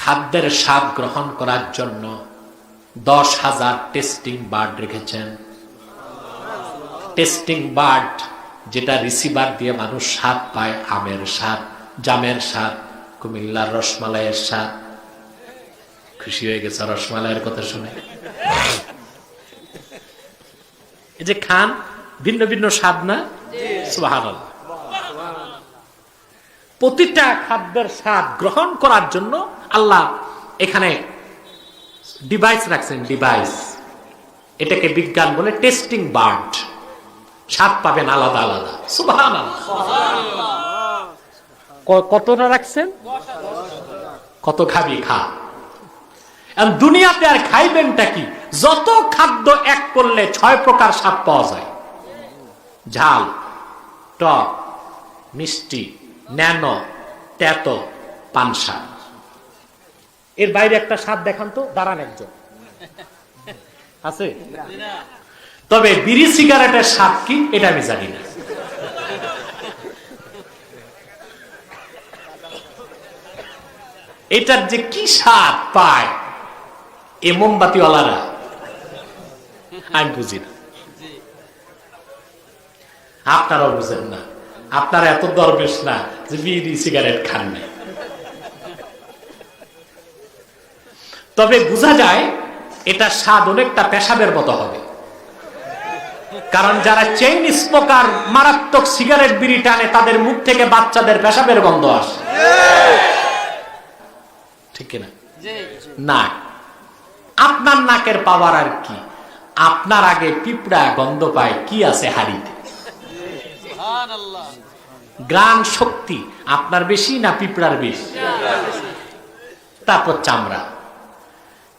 খাদ্যের স্বাদ গ্রহণ করার জন্য 10,000 টেস্টিং বার্ড রেখেছেন। টেস্টিং বার্ড, যেটা রিসিভার দিয়ে মানুষ স্বাদ পায়, আমের স্বাদ, জামের স্বাদ, কুমিল্লার রসমালাইয়ের স্বাদ। খুশি হয়ে গেছে রসমালাইয়ের কথা শুনে? এই যে খান, ভিন্ন ভিন্ন স্বাদ না? সুবহানাল্লাহ। প্রতিটা খাদ্যের স্বাদ গ্রহণ করার জন্য আল্লাহ এখানে ডিভাইস রাখছেন, ডিভাইস। এটাকে বিজ্ঞান বলে টেস্টিং বার্ড। স্বাদ পাবেন আলাদা আলাদা। সুবহানাল্লাহ। কতটা রাখছেন? কত খাবি খা। দুনিয়াতে আর খাইবেনটা কি? যত খাদ্য এক করলে 6 প্রকার স্বাদ পাওয়া যায়। ঝাল, টক, মিষ্টি, ন্যানো, তেতো, পানসা। এর বাইরে একটা স্বাদ দেখান তো, দাঁড়ান একজন আছে? তবে বিড়ি সিগারেটের স্বাদ কি এটা আমি জানি না। এটার যে কি স্বাদ পায় এ মোমবাতিওয়ালারা, আমি বুঝি না। আপনারাও বুঝেন না, আপনারা এত দরবেশ না যে বিড়ি সিগারেট খান না। তবে বোঝা যায় এটা স্বাদ অনেকটা পেশাবের মতো হবে। কারণ যারা চেইন স্মোকার, মারাত্মক সিগারেট বিড়ি টানে, তাদের মুখ থেকে বাচ্চাদের পেশাবের গন্ধ আসে, ঠিক কিনা? না, আপনার নাকের পাওয়ার আর কি? আপনার আগে পিঁপড়া গন্ধ পায় কি আছে হাড়িতে? গ্রাণ শক্তি আপনার বেশি না পিঁপড়ার বেশি? তারপর চামড়া।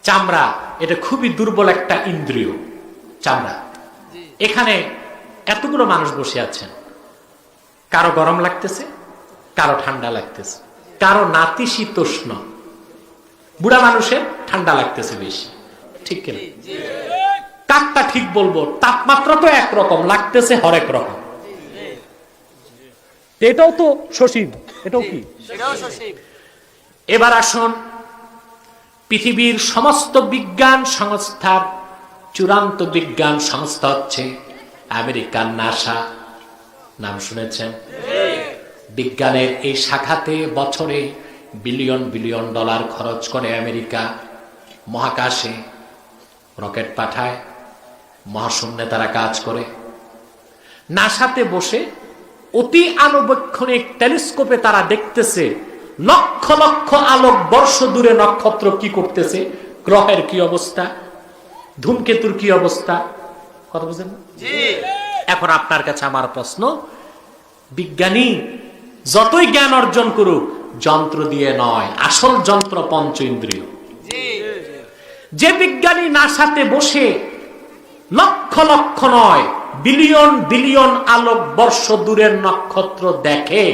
চামড়া এটা খুবই দুর্বল একটা ইন্দ্রিয়, চামড়া। এখানে এতগুলো মানুষ বসে আছেন, কারো গরম লাগতেছে, কারো ঠান্ডা লাগতেছে, কারো নাতিশীতোষ্ণ। বুড়া মানুষের ঠান্ডা লাগতেছে বেশি, ঠিক কিনা? কাকটা ঠিক বলবো, তাপমাত্রা তো একরকম, লাগতেছে হরেক রকম। এটাও তো সসীম, এটাও কি? এবার আসুন, পৃথিবীর সমস্ত বিজ্ঞান সংস্থার চূড়ান্ত বিজ্ঞান সংস্থা হচ্ছে আমেরিকার নাসা। নাম শুনেছেন? বিজ্ঞানের এই শাখাতে বছরে বিলিয়ন বিলিয়ন ডলার খরচ করে আমেরিকা। মহাকাশে রকেট পাঠায়, মহাশূন্যে তারা কাজ করে। নাসাতে বসে অতি আনুবীক্ষণিক টেলিস্কোপে তারা দেখতেছে লক্ষ লক্ষ আলোক বর্ষ দূরে নক্ষত্র কি করতেছে, গ্রহের কি অবস্থা, ধূমকেতুর কি অবস্থা। কথা বুঝেন? এখন আপনার কাছে আমার প্রশ্ন, বিজ্ঞানী যতই জ্ঞান অর্জন করুক যন্ত্র দিয়ে নয়, আসল যন্ত্র পঞ্চ ইন্দ্রিয়। যে বিজ্ঞানী নাসাতে বসে লক্ষ লক্ষ নয় বিলিয়ন বিলিয়ন আলোক বর্ষ দূরের নক্ষত্র দেখে,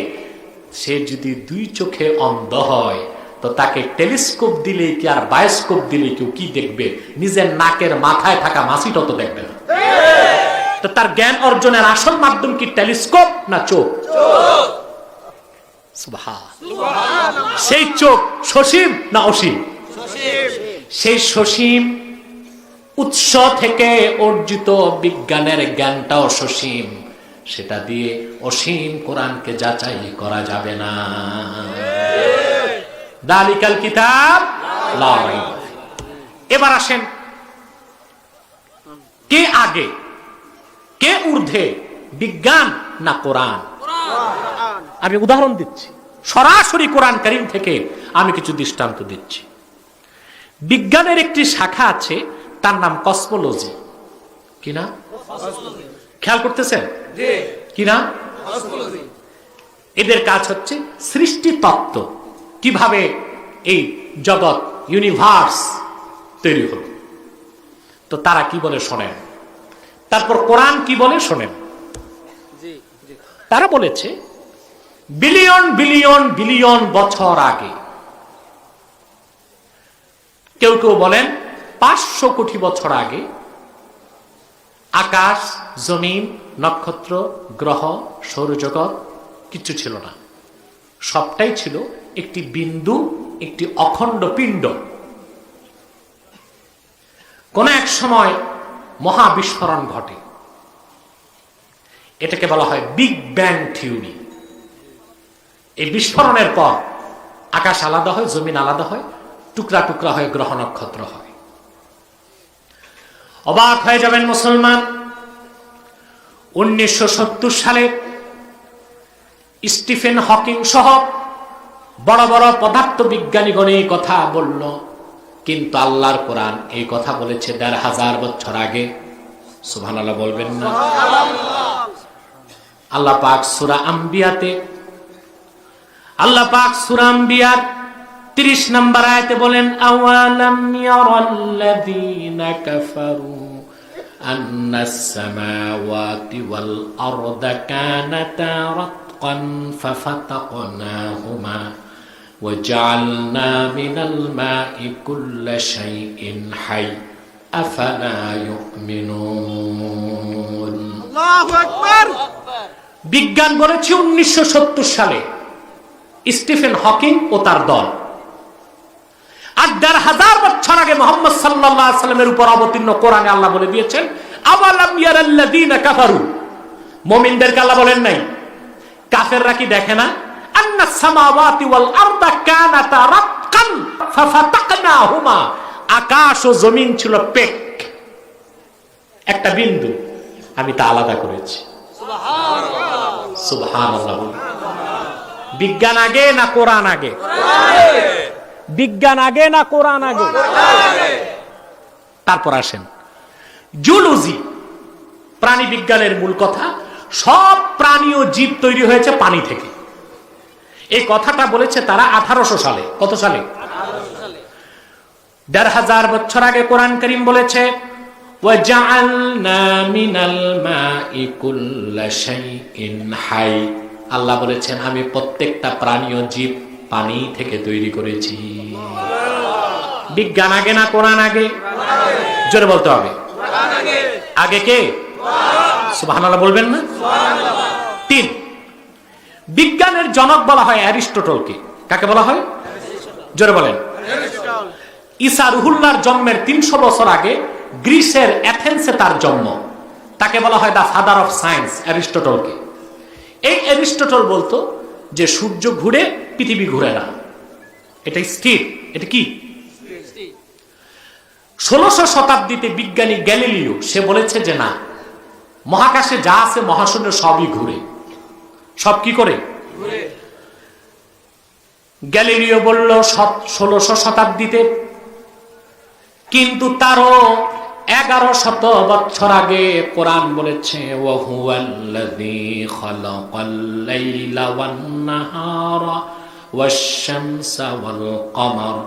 সে যদি দুই চোখে অন্ধ হয় তো তাকে টেলিস্কোপ দিলে কি আর বায়োস্কোপ দিলে কেউ কি দেখবে? নিজের নাকের মাথায় থাকা মাছিটা তো দেখবে না। তো তার জ্ঞান অর্জনের আসল মাধ্যম কি টেলিস্কোপ না চোখ? সেই চোখ সসীম না অসীম? সেই সসীম উৎস থেকে অর্জিত বিজ্ঞানের জ্ঞানটাও সসীম, সেটা দিয়ে অসীম কোরআনকে যাচাই করা যাবে না। দালিকাল কিতাব লা রাইব। এবার আসেন, কে আগে কে ঊর্ধ্বে, বিজ্ঞান না কোরআন? আমি উদাহরণ দিচ্ছি, সরাসরি কোরআন কারীম থেকে আমি কিছু দৃষ্টান্ত দিচ্ছি। বিজ্ঞানের একটি শাখা আছে, তার নাম কসমোলজি। কি না খেয়াল করতেছেন? কি না? এদের কাজ হচ্ছে সৃষ্টি তত্ত্ব, কিভাবে এই জগৎ ইউনিভার্স তৈরি হল। তো তারা কি বলে শোনেন, তারপর কোরআন কি বলে শোনেন। তারা বলেছে বিলিয়ন বিলিয়ন বিলিয়ন বছর আগে, কেউ কেউ বলেন 500 কোটি বছর আগে, আকাশ, জমিন, নক্ষত্র, গ্রহ, সৌরজগৎ কিচ্ছু ছিল না। সবটাই ছিল একটি বিন্দু, একটি অখণ্ড পিণ্ড। কোন এক সময় মহাবিস্ফোরণ ঘটে, এটাকে বলা হয় বিগ ব্যাং থিওরি। এই বিস্ফোরণের পর আকাশ আলাদা হয়, জমিন আলাদা হয়, টুকরা টুকরা হয়ে গ্রহ নক্ষত্র হয়। অবাক হয়ে যাবেন মুসলমান, 1970 সালে স্টিফেন হকিং সহ বড় বড় পদার্থ বিজ্ঞানীগণ এই কথা বলল, কিন্তু আল্লাহর কোরআন এই কথা বলেছে 1500 বছর আগে। সুবহানাল্লাহ বলবেন না? আল্লাহ পাক সূরা আম্বিয়াতে, আল্লাহ পাক সূরা আম্বিয়ার 30 নম্বর আয়াতে বলেন, আওয়ালাম ইয়ারাল্লাযীনা কাফারু আন্নাস সামাওয়াতি ওয়াল আরদা কানাতা রাতকান ফাফাতাকনাহুমা ওয়াজআলনা মিনাল মাই কুল্লা শাইইন হাই আফালা ইউমিনুন। আল্লাহু আকবার। বিজ্ঞান বলেছে 1970 সালে স্টিফেন হকিং ও তার দল। আর 1500 বছর আগে মুহাম্মদ সাল্লাল্লাহু আলাইহি সাল্লামের উপর অবতীর্ণ কোরআনে আল্লাহ বলে দিয়েছেন, আওয়ালাম ইয়ারাল্লাযীনা কাফারু। মুমিনদেরকে আল্লাহ বলেন নাই, কাফেররা কি দেখে না? আন্নাস সামাওয়াতি ওয়াল আরদা কানাতা রাতকান ফাফাতাকনাহুমা। আকাশ ও জমিন ছিল পেক, একটা বিন্দু, আমি তা আলাদা করেছি। সুবহানাল্লাহ, সুবহানাল্লাহ। বিজ্ঞান আগে না কোরআন আগে? বিজ্ঞান আগে না কোরআন আগে? তারপর আসেন জুলজি, প্রাণী বিজ্ঞানের মূল কথা। সব প্রাণী ও জীব তৈরি হয়েছে পানি থেকে। এই কথাটা বলেছে তারা 1800 সালে। কত সালে? 1500 বছর আগে কোরআন কারীম বলেছে, ওয়াজআলনা মিনাল মাই কুল্লা শাইইন হাই। আল্লাহ বলেছেন আমি প্রত্যেকটা প্রাণী ও জীব পানি থেকে তৈরি করেছি। বিজ্ঞান আগে না কোরআন আগে? জোরে বলতে হবে। আগে কে? সুবহানাল্লাহ বলবেন না? 3, বিজ্ঞানের জনক বলা হয় অ্যারিস্টটলকে। কাকে বলা হয়? জোরে বলেন। ঈসা রুহুল্লাহর জন্মের 300 বছর আগে গ্রিসের অ্যাথেন্সে তার জন্ম। তাকে বলা হয় দা ফাদার অফ সায়েন্স, অ্যারিস্টটলকে। এই অ্যারিস্টটল বলতো যে সূর্য ঘুরে, পৃথিবী ঘুরে না, এটা স্থির। এটা কি? 1600 শতাব্দীতে বিজ্ঞানী গ্যালিলিও সে বলেছে যে না, মহাকাশে যা আছে মহাশূন্যে সবই ঘুরে। সব কি করে? গ্যালিলিও বলল 1600 শতাব্দীতে, কিন্তু তারও 1100 বছর আগে কোরআন বলেছে ওয়া হুয়াল্লাযী খালাকাল লাইলা ওয়ান নাহারা ওয়াশ-শামসা ওয়াল কমার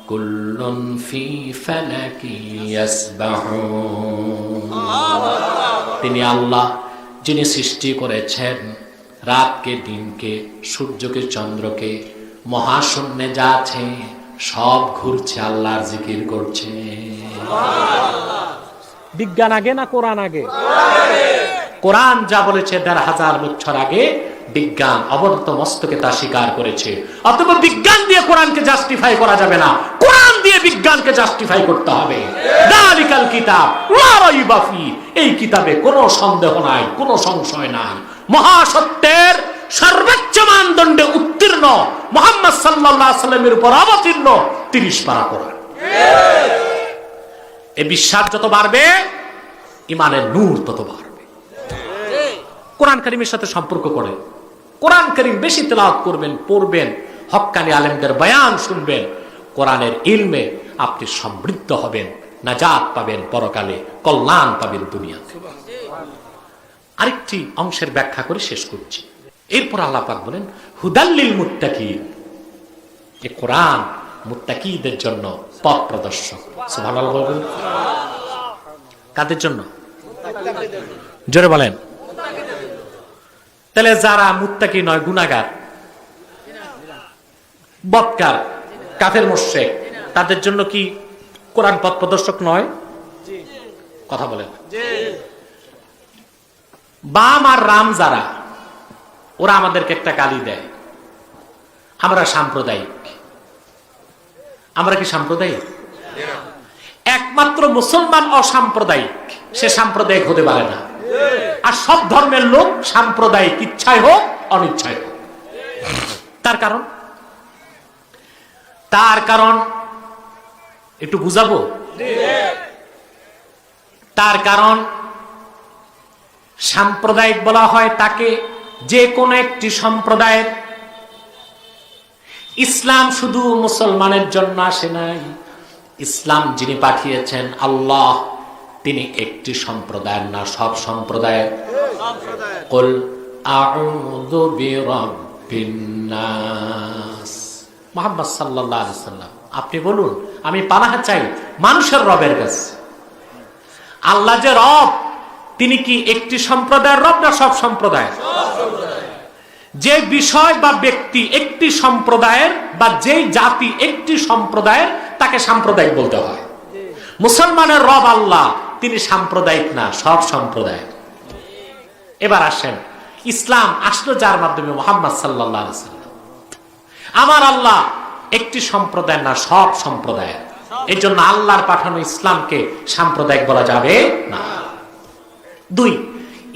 কুল্লুন ফি ফালাকি ইয়াসবাহুন। তিনি আল্লাহ যিনি সৃষ্টি করেছেন রাতকে, দিনকে, সূর্যকে, চন্দ্রকে, মহাশূন্যে যা আছে সব ঘুরছে, আল্লাহর জিকির করছে। বিজ্ঞান আগে না কোরআন আগে? কোরআন যা বলেছে 1500 বছর আগে বিজ্ঞান অবনত মস্তকে তা স্বীকার করেছে। অতএব বিজ্ঞান দিয়ে কোরআনকে জাস্টিফাই করা যাবে না, কোরআন দিয়ে বিজ্ঞানকে জাস্টিফাই করতে হবে। যালিকাল কিতাব লা রাইবা ফি, এই কিতাবে কোনো সন্দেহ নাই, কোনো সংশয় নাই। মহাসত্যের সর্বোচ্চ মানদণ্ডে উত্তীর্ণ মুহাম্মদ সাল্লাল্লাহু আলাইহি সাল্লামের উপর অবতীর্ণ 30 পারা কোরআন। এই বিশ্বাস যত বাড়বে ইমানের নূর তত বাড়বে। কোরআন কারীমের সাথে সম্পর্ক করে কোরআন কারীম বেশি তেলাওয়াত করবেন, পড়বেন, হক্কানি আলেমদের বয়ান শুনবেন। কোরআনের ইলমে আপনি সমৃদ্ধ হবেন, নাজাত পাবেন পরকালে, কল্যাণ পাবেন দুনিয়াতে। আরেকটি অংশের ব্যাখ্যা করে শেষ করছি। এরপর আল্লাহ পাক বলেন হুদাল্লিল মুত্তাকিন, এই কোরআন মুত্তাকিদের জন্য পথ প্রদর্শক। সুবহানাল্লাহ বলবেন। কাদের জন্য? জোরে বলেন। তাহলে যারা মুত্তাকি নয়, গুনাহগার, বদকার, কাফের, মুশরিক, তাদের জন্য কি কোরআন পথ প্রদর্শক নয়? কথা বলেন। বাম আর রাম যারা, ওরা আমাদেরকে একটা গালি দেয়, আমরা সাম্প্রদায়িক। আমরা কি সাম্প্রদায়িক? একমাত্র মুসলমান অসাম্প্রদায়িক, সে সাম্প্রদায়িক হতে পারে না। আর সব ধর্মের লোক সাম্প্রদায়িক, ইচ্ছায় হোক অনিচ্ছায় হোক। তার কারণ একটু বুঝাবো। তার কারণ সাম্প্রদায়িক বলা হয় তাকে যে কোনো একটি সম্প্রদায়ের। ইসলাম শুধু মুসলমানের জন্য আসে নাই, ইসলাম যিনি পাঠিয়েছেন আল্লাহ, তিনি একটি সম্প্রদায়ের না, সব সম্প্রদায়ের। কুল আউযু বিরাব্বিন নাস, মুহাম্মদ সাল্লাল্লাহু আলাইহি ওয়াসাল্লাম আপনি বলুন আমি পানাহ চাই মানুষের রবের কাছে। আল্লাহ যে রব, তিনি কি একটি সম্প্রদায়ের রব না সব সম্প্রদায়ের? যে বিষয় বা ব্যক্তি একটি সম্প্রদায়ের বা যে জাতি একটি সম্প্রদায়ের, তাকে সাম্প্রদায়িক বলতে হয়। মুসলমানের রব আল্লাহ, তিনি সাম্প্রদায়িক না, সব সম্প্রদায়। এবার আসেন, ইসলাম আসলো যার মাধ্যমে, মুহাম্মদ সাল্লাল্লাহু আলাইহি ওয়াসাল্লাম। আমার আল্লাহ একটি সম্প্রদায় না, সব সম্প্রদায়। এই জন্য আল্লাহর পাঠানো ইসলামকে সাম্প্রদায়িক বলা যাবে না। 2,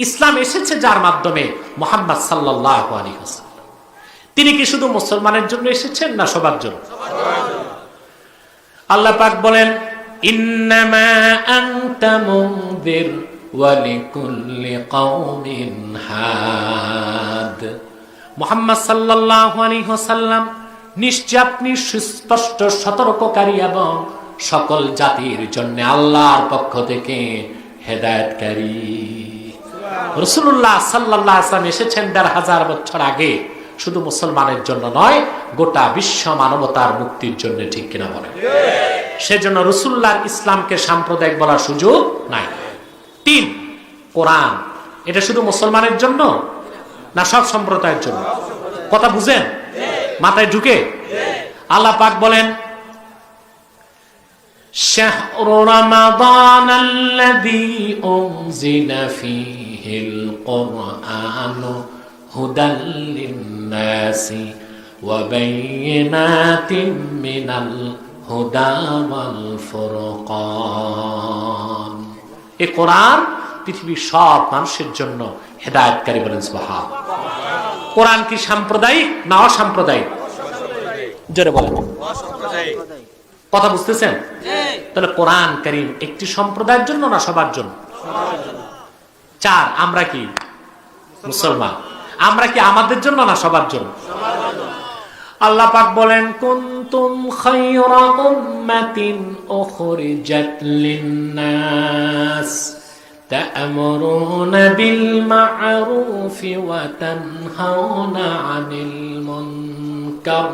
ইসলাম এসেছে যার মাধ্যমে, মুহাম্মদ সাল্লাল্লাহু আলাইহি ওয়াসাল্লাম। তিনি কি শুধু মুসলমানের জন্য এসেছেন না সবার জন্য? আল্লাহ পাক বলেন ইন্নামা আনতা মুনযির ওয়া লিকুল্লি কওমিন হাদ। মুহাম্মদ সাল্লাল্লাহু আলাইহি ওয়াসাল্লাম নিশ্চয় আপনি সুস্পষ্ট সতর্ককারী এবং সকল জাতির জন্য আল্লাহর পক্ষ থেকে হেদায়েতকারী। রাসূলুল্লাহ সাল্লাল্লাহু আলাইহি ওয়াসাল্লাম এসেছেন 1500 বছর আগে, শুধু মুসলমানের জন্য নয়, গোটা বিশ্ব মানবতার মুক্তির জন্য। ঠিক কিনা বলেন? সেজন্য রাসূলুল্লাহর ইসলামকে সাম্প্রদায়িক বলার সুযোগ নাই। 3, কোরআন এটা শুধু মুসলমানের জন্য না সব সম্প্রদায়ের জন্য? কথা বুঝেন? মাথায় ঢুকে? আল্লাহ পাক বলেন শাহরু রমাদানাল্লাযী উনজিলা ফীহিল কুরআনু হুদাল লিন-নাসি ওয়া বায়িনাতিন মিনাল হুদা ওয়াল ফুরকান। এই কোরআন পৃথিবীর সব মানুষের জন্য হেদায়েতকারী। বলেন সুবহানাল্লাহ। কোরআন কি সাম্প্রদায়িক না অসাম্প্রদায়িক? জোরে বলেন। কথা বুঝতেছেন? তাহলে কোরআন কারীম একটি সম্প্রদায়ের জন্য না সবার জন্য? 4, আমরা কি মুসলমান, আমরা কি আমাদের জন্য না সবার জন্য? আল্লাহ পাক বলেন কুনতুম খায়রা উম্মাতিন উখরিজাত লিন-নাস তা'মুরুনা বিল মা'রুফি ওয়া তানহাউনা 'আনিল মুনকার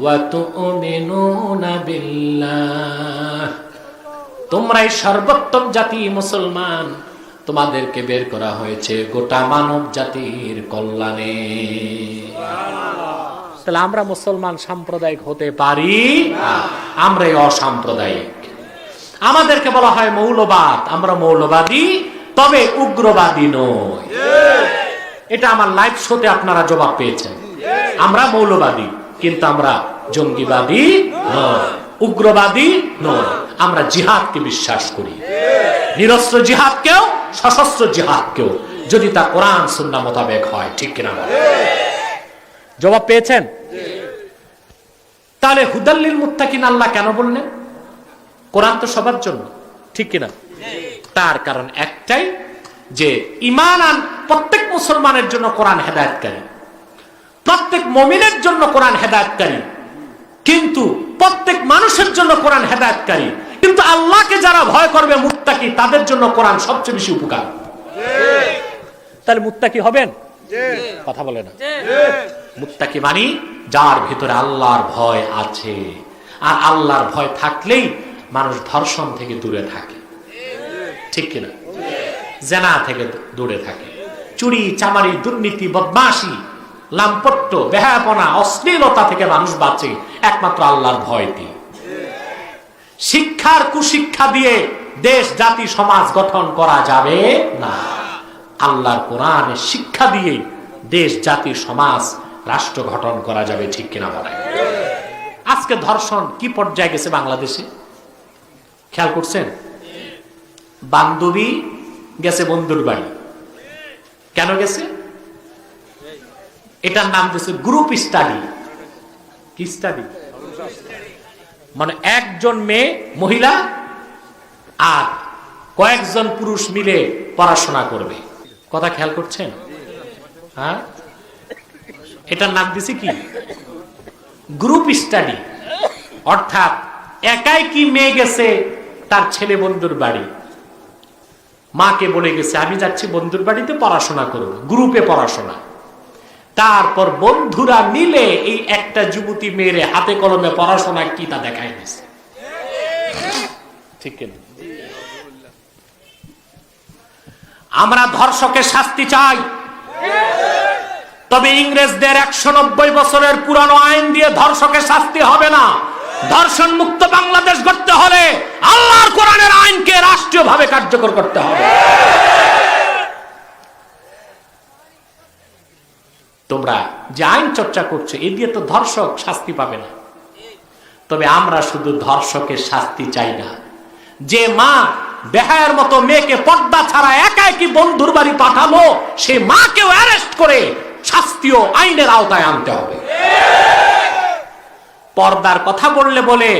ওয়া তু'মিনুনা বিল্লাহ। তোমরাই সর্বোত্তম জাতি মুসলমান, তোমাদেরকে বের করা হয়েছে গোটা মানব জাতির কল্যাণে। তাহলে আমরা মুসলমান সাম্প্রদায়িক হতে পারি, আমরাই অসাম্প্রদায়িক। আমাদেরকে বলা হয় মৌলবাদ, আমরা মৌলবাদী, তবে উগ্রবাদী নই। এটা আমার লাইভ শোতে আপনারা জবাব পেয়েছেন। আমরা মৌলবাদী, কিন্তু আমরা জঙ্গিবাদী নই, উগ্রবাদী নই। আমরা জিহাদকে বিশ্বাস করি, নিরস্ত্র জিহাদকেও, সশস্ত্র জিহাদকেও, যদি তা কোরআন সুন্নাহ মোতাবেক হয়। ঠিক কিনা? জবাব পেয়েছেন? তাহলে হুদাল্লিল মুত্তাকিন আল্লাহ কেন বললেন? কোরআন তো সবার জন্য, ঠিক কিনা? তার কারণ একটাই, যে ঈমান আন প্রত্যেক মুসলমানের জন্য কোরআন হেদায়েতকারী, প্রত্যেক মুমিনের জন্য কোরআন হেদায়েতকারী, কিন্তু প্রত্যেক মানুষের জন্য কোরআন হেদায়েতকারী। কিন্তু আল্লাহকে যারা ভয় করবে, মুত্তাকি, তাদের জন্য কোরআন সবচেয়ে বেশি উপকার। তাহলে মুত্তাকি হবেন? কথা বলে না। মুত্তাকি মানে যার ভিতরে আল্লাহর ভয় আছে, আর আল্লাহর ভয় থাকলেই মানুষ ধর্ষণ থেকে দূরে থাকে, ঠিক কিনা? জেনা থেকে দূরে থাকে, চুরি চামারি দুর্নীতি বদমাশি লাম্পট্য বেহায়াপনা অশ্লীলতা থেকে মানুষ বাঁচে একমাত্র আল্লাহর ভয় দিয়ে। শিক্ষার কুশিক্ষা দিয়ে দেশ জাতি সমাজ গঠন করা যাবে না, আল্লাহর কোরআনের শিক্ষা দিয়ে দেশ জাতি সমাজ রাষ্ট্র গঠন করা যাবে। ঠিক কিনা বলে? আজকে ধর্ষণ কি পর্যায়ে গেছে বাংলাদেশে, খেয়াল করছেন? বান্ধবী গেছে বন্ধুর বাড়ি, কেন গেছে? এটার নাম দিয়েছে গ্রুপ স্টাডি। কি স্টাডি? মানে একজন মেয়ে মহিলা আর কয়েকজন পুরুষ মিলে পড়াশোনা করবে। কথা খেয়াল করছেন? হ্যাঁ, এটার নাম দিয়েছে কি? Group study. অর্থাৎ একাই কি মেয়ে গেছে তার ছেলে বন্ধুর বাড়ি, মাকে বলে গেছে আমি যাচ্ছি বন্ধুর বাড়িতে পড়াশোনা করব, গ্রুপে পড়াশোনা। তারপর বন্ধুরা মিলে এই একটা যুবতী মেয়েরে হাতে কলমে পড়াশোনা কি তা দেখাই দিচ্ছে, ঠিক কিনা? আমরা ধর্ষকের শাস্তি চাই, তবে ইংরেজদের 190 বছরের পুরানো আইন দিয়ে ধর্ষকের শাস্তি হবে না। ধর্ষণ মুক্ত বাংলাদেশ গড়তে হলে আল্লাহর কোরআনের আইনকে রাষ্ট্রীয়ভাবে কার্যকর করতে হবে। তোমরা যে আইন চর্চা করছো, এ দিয়ে তো ধর্ষক শাস্তি পাবে না। তবে আমরা শুধু ধর্ষকের শাস্তি চাই না, যে মা বেহায়ার মতো মেয়েকে পর্দা ছাড়া একা একই বন্ধুর বাড়ি পাঠালো, সে মাকেও অ্যারেস্ট করে শাস্তিও আইনের আওতায় আনতে হবে। পর্দার কথা বললে বলে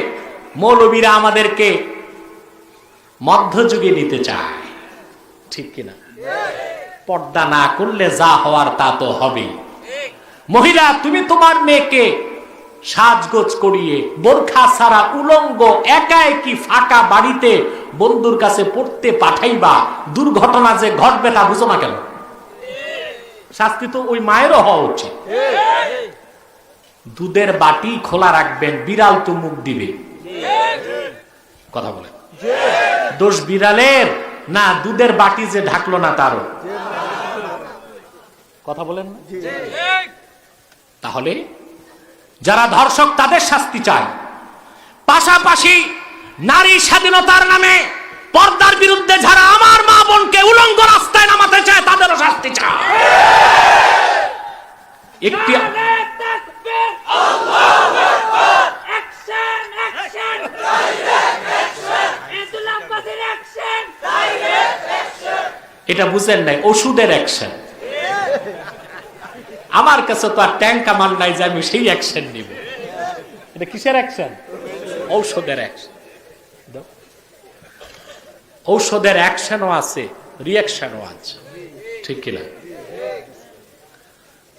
মৌলবীরা আমাদেরকে মধ্যযুগে নিতে চায়, ঠিক কিনা? পর্দা না করলে যা হওয়ার তা তো হবে। মহিলা, তুমি তোমার মেয়েকে সাজগোজ করিয়ে বোরখা ছাড়া উলঙ্গ একা একই ফাঁকা বাড়িতে বন্ধুর কাছে পড়তে পাঠাইবা, দুর্ঘটনা যে ঘটবে তা বুঝো না কেন? শাস্তি তো ওই মায়েরও হওয়া উচিত। দুধের বাটি খোলা রাখবেন, বিড়াল তো মুখ দিবে। কথা বলেন, দোষ বিড়ালের না দুধের বাটি যে ঢাকলো না তারও? কথা বলেন না? তাহলে যারা ধর্ষক তাদের শাস্তি চায়, পাশাপাশি নারী স্বাধীনতার নামে পর্দার বিরুদ্ধে যারা আমার মা বোনকে উলঙ্গ রাস্তায় নামাতে চায় তাদেরও শাস্তি চায়। একটি এটা বুঝেন নাই, ওষুধের অ্যাকশন। আমার কাছে তো আর ট্যাঙ্ক কামান নাই যে আমি সেই অ্যাকশন নিব। এটা কিসের অ্যাকশন? ঔষধের অ্যাকশন। ঔষধের অ্যাকশনও আছে, রিঅ্যাকশনও আছে, ঠিক কিনা?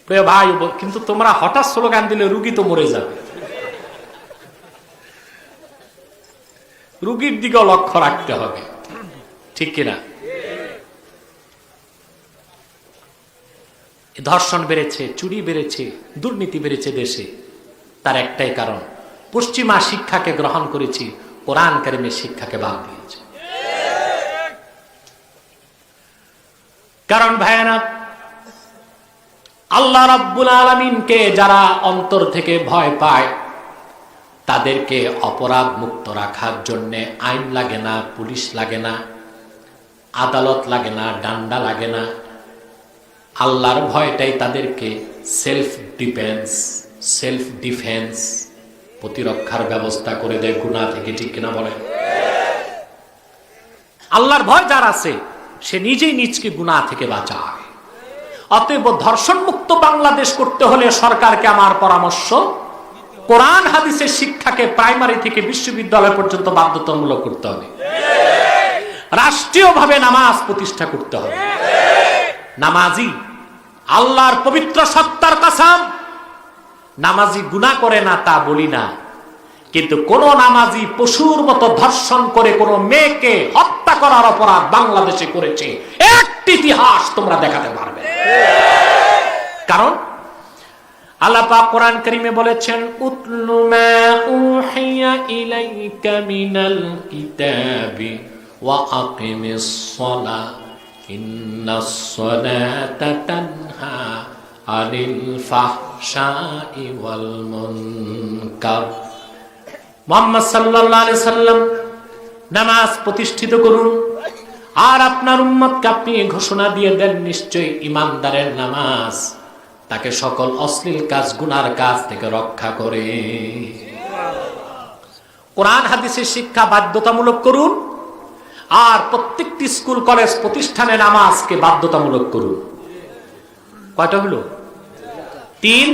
প্রিয় ভাই, কিন্তু তোমরা হঠাৎ স্লোগান দিলে রুগী তো মরে যাবে। রুগীর দিকেও লক্ষ্য রাখতে হবে, ঠিক কিনা? ধর্ষণ বেড়েছে, চুরি বেড়েছে, দুর্নীতি বেড়েছে দেশে। তার একটাই কারণ, পশ্চিমা শিক্ষাকে গ্রহণ করেছি, কোরআন কারিমের শিক্ষাকে বাদ দিয়েছে। কারণ ভাইয়ানা, আল্লাহ রাব্বুল আলামিনকে যারা অন্তর থেকে ভয় পায়, তাদেরকে অপরাধ মুক্ত রাখার জন্য আইন লাগে না, পুলিশ লাগে না, আদালত লাগে না, ডান্ডা লাগে না। আল্লাহর ভয়টাই তাদেরকে সেলফ ডিফেন্স প্রতিরক্ষার ব্যবস্থা করে দেয় গুনাহ থেকে, ঠিক কিনা বলেন? আল্লাহর ভয় যার আছে সে নিজেই নিজকে গুনাহ থেকে বাঁচায়। অতএব ধর্ষণ মুক্ত বাংলাদেশ করতে হলে সরকারকে আমার পরামর্শ, কোরআন হাদিসের শিক্ষাকে প্রাইমারি থেকে বিশ্ববিদ্যালয় পর্যন্ত বাধ্যতামূলক করতে হবে। রাষ্ট্রীয়ভাবে নামাজ প্রতিষ্ঠা করতে হবে। নামাজি, আল্লাহর পবিত্র সত্তার কসম, নামাজি গুনাহ করে না তা বলি না, কিন্তু কোন নামাজি পশুর মতো ধর্ষণ করে কোন মেয়েকে হত্যা করার অপরাধ বাংলাদেশে করেছে একটি ইতিহাস তোমরা দেখাতে পারবে? কারণ আল্লাহ পাক কোরআন কারীমে বলেছেন, উতলু মা উহিয়া ইলাইকা মিনাল কিতাবি ওয়া আকিমিস সালাহ ইন্নাস সালাতা তানহা আনিল ফাহশাই ওয়াল মুনকার। মুহাম্মদ সাল্লাল্লাহু আলাইহি সাল্লাম নামাজ প্রতিষ্ঠিত করুন, আর আপনার উম্মতকে আপনি ঘোষণা দিয়ে দেন, নিশ্চয়ই ইমানদারের নামাজ তাকে সকল অশ্লীল কাজ, গুনার কাজ থেকে রক্ষা করে। কোরআন হাদিসের শিক্ষা বাধ্যতামূলক করুন, আর প্রত্যেকটি স্কুল কলেজ প্রতিষ্ঠানে নামাজকে বাধ্যতামূলক করুন। কয়টা হলো? 3।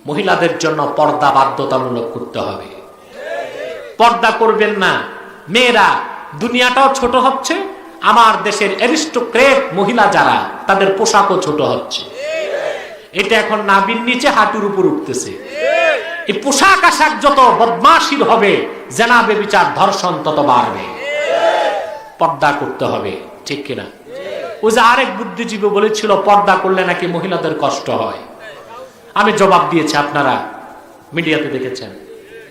মহিলাদের জন্য পর্দা বাধ্যতামূলক করতে হবে। পর্দা করবেন না মেয়েরা, দুনিয়াটাও ছোট হচ্ছে, আমার দেশের অ্যারিস্টোক্রেট মহিলা যারা, তাদের পোশাকও ছোট হচ্ছে। এটা এখন নাভির নিচে হাঁটুর উপর উঠতেছে। এই পোশাক আশাক যত বদমাশির হবে, জেনা ব্যভিচার ধর্ষণ তত বাড়বে। পর্দা করতে হবে, ঠিক কিনা? ওই যে আরেক বুদ্ধিজীবী বলেছিল পর্দা করলে নাকি মহিলাদের কষ্ট হয়। আমি জবাব দিয়েছি, আপনারা মিডিয়াতে দেখেছেন,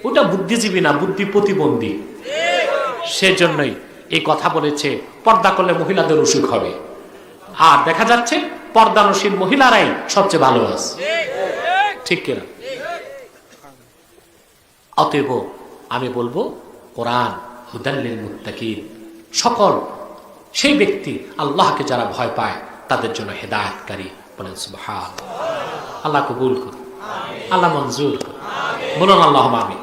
ওটা বুদ্ধিজীবী না, বুদ্ধি প্রতিবন্ধী। সেজন্যই এই কথা বলেছে পর্দা করলে মহিলাদের অসুখ হবে। আর দেখা যাচ্ছে পর্দানশীল মহিলারাই সবচেয়ে ভালো আছে, ঠিক কিনা? অতএব আমি বলবো, কোরআন হুদাল লিল মুত্তাকিন, সকল সেই ব্যক্তি আল্লাহকে যারা ভয় পায় তাদের জন্য হেদায়েতকারী। বলেন সুবহানাল্লাহ। আল্লাহ কবুল করুন, আল্লাহ মঞ্জুর করুন, বলুন আল্লাহুম্মা আমিন।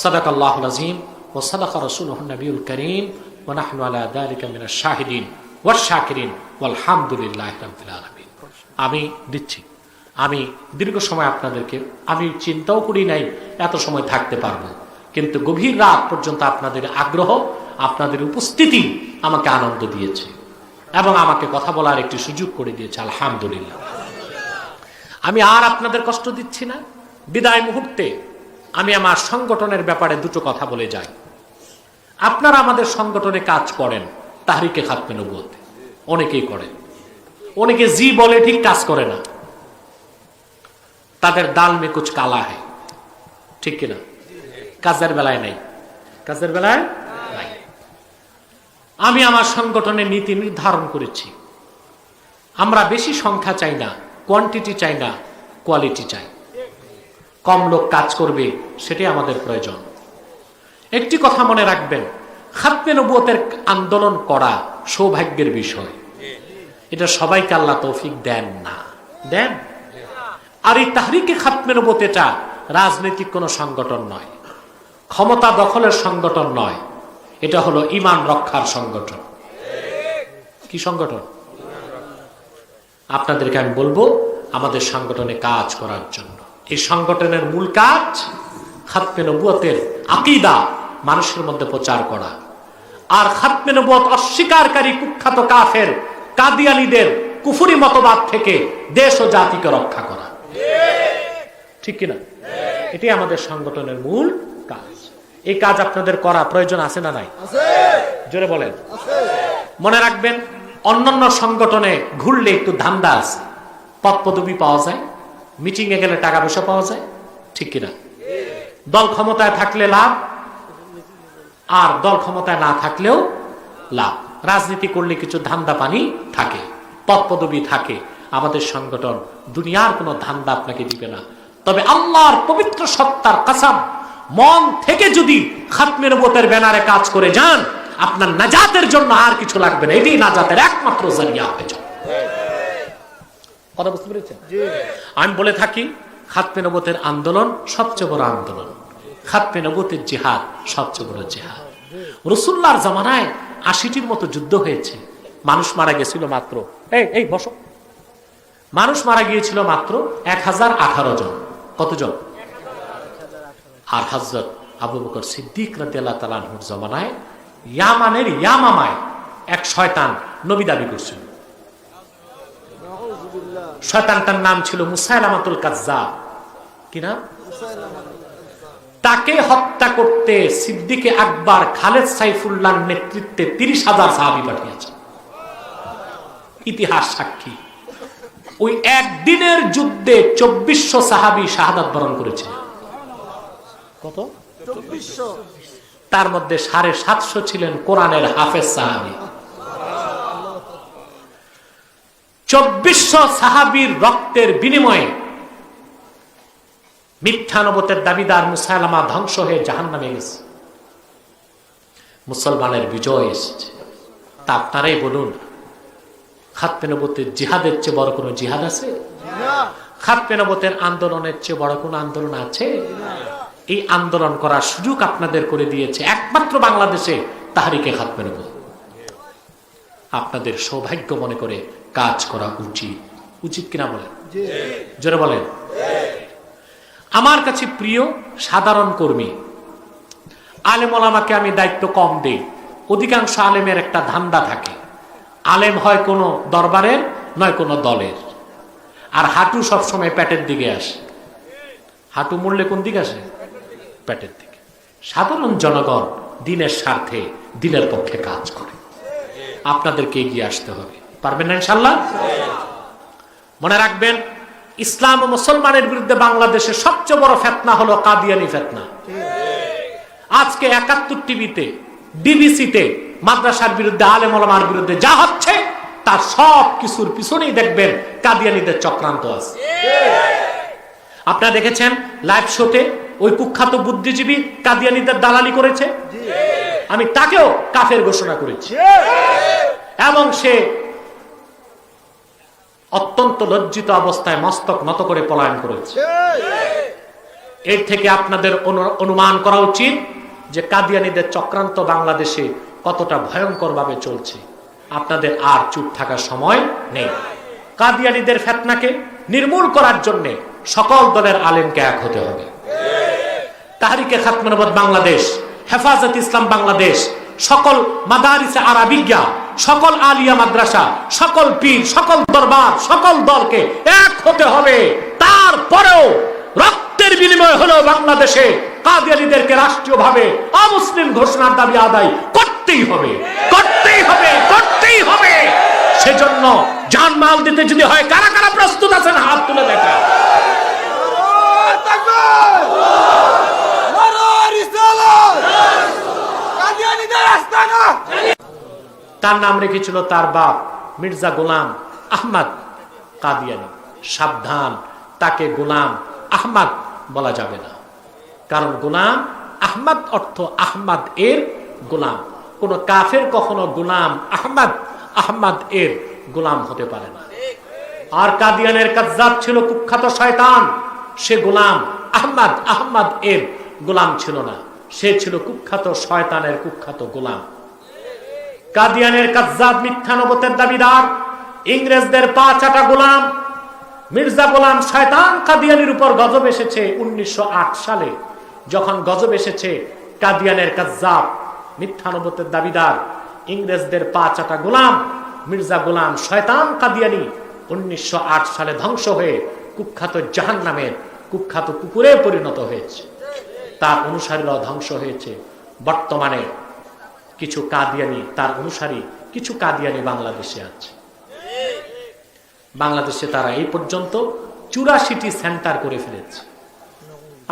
সাদাকাল্লাহুল আযীম ওয়া সাদাকা রাসূলুহুন নবিয়ুল কারীম ওয়া নাহনু আলা যালিকা মিনাশ শাহিদিন ওয়াশ শাকিরিন ওয়াল হামদুলিল্লাহি রাব্বিল আলামিন। আমি দিচ্ছি, আমি দীর্ঘ সময় আপনাদেরকে, আমি চিন্তাও করি নাই এত সময় থাকতে পারবো, কিন্তু গভীর রাত পর্যন্ত আপনাদের আগ্রহ, আপনাদের উপস্থিতি আমাকে আনন্দ দিয়েছে এবং আমাকে কথা বলার একটি সুযোগ করে দিয়েছে, আলহামদুলিল্লাহ। আমি আর আপনাদের কষ্ট দিচ্ছি না। বিদায় মুহূর্তে আমি আমার সংগঠনের ব্যাপারে দুটো কথা বলে যাই। আপনারা আমাদের সংগঠনে কাজ করেন, তাহরিকে খাতমে নবুয়ত অনেকেই করেন, অনেকে জি বলে ঠিক কাজ করে না, তাদের দাল মে কুছ কালা হয়, ঠিক কিনা? কাজের বেলায় নাই, কাজের বেলায় নাই। আমি আমার সংগঠনের নীতি নির্ধারণ করেছি, আমরা বেশি সংখ্যা চাই না, কোয়ান্টিটি চাই না, কোয়ালিটি চাই। কম লোক কাজ করবে সেটাই আমাদের প্রয়োজন। একটি কথা মনে রাখবেন, খাতমে নবুয়তের আন্দোলন করা সৌভাগ্যের বিষয়, এটা সবাইকে আল্লাহ তৌফিক দেন না, দেন। আর এই তাহরিকে খাতমে নবুয়ত এটা রাজনৈতিক কোনো সংগঠন নয়, ক্ষমতা দখলের সংগঠন নয়, এটা হলো ঈমান রক্ষার সংগঠন। কি সংগঠন? আপনাদেরকে আমি বলবো আমাদের সংগঠনে কাজ করার জন্য। এই সংগঠনের মূল কাজ খাতমে নবুয়তের আকীদা মানুষের মধ্যে প্রচার করা, আর খাতমে নবুয়ত অস্বীকারী কুখ্যাত কাফের কাদিয়ানীদের কুফরি মতবাদ থেকে দেশ ও জাতিকে রক্ষা করা। ঠিক কিনা? এটাই আমাদের সংগঠনের মূল কাজ। এই কাজ আপনাদের করা প্রয়োজন আছে না নাই? জোরে বলেন। মনে রাখবেন, অন্যান্য সংগঠনে ঘুরলে একটু ধান্দা আছে, পদ পদবি পাওয়া যায়, মিটিং এ গেলে টাকা পয়সা পাওয়া যায়। ঠিক কিনা? দল ক্ষমতায় থাকলে লাভ, আর দল ক্ষমতায় না থাকলেও লাভ। রাজনীতি করলে কিছু ধান্দা পানি থাকে, পদ পদবি থাকে। আমাদের সংগঠন দুনিয়ার কোনো ধান্দা আপনাকে দিবে না। তবে আল্লাহর পবিত্র সত্তার কসম, মন থেকে যদি খাতমে নবুয়তের ব্যানারে কাজ করে যান, আপনার নাজাতের জন্য আর কিছু লাগবে না। এটাই নাজাতের একমাত্র জারিয়া হয়ে যাবে। কথা বুঝতে পেরেছেন? আমি বলে থাকি, খাতমে নবুয়তের আন্দোলন সবচেয়ে বড় আন্দোলন, খাতমে নবুয়তের জিহাদ সবচেয়ে বড় জিহাদ। রাসূলুল্লাহর জামানায় ৮০টির মতো যুদ্ধ হয়েছে, মানুষ মারা গেছিল মাত্র, এই বসো, মানুষ মারা গিয়েছিল মাত্র ১০১৮ জন। কতজন? আর হযরত আবু বকর সিদ্দিক রাদিয়াল্লাহু তাআলা আনহুর জামানায় ইয়ামানের ইয়ামামায় এক শয়তান নবী দাবি করছিল। শয়তানটার নাম ছিল মুসাইলামাতুল কাজ্জাব। কি নাম? তাকে হত্যা করতে সিদ্দিকে আকবর খালেদ সাইফুল্লাহর নেতৃত্বে ৩০,০০০ সাহাবী পাঠিয়েছেন। ইতিহাস সাক্ষী, ওই একদিনের যুদ্ধে ২৪০০ সাহাবী শাহাদাত বরণ করেছিল। কত? ২৪০০। তার মধ্যে ৭৫০ ছিলেন কোরআনের হাফেজ সাহাবী। ২৪০০ সাহাবীর রক্তের বিনিময়ে মিথ্যা নবুয়তের দাবিদার মুসাইলামা ধ্বংস হয়ে জাহান্নামে গেছে, মুসলমানের বিজয় এসেছে। তা আপনারাই বলুন, খাতমে নবুয়তের জিহাদের চেয়ে বড় কোনো জিহাদ আছে? খাতমে নবুয়তের আন্দোলনের চেয়ে বড় কোনো আন্দোলন আছে? এই আন্দোলন করার সুযোগ আপনাদের করে দিয়েছে একমাত্র বাংলাদেশে তাহরিকে খাতমে নবুয়ত। আপনাদের সৌভাগ্য মনে করে কাজ করা উচিত। উচিত কিনা বলেন? জোরে বলেন। আমার কাছে প্রিয় সাধারণ কর্মী, আলেম ওলামাকে আমি দায়িত্ব কম দেই। অধিকাংশ আলেমের একটা ধান্দা থাকে, আলেম হয় কোনো দরবারের, নয় কোনো দলের। আর হাঁটু সবসময় পেটের দিকে আসে। হাঁটু মুড়লে কোন দিকে আসে? পেটের দিকে। সাধারণ জনগণ দিনের স্বার্থে, দিনের পক্ষে কাজ করে। আপনাদেরকে এগিয়ে আসতে হবে। পারবেন না ইনশাআল্লাহ? মনে রাখবেন, ইসলাম ও মুসলমানের বিরুদ্ধে বাংলাদেশের সবচেয়ে বড় ফিতনা হলো কাদিয়ানি ফিতনা। আজকে ৭১ টিভিতে, ডিবিসিতে মাদ্রাসার বিরুদ্ধে, আলেম ওলামার বিরুদ্ধে যা হচ্ছে, তার সব কিছুর পিছনেই দেখবেন কাদিয়ানিদের চক্রান্ত আছে। আপনারা দেখেছেন লাইভ শোতে ওই কুখ্যাত বুদ্ধিজীবী কাদিয়ানিদের দালালি করেছে। আমি তাকেও কাফের ঘোষণা করেছি, এবং সে অত্যন্ত লজ্জিত অবস্থায় মস্তক নত করে পলায়ন করেছে। এর থেকে আপনাদের অনুমান করা উচিত যে কাদিয়ানীদের চক্রান্ত বাংলাদেশে কতটা ভয়ঙ্কর ভাবে চলছে। আপনাদের আর চুপ থাকার সময় নেই। কাদিয়ানীদের ফিতনাকে নির্মূল করার জন্য সকল দলের আলেমকে এক হতে হবে। তাহরিকে খাতমে নবুয়ত বাংলাদেশ, হেফাজত ইসলাম বাংলাদেশ, সকল মাদারিসে আরাবিয়া, সকল আলিয়া মাদ্রাসা, সকল পীর, সকল দরবার, সকল দলকে এক হতে হবে। তারপরেও রক্তের বিনিময় হলো বাংলাদেশে কাদিয়ানীদেরকে রাষ্ট্রীয়ভাবে অমুসলিম ঘোষণার দাবি আদায় করতেই হবে, করতেই হবে, করতেই হবে। সেজন্য জানমাল দিতে যদি হয়, কারা কারা প্রস্তুত আছেন হাত তুলে দেখা। তার নাম রেখেছিল তার বাপ মির্জা গোলাম আহমদ কাদিয়ানী। সাবধান, তাকে গোলাম আহমদ বলা যাবে না, কারণ গোলাম আহমদ অর্থ আহমদ এর গোলাম। কোন কাফের কখনো গোলাম আহমদ এর গোলাম হতে পারে না। আর কাদিয়ানের কাজ্জাব ছিল কুখ্যাত শয়তান, সে গোলাম আহমদ এর গোলাম ছিল না, সে ছিল কুখ্যাত শয়তানের কুখ্যাত গোলাম। কাদিয়ানের কাজ্জাব মিথ্যা নবুয়তের দাবিদার, ইংরেজদের পা চাটা গোলাম মির্জা গোলাম শয়তান কাদিয়ানির উপর গজব এসেছে ১৯০৮ সালে। যখন গজব এসেছে, কাদিয়ানের কাজ্জাব মিথ্যা নবুয়তের দাবিদার, ইংরেজদের পা চাটা গোলাম মির্জা গোলাম শয়তান কাদিয়ানি 1908 সালে ধ্বংস হয়ে কুখ্যাত জাহান্নামের কুখ্যাত কুকুরে পরিণত হয়েছে, তার অনুসারীরাও ধ্বংস হয়েছে। বর্তমানে কিছু কাদিয়ানি, তার অনুসারী কিছু কাদিয়ানি বাংলাদেশে আছে। বাংলাদেশে তারা এই পর্যন্ত 84টি সেন্টার করে ফেলেছে,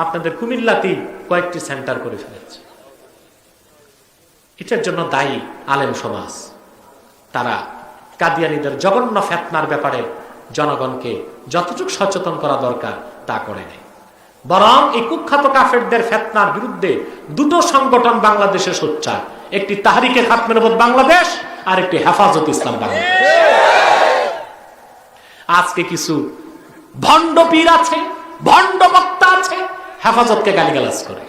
আপনাদের কুমিল্লাতেই কয়েকটি সেন্টার করে ফেলেছে। এটার জন্য দায়ী আলেম সমাজ। তারা কাদিয়ানীদের জঘন্য ফিতনার ব্যাপারে জনগণকে যতটুকু সচেতন করা দরকার তা করে নেই, বরং এই কুখ্যাত কাফেরদের ফিতনার বিরুদ্ধে দুটো সংগঠন বাংলাদেশে সোচ্চার, একটি তাহরিকে খাতমে নবুওয়াত বাংলাদেশ আর একটি হেফাজত ইসলাম বাংলাদেশ। আজকে কিছু ভণ্ড পীর আছে, ভণ্ড বক্তা আছে, হেফাজতকে গালিগালাজ করে,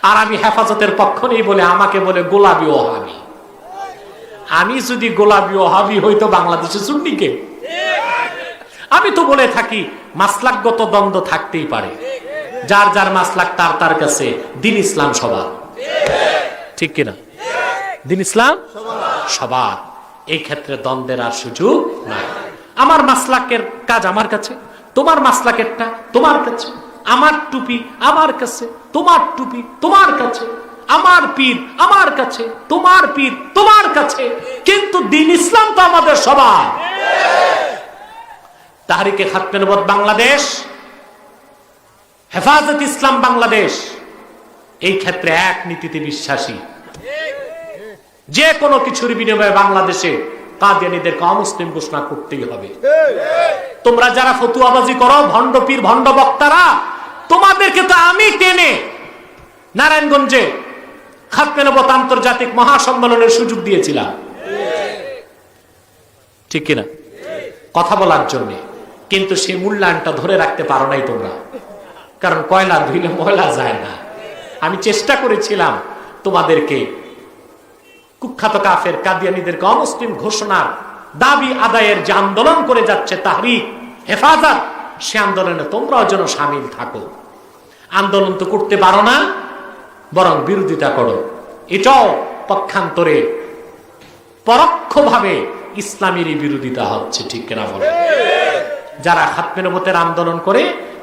আর আমি হেফাজতের পক্ষ নেই বলে আমাকে বলে গোলাপি ওহাবি। আমি যদি গোলাপি ওহাবি হইতো বাংলাদেশে সুন্নিকে। আমি তো বলে থাকি মাসলাকগত দ্বন্দ্ব থাকতেই পারে, যার যার মাসলাক তার তার কাছে, দিন ইসলাম সবার, ঠিক কিনা? দিন ইসলাম সবার, এই ক্ষেত্রে দ্বন্দ্বের আর সুযোগ নাই। আমার মাসলাকের কাজ আমার কাছে, তোমার মাসলাকেরটা তোমার কাছে, আমার টুপি আমার কাছে, তোমার টুপি তোমার কাছে, আমার পীর আমার কাছে, তোমার পীর তোমার কাছে, কিন্তু দিন ইসলাম তো আমাদের সবার। তাহরিকে খাতমে নবুওয়াত বাংলাদেশ, হেফাজত ইসলাম বাংলাদেশ এই ক্ষেত্রে এক নীতিতে বিশ্বাসী। যে কোনো কিছুর বিনিময়ে বাংলাদেশে কাদিয়ানীদেরকে অমুসলিম ঘোষণা করতেই হবে। তোমরা যারা ফতুয়াবাজি করো, ভণ্ড পীর ভণ্ড বক্তারা, তোমাদেরকে তো আমি টেনে নারায়ণগঞ্জে খাতমে নবুওয়াত আন্তর্জাতিক মহাসম্মেলনের সুযোগ দিয়েছিলাম, ঠিক কিনা? কথা বলার জন্য, কিন্তু সেই মূল্যায়নটা ধরে রাখতে পারো নাই তোমরা, কারণ কয়লা ধুইলে ময়লা যায় না। আমি চেষ্টা করেছিলাম তোমাদেরকে কুখ্যাত কাফের কাদিয়ানীদেরকে অমুসলিম ঘোষণার দাবি আদায়ের যে আন্দোলন করে যাচ্ছে তাহরিক হেফাজত, সে আন্দোলনে তোমরাও যেন সামিল থাকো। আন্দোলন তো করতে পারো না, বরং বিরোধিতা করো। এটাও পক্ষান্তরে পরোক্ষভাবে ইসলামেরই বিরোধিতা হচ্ছে, ঠিক কিনা বলে? যারা খাতমে নবুওয়াতের আন্দোলন করে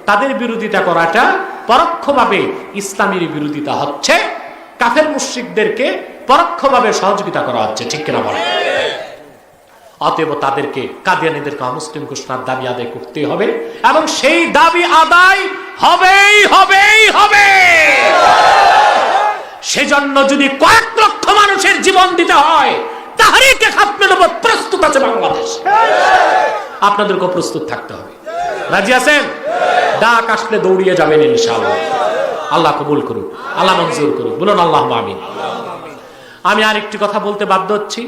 তাদের বিরোধিতা করাটা পরোক্ষভাবে ইসলামেরই বিরোধিতা হচ্ছে, কাফের মুশরিকদেরকে পরোক্ষভাবে সহযোগিতা করা হচ্ছে, ঠিক কিনা বলে? অতএব তাদেরকে কাদিয়ানীদেরকে অমুসলিম ঘোষণার দাবি আদায় করতে হবে, এবং সেই দাবি আদায় হবেই হবেই হবে। সেজন্য যদি কয়েক লক্ষ মানুষের জীবন দিতে হয়, তাহরিকে খাতমে নবুওয়াত প্রস্তুত আছে বাংলাদেশ। আপনাদেরকে প্রস্তুত থাকতে হবে। রাজি আছেন? ডাক আসলে দৌড়িয়ে যাবেন ইনশাআল্লাহ। আল্লাহ কবুল করুন, আল্লাহ মঞ্জুর করুন, বলুন আল্লাহুম্মা আমিন। আমি আরেকটি কথা বলতে বাধ্য হচ্ছি।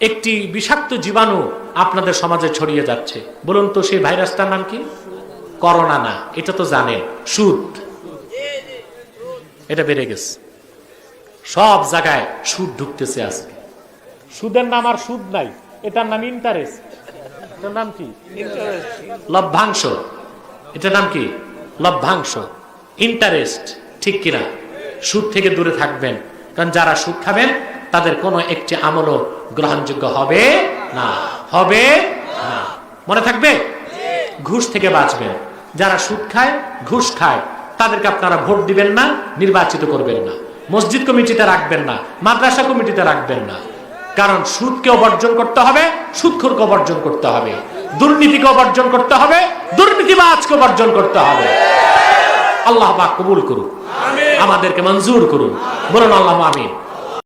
একটি বিষাক্ত জীবাণু আপনাদের সমাজে ছড়িয়ে যাচ্ছে। বলুন তো সেই ভাইরাসটার নাম কি? করোনা না, এটা তো জানেন, সুদ। এটা বেড়ে গেছে, সব জায়গায় সুদ ঢুকতেছে আজকে। সুদের নাম আর সুদ নাই, এটার নাম ইন্টারেস্ট। এটার নাম কি? লভ্যাংশ। এটার নাম কি? লভ্যাংশ, ইন্টারেস্ট, ঠিক কিনা? সুদ থেকে দূরে থাকবেন, কারণ যারা সুদ খাবেন তাদের কোনো একটি আমলও গ্রহণযোগ্য হবে না, হবে না। মনে থাকবে? ঘুষ থেকে বাঁচবেন। যারা সুদ খায়, ঘুষ খায়, তাদেরকে আপনারা ভোট দিবেন না, নির্বাচিত করবেন না, মসজিদ কমিটিতে রাখবেন না, মাদ্রাসা কমিটিতে রাখবেন না। কারণ সুদকেও বর্জন করতে হবে, সুদখোরকেও বর্জন করতে হবে, দুর্নীতিকেও বর্জন করতে হবে, দুর্নীতিবাজকেও বর্জন করতে হবে। আল্লাহ পাক কবুল করুন, আমাদেরকে মঞ্জুর করুন, বলুন আল্লাহুম্মা আমিন।